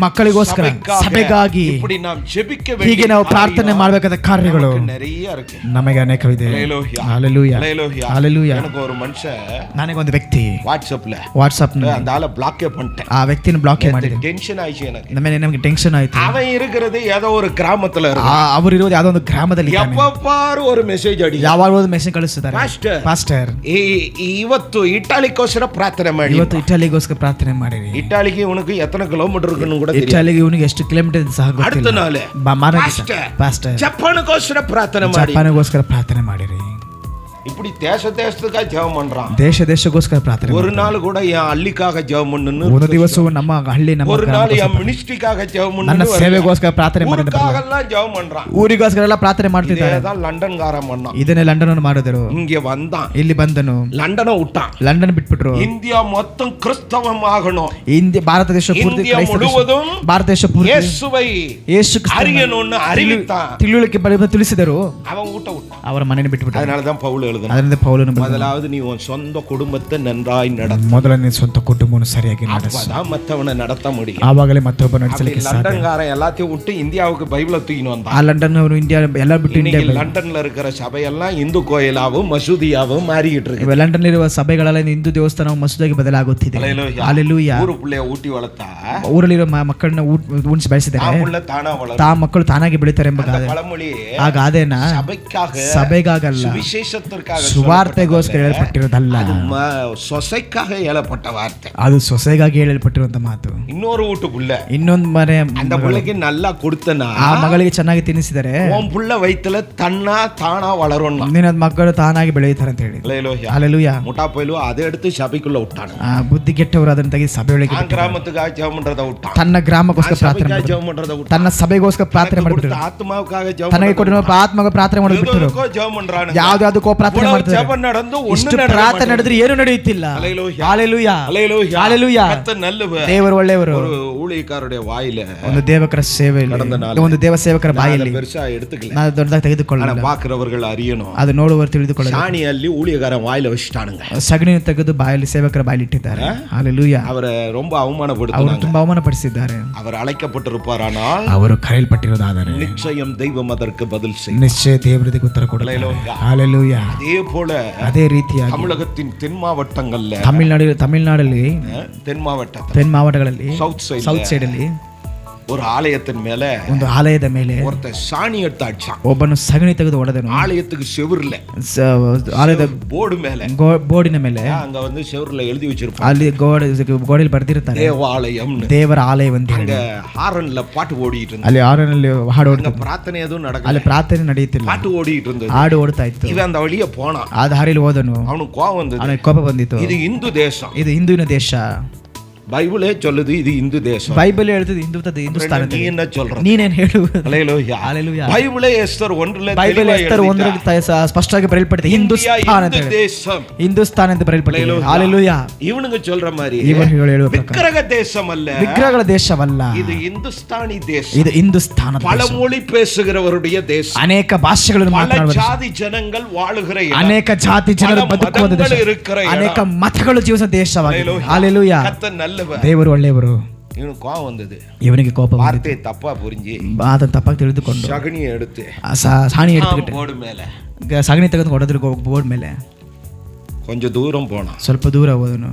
ಮಕ್ಕಳಿಗೋಸ್ಕರ, ಸಭೆಗಾಗಿ இப்படி நாம் ஜெபிக்க ಹೀಗೆ ನಾವು ಪ್ರಾರ್ಥನೆ ಮಾಡಬೇಕಾದ ಕಾರ್ಯಗಳು நிறைய இருக்கு. ನಮಗೆ ಅನೇಕವಿದೆ. ஹல்லேலூயா, ಹಾಲೆಲೂಯಾ, ஹல்லேலூயா. ಹಾಲೆಲೂಯಾ. எனக்கு ஒரு மனுஷன் ನನಗೊಂದು ವ್ಯಕ್ತಿ வாட்ஸ்அப்ல ವಾಟ್ಸ್ಆಪ್ அந்த ஆளை பிளாக்கே பண்ணிட்டேன். ಆ ವ್ಯಕ್ತಿನ ಬ್ಲಾಕ್ ಮಾಡಿದೆ. டென்ஷன் ஆயிடுச்சு எனக்கு. ನಮಗೆ ಟೆನ್ಷನ್ ಆಯ್ತು. அவன் இருக்கிறது ஏதோ ஒரு கிராமத்துல இருக்கான். ಅವರು ಇರೋದು ಯಾವುದೋ ಒಂದು ಗ್ರಾಮದಲ್ಲಿ ಇದ್ದಾನೆ. எப்ப பாரு ஒரு ಮೆಸೇಜ್ ಅಡಿ, ಯಾವಾಗ ಒಂದು ಮೆಸೇಜ್ ಕಳಿಸ್ತಾರೆ, ಪಾಸ್ಟರ್ ಇವತ್ತು ಇಟಾಲಿಗೋಸ್ಕರ ಪ್ರಾರ್ಥನೆ ಮಾಡಿ, ಇವತ್ತು ಇಟಲಿಗೋಸ್ಕರ ಪ್ರಾರ್ಥನೆ ಮಾಡಿರಿ. ಇಟಾಲಿಗೆ ಇವನಿಗೆ ಎತ್ತನ ಕಿಲೋಮೀಟರ್ ಕೂಡ தெரியாது. ಇಟಲಿಗೆ ಇವನಿಗೆ ಎಷ್ಟು ಕಿಲೋಮೀಟರ್ ಸಹ அடுத்த ಗೊತ್ತಿಲ್ಲ. நாள் ಪಾಸ್ಟರ್ ಜಪಾನ್ಗೋಸ್ಕರ ಪ್ರಾರ್ಥನೆ ಮಾಡಿ, ಜಪಾನ್ಗೋಸ್ಕರ ಪ್ರಾರ್ಥನೆ ಮಾಡಿರಿ. இப்படி தேசத்துக்காக ஜெபம் பண்றான். ದೇಶಗೋಸ್ಕರ ಪ್ರಾರ್ಥನೆ ஒரு நாள் கூட என் ಹಳ್ಳಿக்காக ಜெபம் பண்ணனும், ಒಂದು ದಿವಸವೂ ನಮ್ಮ ಹಳ್ಳಿ, ನಮ್ಮ ஒரு நாள் என் மினிஸ்ட்ரிக்காக ஜெபம் பண்ணனும், ನನ್ನ ಸೇವೆಗೋಸ್ಕರ ಪ್ರಾರ್ಥನೆ ಮಾಡಿದ್ರು, ஊருக்காகலாம் ஜெபம் பண்றான். ಊರಿಗೋಸ್ಕರ ಎಲ್ಲ ಪ್ರಾರ್ಥನೆ ಮಾಡ್ತಿದ್ದಾರೆ. இதேதான் லண்டன்காரன் பண்ணான். ಇದನ್ನೇ ಲಂಡನ್ ಅನ್ನು ಮಾಡಿದರು. இங்க வந்தான், ಇಲ್ಲಿ ಬಂದನು, லண்டனை விட்டான். ಲಂಡನ್ ಬಿಟ್ಬಿಟ್ರು. இந்தியா மொத்தம் கிறிஸ்தவம் ஆகணும், ಇಂಡಿಯಾ, ಭಾರತ ದೇಶ ಪೂರ್ತಿ, இந்தியா முழுவதும் ಭಾರತ ದೇಶ ಪೂರ್ತಿ இயேசுவை ಯೇಸು அறியணும்னு அறிவித்தான். ತಿಳುವಳಿಕೆ ತಿಳಿಸಿದರು. அவன் ஊட்ட விட்டான். ಅವರ ಮನೆಯನ್ನು ಬಿಟ್ಬಿಟ್ರು. அதனால தான் பவுல் எழுதுனான், ಅದರಿಂದ ಪೌಲನು முதலாவது நீ உன் சொந்த குடும்பத்தை நன்றாய் நடத்து, ಮೊದಲನೇ ಸ್ವಂತ ಕುಟುಂಬವನ್ನು ಸರಿಯಾಗಿ ನಡೆಸು, அப்பதான் மத்தவனை நடத்த முடியும். ಆವಾಗಲೇ ಮತ್ತೊಬ್ಬ ನಡೆಸಲಿಕ್ಕೆ ಸಾಧ್ಯ. லண்டன்காரன் எல்லாத்தையும் விட்டு இந்தியாவுக்கு பைபிளை தூக்கின்னு வந்தான். ಆ ಲಂಡನ್ ಅವರು ಇಂಡಿಯಾ ಎಲ್ಲ ಬಿಟ್ಟು ಇಂಡಿಯಾ, லண்டன்ல இருக்கிற சபையெல்லாம் இந்து கோயிலாவும் மசூதியாவும் மாறிக்கிட்டு இருக்கு. ಲಂಡನ್ ಇರುವ ಸಭೆಗಳೆಲ್ಲ ಹಿಂದೂ ದೇವಸ್ಥಾನ ಮಸೂದಿಗೆ ಬದಲಾಗುತ್ತಿದೆ. ಹಲ್ಲೆಲೂಯಾ. ಊರು பிள்ளைய ஊட்டி வளர்த்தா, ಊರಲ್ಲಿರೋ ಮಕ್ಕಳನ್ನ ಉಣಿಸಿ ಬೆಳೆಸಿದ್ದಾರೆ, தானா வளரும், ತಾ ಮಕ್ಕಳು ತಾನಾಗಿ ಬೆಳೀತಾರೆ ಎಂಬ பழமொழಿ ಆ ಗಾದೆನ ಸಭೆಗಾಗಲ್ಲ, சுவிசேஷத்திற்காக, ಸುವಾರ್ತೆಗೋಸ್ಕರ ಹೇಳಲ್ಪಟ್ಟಿರೋದಲ್ಲ, சொசைக்காக ಹೇಳப்பட்ட வார்த்தை. ಅದು ಸೊಸೆಗಾಗಿ ಹೇಳಲ್ಪಟ್ಟಿರುವಂತ ಮಾತು. இன்னொரு வீட்டுக்குள்ள ಇನ್ನೊಂದು ಮನೆ, அந்த பிள்ளைக்கு நல்லா கொடுத்தனா, ಆ ಮಗಳಿಗೆ ಚೆನ್ನಾಗಿ ತಿನ್ನಿಸಿದರೆ உன் புள்ள வயித்துல தானா வளரும், ನಿನ್ನ ಮಕ್ಕಳು ತಾನಾಗಿ ಬೆಳೆಯುತ್ತಾರೆ ಅಂತ ಹೇಳಿ. ಹಲ್ಲೆಲೂಯಾ. முட்டா போயிலு அதை எடுத்து சபைக்குள்ள விட்டான். ಬುದ್ಧಿ ಕೆಟ್ಟವರು ಅದನ್ನು ತೆಗೆದು ಸಭೆಯೊಳಗೆ ಬಿಟ್ಟರು. கிராமத்துக்காக ஜெபம் பண்றத விட்டான், ತನ್ನ ಗ್ರಾಮಕ್ಕೋಸ್ಕರ ಪ್ರಾರ್ಥನೆ ಮಾಡಿದ್ರು, ஜெபம் பண்றத விட்டான், ತನ್ನ ಸಭೆಗೋಸ್ಕರ ಪ್ರಾರ್ಥನೆ ಮಾಡಿದ್ರು, ஆத்மாவுக்காக ஜெபம் ತನಗೆ ಕೊಟ್ಟಿರುವ ಆತ್ಮಗ ಪ್ರಾರ್ಥನೆ ಮಾಡೋದು ಬಿಟ್ಟರು. ஜெபம் பண்றானே, ಯಾವ್ದಾವುದಕ್ಕೋ ಪ್ರಾರ್ಥನೆ ಮಾಡ್ತಾರೆ. ஜெபம் நடந்து ಇಷ್ಟು ಪ್ರಾರ್ಥನೆ ನಡೆದ್ರೆ ಏನು ನಡೆಯುತ್ತಿಲ್ಲ. Hallelujah, hallelujah. கர்த்தர் நல்லவர், ದೇವರು ಒಳ್ಳೆಯವರು. ஒரு ஊழியக்காரருடைய வாயில ಒಂದು ದೇವಕರ ಸೇವೆ, ಒಂದು ದೇವ ಸೇವಕರ ಬಾಯಲ್ಲಿ பெருசா எடுத்துக்கல, ನಾನು ದೊಡ್ಡದಾಗಿ ತೆಗೆದುಕೊಳ್ಳಲ್ಲ, பாக்குறவர்கள் அறியணும், ಅದು ನೋಡುವವರು ತಿಳಿದುಕೊಳ್ಳಲ್ಲ. சாணி அள்ளி ஊழியக்காரன் வாயில வச்சிட்டானுங்க, ಸಗಣಿಯನ್ನು ತೆಗೆದು ಬಾಯಲ್ಲಿ ಸೇವಕರ ಬಾಯಲ್ಲಿ ಇಟ್ಟಿದ್ದಾರೆ. ಹಲ್ಲೆಲೂಯಾ. அவரை ரொம்ப ಅವರು அவமானப்படுத்தினாங்க. ತುಂಬಾ ಅವಮಾನಪಡಿಸಿದ್ದಾರೆ. அவர் அழைக்கப்பட்டிருப்பாரானால் ಅವರು ಕರೆಯಲ್ಪಟ್ಟಿರೋದಾದರೆ நிச்சயம் தெய்வம் அதற்கு பதில் செய்யும். ನಿಶ್ಚಯ ದೇವರಿಗೆ ಉತ್ತರ ಕೊಡುತ್ತಾರೆ. ಹಲ್ಲೆಲೂಯಾ. அதே போல ಅದೇ ರೀತಿಯಾಗಿ தமிழகத்தின் தென் மாவட்டங்கள்ல, ತಮಿಳುನಾಡಲ್ಲಿ தென் மாவட்டத்தில், ತೆನ್ ಮಾವಟಗಳಲ್ಲಿ, சவுத் ಸೌತ್ ಸೈಡ್ ಅಲ್ಲಿ ஒரு ஆலயத்தின் மேல ಒಂದು ಆಲಯದ ಮೇಲೆ ஒருத்தன் சாணி எடுத்து அடிச்சான். ಒಬ್ಬನು ಸಗಣಿ ತೆಗೆದು ಹೊಡೆದನು. ஆலயத்துக்கு செவுர்ல, ಆಲಯದ போர்டு மேல, ಬೋರ್ಡಿನ ಮೇಲೆ, அங்க வந்து செவுர்ல எழுதி வச்சிருப்பாங்க, ಅಲ್ಲಿ ಗೋಡೆಯಲ್ಲಿ ಬರ್ದಿರ್ತಾರೆ தேவாலயம், ದೇವರ ಆಲಯ ಅಂತ ಹೇಳಿ. ஹாரன்ல பாட்டு ஓடிட்டு இருந்தது, ಅಲ್ಲಿ ಆರನಲ್ಲಿ ಹಾಡು ಓಡ್ತಾ, பிரார்த்தனை எதுவும் ಅಲ್ಲಿ நடக்கல, ಪ್ರಾರ್ಥನೆ ನಡೆಯುತ್ತಿಲ್ಲ, பாட்டு ஓடிட்டு இருந்தது. ಹಾಡು ಓಡ್ತಾ ಇತ್ತು. இவன் அந்த வழியே போனான், ಆ ದಾರಿಯಲ್ಲಿ ಹೋದನು. அவனுக்கு கோபம் வந்தது. ಅವನಿಗೆ ಕೋಪ ಬಂದಿತ್ತು. இது இந்து தேசம், ಇದು ಹಿಂದೂವಿನ ದೇಶ, பைபிளே சொல்லுது இது இந்து தேசம். ಬೈಬಲ್ ಹೇಳ್ತದೆ ಹಿಂದೂಸ್ತಾನ. நீ என்ன சொல்ற? ನೀನೇನ್ ಹೇಳುವುದು? ஹல்லேலூயா. ஹல்லேலூயா. பைபிளே எஸ்தர் 1ல ಬೈಬಲ್ ಎಸ್ತರ್ 1 ಸ್ಪಷ್ಟವಾಗಿ ಬರೆಯಲ್ಪಟ್ಟಿದೆ ಹಿಂದೂಸ್ತಾನ ಅಂತ ಹೇಳಿ. தேசம் ಹಿಂದೂಸ್ತಾನ ಅಂತ ಬರೆಯಲ್ಪಟ್ಟಿದೆ. ಹಲ್ಲೇಲೂಯಾ. இவனுங்க சொல்ற மாதிரி ಇವರು ಹೇಳುವ ಪ್ರಕಾರ விக்கிரக தேசம் அல்ல, ವಿಗ್ರಹಗಳ ದೇಶವಲ್ಲ, இது இந்துஸ்தானி தேசம். ಇದು ಹಿಂದೂಸ್ತಾನ. பல மொழி பேசுகிறவருடைய தேசம். ಅನೇಕ ಭಾಷೆಗಳನ್ನು பல ಮಾತನಾಡುವ, ஜாதி ಜನங்கள் வாழுகிற இடம். ಅನೇಕ ಜಾತಿ ಜನರು ಬದುಕುವ ದೇಶ, இருக்கிற இடம். ಅನೇಕ ಮತಗಳು ಜೀವಿಸುವ ದೇಶವಾಗಿದೆ. ಹಲ್ಲೇಲೂಯಾ. கர்த்தர் நல்லவர். ದೇವರು ಒಳ್ಳೆಯವರು. இவனுக்கு கோபம் வந்தது. ಇವನಿಗೆ ಕೋಪ ಬಂದಿತು. வார்த்தையை தப்பா புரிஞ்சு ಅದನ್ನು ತಪ್ಪಾಗಿ ತಿಳಿದುಕೊಂಡು சகனியை எடுத்து ಸಾಣಿ எடுத்துக்கிட்டு போர்டு மேல ಸಗಣಿ ತೆಗೆದು ಹೊಡೆದ್ರು ಬೋರ್ಡ್ ಮೇಲೆ. கொஞ்சம் தூரம் போனான். ಸ್ವಲ್ಪ ದೂರ ಹೋದನು.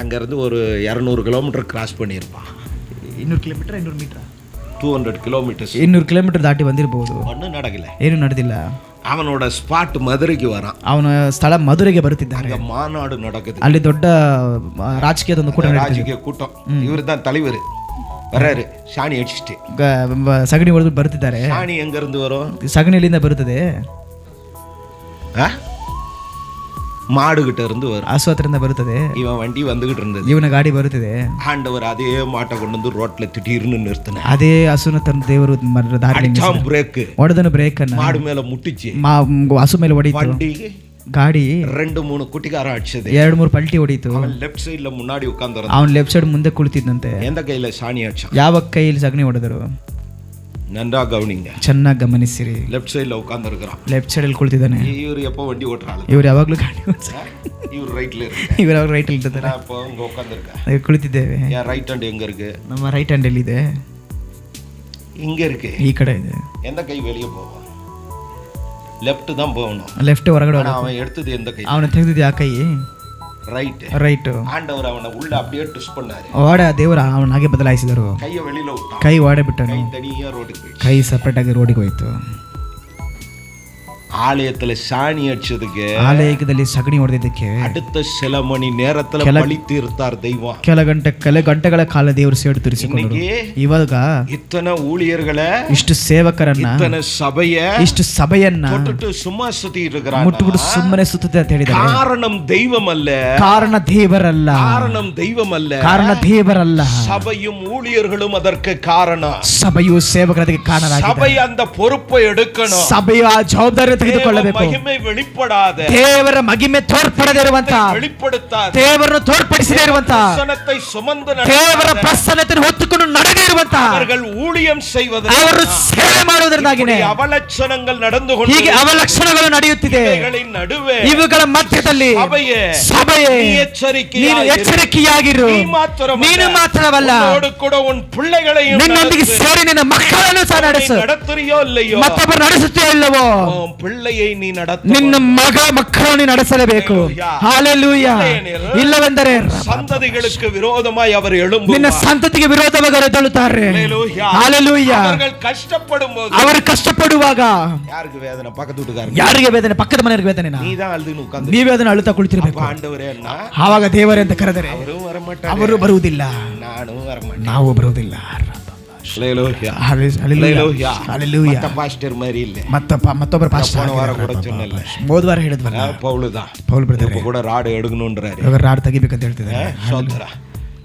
அங்க இருந்து ஒரு 200 கிலோமீட்டர் கிராஸ் பண்ணியிருப்பான். 200 ಕಿಲೋಮೀಟರ್ 200 ಮೀಟರ್ 200 கிலோமீட்டர்ஸ். 200 ಕಿಲೋಮೀಟರ್ ದಾಟಿ ಬಂದಿರಬಹುದು. ஒன்றும் நடக்கல. ಏನು ನಡೆದಿಲ್ಲ. அவனோட ஸ்பாட் மதுரைக்கு வரான். ಅವನ ಸ್ಥಳ ಮಧುರೆಗೆ ಬರುತ್ತಿದ್ದಾರೆ. அங்க மாநாடு நடக்குது. ಅಲ್ಲಿ ದೊಡ್ಡ ರಾಜಕೀಯದ ಒಂದು ಕೂಟ ನಡೆಯುತ್ತಿದೆ. ராஜகீய கூட்டம். இவர் தான் தலைவர். வர்றாரு சாணி அடிச்சுட்டு. ಸಗಣಿ ಹೊಡೆದು ಬರುತ್ತಿದ್ದಾರೆ. சாணி எங்க இருந்து வரும்? ಸಗಣಿಲಿಂದ ಬರುತ್ತದೆ. மாடுகிட்ட இருந்து வரும். ಹಸು ಹತ್ರದಿಂದ ಬರುತ್ತದೆ. இவன் வண்டி வந்துகிட்டு இருந்தது. ಇವನ ಗಾಡಿ ಬರುತ್ತದೆ. ஆண்டவர் அதே மாட்டை கொண்டு வந்து ரோட்ல திடீர்னு நிறுத்தினார். ಅದೇ ಹಸುನ ತಂದು ದೇವರು ದಾರಿ பிரேக் ಹೊಡೆದನು. ಬ್ರೇಕ್ ಅನ್ನ மாடு மேல முட்டிச்சு. ಹಸು ಮೇಲೆ ಹೊಡೆಯಿತು. வண்டி ಗಾಡಿ 2-3 ಕುಟಿಗಾರ ಅಡಿಸಿದೆ. 2-3 ಪಲ್ಟಿ ಹೊಡೀತು. அவன் லெஃப்ட் சைடுல முன்னாடி உட்கார்ந்திருந்தான். ಅವನು ಲೆಫ್ಟ್ ಸೈಡ್ ಮುಂದೆ ಕುಳಿತಿದ್ದಂತೆ. எந்த கையில சாணி அடிச்சான்? ಯಾವ ಕೈಯಲ್ಲಿ ಸಗಣಿ ಹೊಡೆದರು? நன்றா கவனிங்க. ಚೆನ್ನಾಗಿ ಗಮನಿಸಿರಿ. லெஃப்ட் சைடுல உட்கார்ந்திருக்கான். ಲೆಫ್ಟ್ ಸೈಡ್ ಅಲ್ಲಿ ಕುಳಿತಿದ್ದಾನೆ. இவர் எப்போ வண்டி ஓட்டுறாரு? ಇವರು ಯಾವಾಗಲೂ ಗಾಡಿ இவர் ரைட்ல இருக்கு. ಇವರು ಅವ್ರ ರೈಟ್ ಅಲ್ಲಿ ಇರ್ತಾರೆ. நான் இப்போ இங்க உட்கார்ந்திருக்கேன். ಕುಳಿತಿದ್ದೇವೆ. என் ரைட் ஹேண்ட் எங்க இருக்கு? ನಮ್ಮ ರೈಟ್ ಹ್ಯಾಂಡ್ ಅಲ್ಲಿ ಇದೆ. இங்க இருக்கு. ಈ ಕಡೆ ಇದೆ. எந்த கை வெளிய போகும்? லெஃப்ட் தான் போகணும். ಲೆಫ್ಟ್ ಹೊರಗಡೆ ಹೋಗ. அவன் எடுத்தது எந்த கை? ಅವನು ತೆಗೆದಿದ್ದು ಆ ಕೈ ரைட். ರೈಟ್. ஆண்டவர் அவனை உள்ள அப்படியே ட்விஸ்ட் பண்ணாரு. ಓಡ ದೇವರು ಅವನ ಹಾಗೆ ಬದಲಾಯಿಸಿದರು. கைய வெளியில விட்டான். ಕೈ ಓಡೆ ಬಿಟ್ಟನು. கை தனியா ரோட்டுக்கு போயிடுச்சு. ಕೈ ಸಪರೇಟ್ ಆಗಿ ರೋಡಿಗೆ ಹೋಯ್ತು. ஆலயத்துல சாணி அடிச்சதுக்கு, ಆಲಯದಲ್ಲಿ ಸಗಣಿ ಹೊಡೆದಿದ್ದಕ್ಕೆ அடுத்த சில மணி நேரத்துல பழி தீர்த்தார் தெய்வம். ಕೆಲ ಗಂಟೆಗಳ ಕಾಲ ದೇವರು ಸೇಡು ತೀರಿಸಿಕೊಂಡರು. ಇವಾಗ இத்தனை ஊழியர்களை, ಇಷ್ಟು ಸೇವಕರನ್ನ, இத்தனை சபைய, ಇಷ್ಟು ಸಭೆಯನ್ನ தொட்டுட்டு சும்மா சுத்தி இருக்கிறாங்க. ಮುಟ್ಟುಬಿಟ್ಟು ಸುಮ್ಮನೆ ಸುತ್ತದೆ ಅಂತ ಹೇಳಿದ್ದಾರೆ. காரணம் தெய்வம் அல்ல. ಕಾರಣ ದೇವರಲ್ಲ. காரணம் தெய்வம் அல்ல. ಕಾರಣ ದೇವರಲ್ಲ. சபையும் ஊழியர்களும் அதற்கு காரணம். ಸಭೆಯು ಸೇವಕರಿಗೆ ಕಾರಣರಾಗಿದೆ. சபை அந்த பொறுப்பை எடுக்கணும். ಸಭೆಯು ಆ ಜವಾಬ್ದಾರಿ ತೆಗೆದುಕೊಳ್ಳಬೇಕು. ಮಹಿಮೆ வெளிப்படாத, ದೇವರ ಮಹಿಮೆ ತೋರ್ಪಡದೇ ಇರುವಂತ, வெளிப்படுத்தாத, ದೇವರನ್ನು ತೋರ್ಪಡಿಸದೇ ಇರುವಂತ, ಪ್ರಸನ್ನத்தை ಸುಮಂದು ದೇವರ ಪ್ರಸನ್ನತೆಯನ್ನು ಹೊತ್ತುಕೊಂಡು ನಡೆದೇ ಇರುವಂತ, அவர்கள் ஊழியம் செய்வதற்கு, ಅವರು ಸೇವೆ ಮಾಡುವುದರಿಂದಾಗಿನೇ ಅವಲಕ್ಷಣங்கள் ನಡೆದು ಕೊಂಡು, ಹೀಗೆ ಅವಲಕ್ಷಣಗಳು ನಡೆಯುತ್ತಿದೆ. ನಡುವೆ ಇವುಗಳ ಮಧ್ಯದಲ್ಲಿ ಸಭೆಯೇ ನೀನು ಎಚ್ಚರಿಕೆಯಾಗಿರು. ನೀನು ಮಾತ್ರವಲ್ಲ, ಕೂಡ ಉನ್ ಪಿಳ್ಳೆಗಳೆயும் ನಿನ್ನೊಂದಿಗೆ ಸೇರಿ ನಿನ್ನ ಮಕ್ಕಳನ್ನು ಸಹ ನಡೆಸು. நடத்துறியோ இல்லையோ, ಮತ್ತೊಬ್ಬರು ನಡೆಸುತ್ತೇ ಇಲ್ಲವೋ, பிள்ளையை நீ நடத்த, ನಿನ್ನ ಮಕ್ಕಳನ್ನು ನೀ ನಡೆಸಲೇಬೇಕು. ಹಲ್ಲೆಲೂಯಾ. ಇಲ್ಲವೆಂದರೆ ಸಂತತಿಗಳಿಗೆ ವಿರೋಧವಾಗಿ ಅವರು எழும்புவார். ನಿನ್ನ ಸಂತತಿಗೆ ವಿರೋಧವಾಗಿ ಅವರು ಎದ್ದೇಳುತ್ತಾರೆ. ಹಲ್ಲೆಲೂಯಾ. அவர்கள் கஷ்டப்படும்போது, ಅವರು ಕಷ್ಟಪಡುವಾಗ ಯಾರಿಗೆ ವೇದನೆ? ಪಕ್ಕದ ಹುಡುಗರಿಗೆ. ಯಾರಿಗೆ ವೇದನೆ? ಪಕ್ಕದ ಮನೆಯವರಿಗೆ ವೇದನೆ. ನೀதான் ಅಳ್ದು ಉட்கார்ந்து, ನೀವೇ ಅದನ್ನು ಅಳುತ್ತಾ ಕುಳಿತಿರಬೇಕು. ಆಂಡವರೇ ಅನ್ನ, ಆವಾಗ ದೇವರೇ ಅಂತ ಕರೆದರೆ ಅವರು ವರಮಟ್ಟ, ಅವರು ಬರುವುದಿಲ್ಲ, ನಾನು ವರಮಟ್ಟ, ನಾವು ಬರುವುದಿಲ್ಲ. ஹல்லேலூயா. ಹಲ್ಲೆಲೂಯಾ. ಹಲ್ಲೆಲೂಯಾ. மத்த பாஸ்டர் மாதிரி இல்ல. ಮತ್ತೊಬ್ಬರ ಪಾಸ್ಟರ್ போன வாரம் கூட சொன்னಲ್ಲ, ಹೋದ ವಾರ ಹೇಳಿದ್ವಲ್ಲ, ಪೌಲುதான். ಪೌಲ್ ಬ್ರದರ್ இப்ப கூட ராடு எடுக்கணும்ன்றாரு. ಇವಾಗ ರಾಡ್ ತೆಗಿಬೇಕಂತ ಹೇಳ್ತಿದ್ದಾರೆ. சோதரா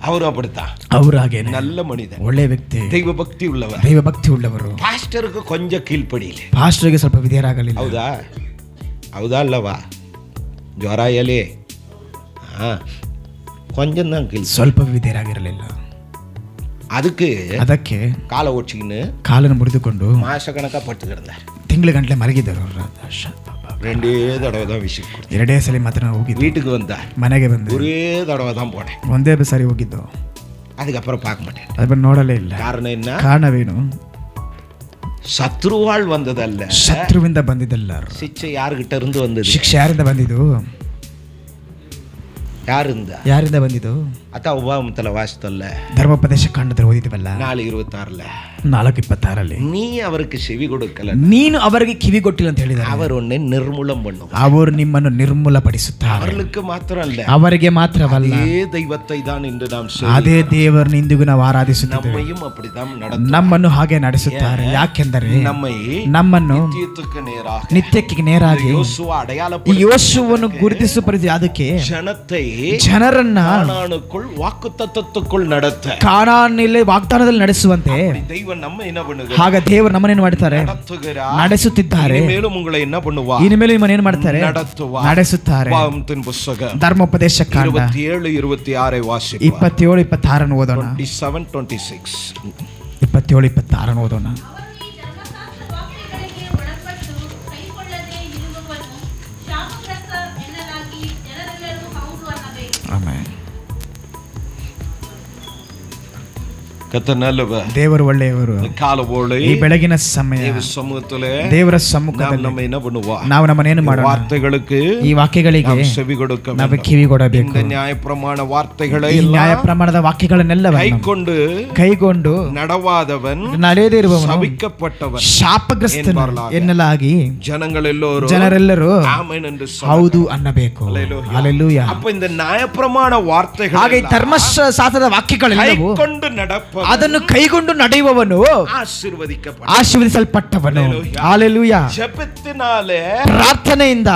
ಅವರು அப்படித்தான். ಅವರು ಹಾಗೇನೆ நல்ல மனிதன், ಒಳ್ಳೆ ವ್ಯಕ್ತಿ, தெய்வ பக்தி உள்ளவர், ದೈವ ಭಕ್ತಿ ಉಳ್ಳವರು. பாஸ்டருக்கு கொஞ்சம் கீழ்ப்படியில, ಪಾಸ್ಟರ್ಗೆ ಸ್ವಲ್ಪ ವಿಧೇಯರಾಗಲಿಲ್ಲ. ಹೌದಾ? ಹೌದಾ ಅಲ್ಲವಾ? ಜ್ವರ ಎಲೆ கொஞ்சம் தான் கீழ், ಸ್ವಲ್ಪ ವಿಧೇಯರಾಗಿರಲಿಲ್ಲ. ಅದಕ್ಕೆ காலை ஒச்சிக்கின்னு ಕಾಲನ್ನು ಮುರಿದುಕೊಂಡು மாசக்கணக்கா பட்டு கிடந்தார். ತಿಂಗಳ ಗಂಟಲೆ ಮಲಗಿದ್ದರು. ரெண்டே தடவை தான் ವಿಷಯ, 2 ಸಲ ಮಾತ್ರ ಹೋಗಿದ್ದು. வீட்டுக்கு வந்தா ಮನೆಗೆ ಬಂದು ஒரே தடவை தான் போனேன். ಒಂದೇ ಸಾರಿ ಹೋಗಿದ್ದು. அதுக்கப்புறம் பார்க்க மாட்டேன். ಅದನ್ನ ನೋಡಲೇ ಇಲ್ಲ. ಕಾರಣ என்ன? ಕಾರಣವೇನು? ಶತ್ರುವಾಳ್ ಬಂದದಲ್ಲ, ಶತ್ರುವಿಂದ ಬಂದಿದ್ದಲ್ಲ. ಶಿಕ್ಷೆ ಯಾರಿಗಿಟ್ಟ ಇருந்து ಬಂದದ್ದು? ಶಿಕ್ಷೆ ಯಾರಿಂದ ಬಂದಿದ್ದು? ಯಾರಿಂದ ಬಂದಿದ್ದು? ಅಥವಾ ಉಪಮತಲ ವಾಸ್ತಲ್ಲ, ಧರ್ಮೋಪದೇಶ ಕಾಂಡದಲ್ಲಿ ಓದಿದ್ವಲ್ಲ, 4:26 ನೀ ಅವರಿಗೆ செவி கொடுக்கல, ನೀನು ಅವರಿಗೆ ಕಿವಿ ಕೊಟ್ಟಿಲ್ಲ ಅಂತ ಹೇಳಿದ್ದಾರೆ. ಅವರು ಉನ್னை ನಿರ್ಮೂಲಂ பண்ணுவார். ಅವರು ನಿಮ್ಮನ್ನು ನಿರ್ಮೂಲಪಡಿಸುತ್ತಾರೆ. ಅವರಿಗೆ ಮಾತ್ರ ಅಲ್ಲ, ಅವರಿಗೆ ಮಾತ್ರವಲ್ಲ, ಅದೇ ದೈವத்தை தான் இன்று நாம் ಅದೇ ದೇವರನ್ನು ಇಂದಿಗೂ ನಾವು ಆರಾಧಿಸುತ್ತೇವೆ. ನಮ್ಮಯ್ಯಂ அப்படிதான் ನಡೆಸುತ್ತಾರೆ, ನಮ್ಮನ್ನು ಹಾಗೆ ನಡೆಸುತ್ತಾರೆ. ಯಾಕೆಂದರೆ ನಮ್ಮನ್ನು ನಿತ್ಯಕ್ಕೆ ನೇರಾಗಿ ಯೋಸುವ ಅಡೆಯಾಳ, ಯೋಸುವನ್ನು ಗುರುತಿಸುವ ಅದಕ್ಕೆ ಜನತೆ ಜನರನ್ನ ಕಾನಾನುக்குள் ವಾக்குತತ್ತಕ್ಕುள் நடத்த ಕಾನಾನಿನಲ್ಲಿ ವಾಗ್ದಾನದಲ್ಲಿ ನಡೆಸುವಂತೆ தெய்வம் நம்ம என்ன பண்ணுகிறார்? ಆಗ ದೇವರು ನಮ್ಮನ್ನೇನು ಮಾಡ್ತಾರೆ? நடத்துகிறார். ನಡೆಸುತ್ತಿದ್ದಾರೆ. இனிமேலும் உங்களை என்ன பண்ணுவார்? ಇನ್ಮೇಲೆ ನಿಮ್ಮನ್ನು ಏನು ಮಾಡ್ತಾರೆ? நடத்துவார். ನಡೆಸುತ್ತಾರೆ. உபாகமத்தின் புத்தகம் ಧರ್ಮೋಪದೇಶ ಕಾಂಡ 27 26 ವಾಸಿಸುವ 27 26 ಓದೋಣ. 27 26 27 26 ಓದೋಣ. ಅವನು ಈ ಧರ್ಮಶಾಸ್ತ್ರ ವಾಕ್ಯಗಳಿಗೆ ಒಳಪಟ್ಟು ಕೈಕೊಳ್ಳದೆ ಇರುವವನು ಶಾಪಗ್ರಸ್ತ ಎನ್ನಲಾಗಿ ಜನರೆಲ್ಲರೂ ಹೌದು ಅನ್ನಬೇಕು. ಆಮೆನ್. கர்த்தர் நல்லவர். ದೇವರು ಒಳ್ಳೆಯವರು. ಕಾಲಬೋಳೆ ಈ ಬೆಳಗಿನ ಸಮಯ ದೇವ ಸಮ್ಮುಖದಲ್ಲಿ ದೇವರ ಸಮ್ಮುಖದಲ್ಲಿ நம்ம என்ன பண்ணுவோம்? ನಾವು ನಮ್ಮನೇನು ಮಾಡೋಣ? ವಾರ್ತೆಗಳಿಗೆ ಈ ವಾಕ್ಯಗಳಿಗೆ செவி கொடுக்க ನಾವು வேண்டும். ಕಿವಿ ಕೊಡಬೇಕು. இந்த நியாயப்பிரಮಾಣ ವಾರ್ತೆகளை ಈ ನ್ಯಾಯ ಪ್ರಮಾಣದ ವಾಕ್ಯಗಳನ್ನೆಲ್ಲ ಕೈಗೊಂಡು நடவாதவன் ನಡೆಯದೇ ಇರುವವನು சபிக்கப்பட்டவன் ಶಾಪಗ್ರಸ್ತನು ಎನ್ನಲಾಗಿ ಜನರೆಲ್ಲರೂ ಆಮೆನ್ ಎಂದು ಹೌದು ಅನ್ನಬೇಕು. ಹಲ್ಲೆಲೂಯಾ. அப்ப இந்த நியாயப்பிரಮಾಣ ವಾರ್ತೆಗಳು ಹಾಗೆ ಧರ್ಮಶಾಸ್ತ್ರದ ವಾಕ್ಯಗಳೆಲ್ಲವೂ ಕೈಕೊಂಡು நடப்ப ಅದನ್ನು ಕೈಗೊಂಡು ನಡೆಯುವವನು ಆಶೀರ್ವದಿಸಲ್ಪಟ್ಟವನು. ಹಲ್ಲೆಲೂಯಾ. ಜಪத்தினாலே ಪ್ರಾರ್ಥನೆಯಿಂದ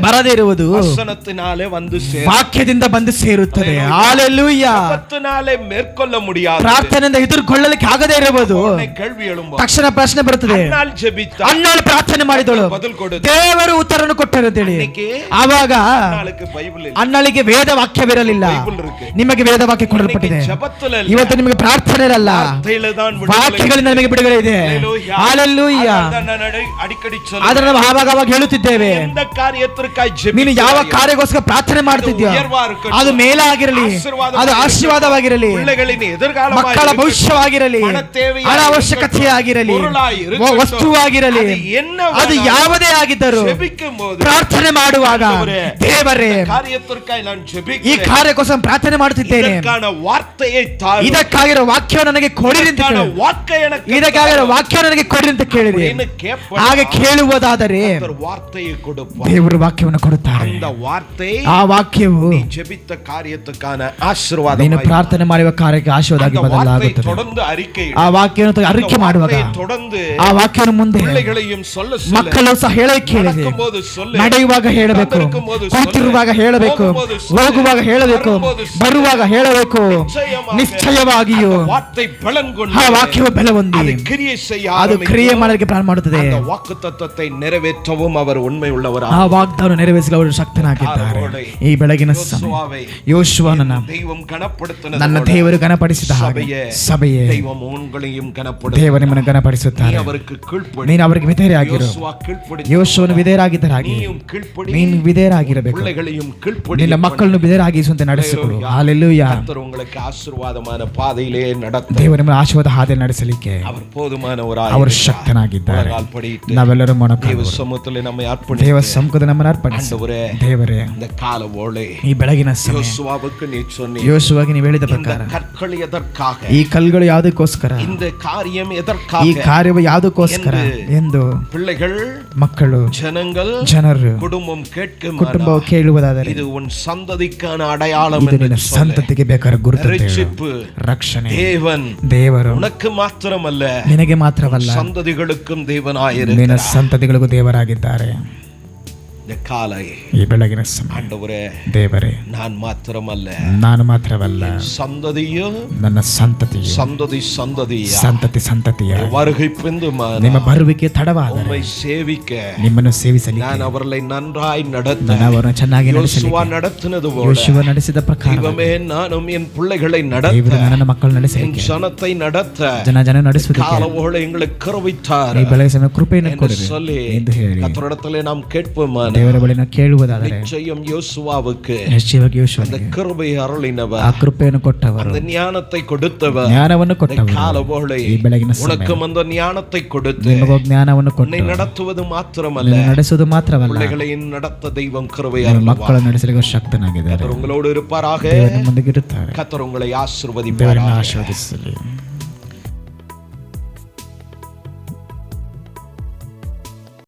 ಬರದೇ ಇರುವುದು ವಚನத்தினாலே வந்து ಸೇರು. ವಾಕ್ಯದಿಂದ ಬಂದು ಸೇರುತ್ತದೆ. ಹಲ್ಲೆಲೂಯಾ. ಜಪத்தினாலே ಮೇಲ್ಕೊಳ್ಳ முடியாது. ಪ್ರಾರ್ಥನೆಯಿಂದ ಎದುರುಕೊಳ್ಳಲಿಕ್ಕೆ ಆಗದೇ ಇರಬಹುದು. ಕೇಳ್ವಿ எழும்பும். ತಕ್ಷಣ ಪ್ರಶ್ನೆ ಬರುತ್ತದೆ, ಅನ್ನಾಳ್ ಜಪಿತ ಅನ್ನಾಳು ಪ್ರಾರ್ಥನೆ ಮಾಡಿದಳು, ದೇವರು ಉತ್ತರವನ್ನು ಕೊಟ್ಟರು ಅಂತೇಳಿ. ಆವಾಗ ಅನ್ನಾಳಿಗೆ ವೇದ ವಾಕ್ಯವಿರಲಿಲ್ಲ. ನಿಮಗೆ ವೇದ ವಾಕ್ಯ ಕೊಡಲ್ಪಟ್ಟಿದೆ. ಇವತ್ತು ನಿಮಗೆ ಪ್ರಾರ್ಥನೆ ಇರಲ್ಲ, ವಾಕ್ಯಗಳಿಂದ ನಿಮಗೆ ಬಿಡುಗಡೆ ಇದೆ. ಹಲ್ಲೆಲೂಯಾ. ಆದ್ರೆ ನಾವು ಆವಾಗ ಹೇಳುತ್ತಿದ್ದೇವೆ, ನೀನು ಯಾವ ಕಾರ್ಯಕ್ಕೋಸ್ಕರ ಪ್ರಾರ್ಥನೆ ಮಾಡ್ತಿದ್ಯೋ ಅದು ಮೇಲಾಗಿರಲಿ, ಅದು ಆಶೀರ್ವಾದವಾಗಿರಲಿ, ಮಕ್ಕಳ ಭವಿಷ್ಯವಾಗಿರಲಿ, ಹಣ ಅವಶ್ಯಕತೆಯಾಗಿರಲಿ, ವಸ್ತುವಾಗಿರಲಿ, ಅದು ಯಾವುದೇ ಆಗಿದ್ದರೂ ಪ್ರಾರ್ಥನೆ ಮಾಡುವಾಗ ದೇವರೇ ಈ ಕಾರ್ಯಕ್ಕೋಸ್ಕರ ಪ್ರಾರ್ಥನೆ ಮಾಡುತ್ತಿದ್ದೇನೆ, ಇದಕ್ಕಾಗಿರೋ ವಾಕ್ಯ ನನಗೆ ಕೊಡಿರಿ ಅಂತ ಇದಕ್ಕಾಗಿರೋ ವಾಕ್ಯ ನನಗೆ ಕೊಡಿರಿ ಅಂತ ಕೇಳಿರಿ. ಹಾಗೆ ಕೇಳುವುದಾದರೆ ದೇವರು ವಾಕ್ಯವನ್ನು ಕೊಡುತ್ತಾರೆ. ಆ ವಾಕ್ಯವು ನೀನು ಪ್ರಾರ್ಥನೆ ಮಾಡುವ ಕಾರ್ಯಕ್ಕೆ ಆಶೀರ್ವಾದವಾಗಿ ಬದಲಾಗುತ್ತದೆ. ಆ ವಾಕ್ಯವನ್ನು ಅರಿಕೆ ಮಾಡುವಾಗ ಆ ವಾಕ್ಯವನ್ನು ಮುಂದೆ ಮಕ್ಕಳು ಸಹ ಹೇಳಕ್ಕೆ ಕೇಳಿದೆ. ನಡೆಯುವಾಗ ಹೇಳಬೇಕು, ಕೂತಿರುವಾಗ ಹೇಳಬೇಕು, ಹೋಗುವಾಗ ಹೇಳಬೇಕು, ಬರುವಾಗ ಹೇಳಬೇಕು. ನಿಶ್ಚಯವಾಗಿಯೂ ಆ ವಾಕ್ಯವು ಬಲ ಹೊಂದಿ ಅದು ಕ್ರಿಯೆ ಮಾಡಲಿಕ್ಕೆ ಪ್ರಾರಂಭ ಮಾಡುತ್ತದೆ. ವಾಕ್ತತ್ವத்தை ನೆರವೇற்றவும் அவர் உண்மை உள்ளவர். ಆ ವಾಗ್ದಾನ ನೆರವೇರಿಸಲು ಅವರು ಶಕ್ತನಾಗಿದ್ದಾರೆ. ಈ ಬೆಳಗಿನ ಸಮಯ ಯೋಶುವನನ್ನ ನನ್ನ ದೇವರು ಗಣಪಡಿಸಿದ ಹಾಗೆ ಸಭೆಯೇ ದೇವರು ನಿಮ್ಮನ್ನು ಗಣಪಡಿಸುತ್ತಾರೆ. ನೀನು ಅವರಿಗೆ ವಿಧೇಯರಾಗಿರು. ಯೋಶುವನು ವಿಧೇಯರಾಗಿದ್ದ ಹಾಗೆ ನೀನು ವಿಧೇಯರಾಗಿರಬೇಕು. ನಿನ್ನ ಮಕ್ಕಳನ್ನು ವಿಧೇಯರಾಗಿಸುವಂತೆ ನಡೆಸಿಕೊಡು. ಹಲ್ಲೆಲೂಯಾ. ಆಶೀರ್ವಾದமான பாதையிலே நடத்த ದೇವರು ನಿಮ್ಮ ಆಶೀರ್ವಾದ ಹಾದಿಯಲ್ಲಿ ನಡೆಸಲಿಕ್ಕೆ ಅವರು ಶಕ್ತನಾಗಿದ್ದಾರೆ. ನಾವೆಲ್ಲರೂ ದೇವ ಸಮ್ಮುಖದಲ್ಲಿ ನಮ್ಮನ್ನು ಅರ್ಪಣಿಸಿ ದೇವರೇ ಈ ಬೆಳಗಿನ ಸಮಯ ಯೋಶುವಗೆ ನೀವು ಹೇಳಿದ ಪ್ರಕಾರ ಈ ಕಲ್ಲುಗಳು ಯಾವುದಕ್ಕೋಸ್ಕರ, ಈ ಕಾರ್ಯವು ಯಾವುದಕ್ಕೋಸ್ಕರ ಎಂದು ಮಕ್ಕಳು ಜನರು ಕುಟುಂಬವು ಕೇಳುವುದಾದರೆ ಇದು ಒಂದು ಸಂತತಿக்கான அடையாளம், ಇದು ನಿನ್ನ ಸಂತತಿಗೆ ಬೇಕಾದ ಗುರುತು, ರಕ್ಷಣೆ. ದೇವರು உனக்கு மாத்திரமல்ல ನಿನಗೆ ಮಾತ್ರವಲ್ಲ ಸಂತತಿகளுக்கும் தேவனாயிரு ನಿನ್ನ ಸಂತತಿಗಳಿಗೂ ದೇವರಾಗಿದ್ದಾರೆ. ಈ ಬೆಳಗಿನ ಸಮಯ ದೇವರೇ ನಾನು ಮಾತ್ರವಲ್ಲ ಸಂತತಿಯು ನನ್ನ ಸಂತತಿಯು ಸಂತತಿಯ ನಿಮ್ಮ ಬರುವಿಕೆ ತಡವಾದರೆ ನಿಮ್ಮನ್ನು ಸೇವಿಸಲಿ, ನಾನು ಅವರನ್ನು ಚೆನ್ನಾಗಿ ಯೋಶುವ ನಡೆಸಿದ ಪ್ರಕಾರ ದೇವರು ನನ್ನ ಮಕ್ಕಳು ನಡೆಸಲಿಕ್ಕೆ ಜನ ನಡೆಸುವುದಕ್ಕೆ ಈ ಬೆಳಗಿನ ಸಮಯ ಕೃಪೆಯನ್ನು ಕೊಡಿರಿ ಎಂದು ಹೇಳಿ ದೇವರ ಬಳಿ ನಾವು ಕೇಳುವುದಾದರೆ ನಿಶ್ಚಯವಾಗಿ ಆ ಕೃಪೆಯನ್ನು ಕೊಟ್ಟವರು, ಜ್ಞಾನವನ್ನು ಕೊಟ್ಟವರು ಈ ಬೆಳಗಿನ ನಿಮಗೂ ಜ್ಞಾನವನ್ನು ಕೊಟ್ಟು ನಡೆಸುವುದು ಮಾತ್ರವಲ್ಲ ಮಕ್ಕಳು ನಡೆಸಲಿಕ್ಕೆ ಶಕ್ತನಾಗಿದ್ದಾರೆ. ದೇವರು ಮುಂದೆ ಇರುತ್ತಾರೆ. ದೇವರನ್ನು ಆಶೀರ್ವದಿಸಲಿ.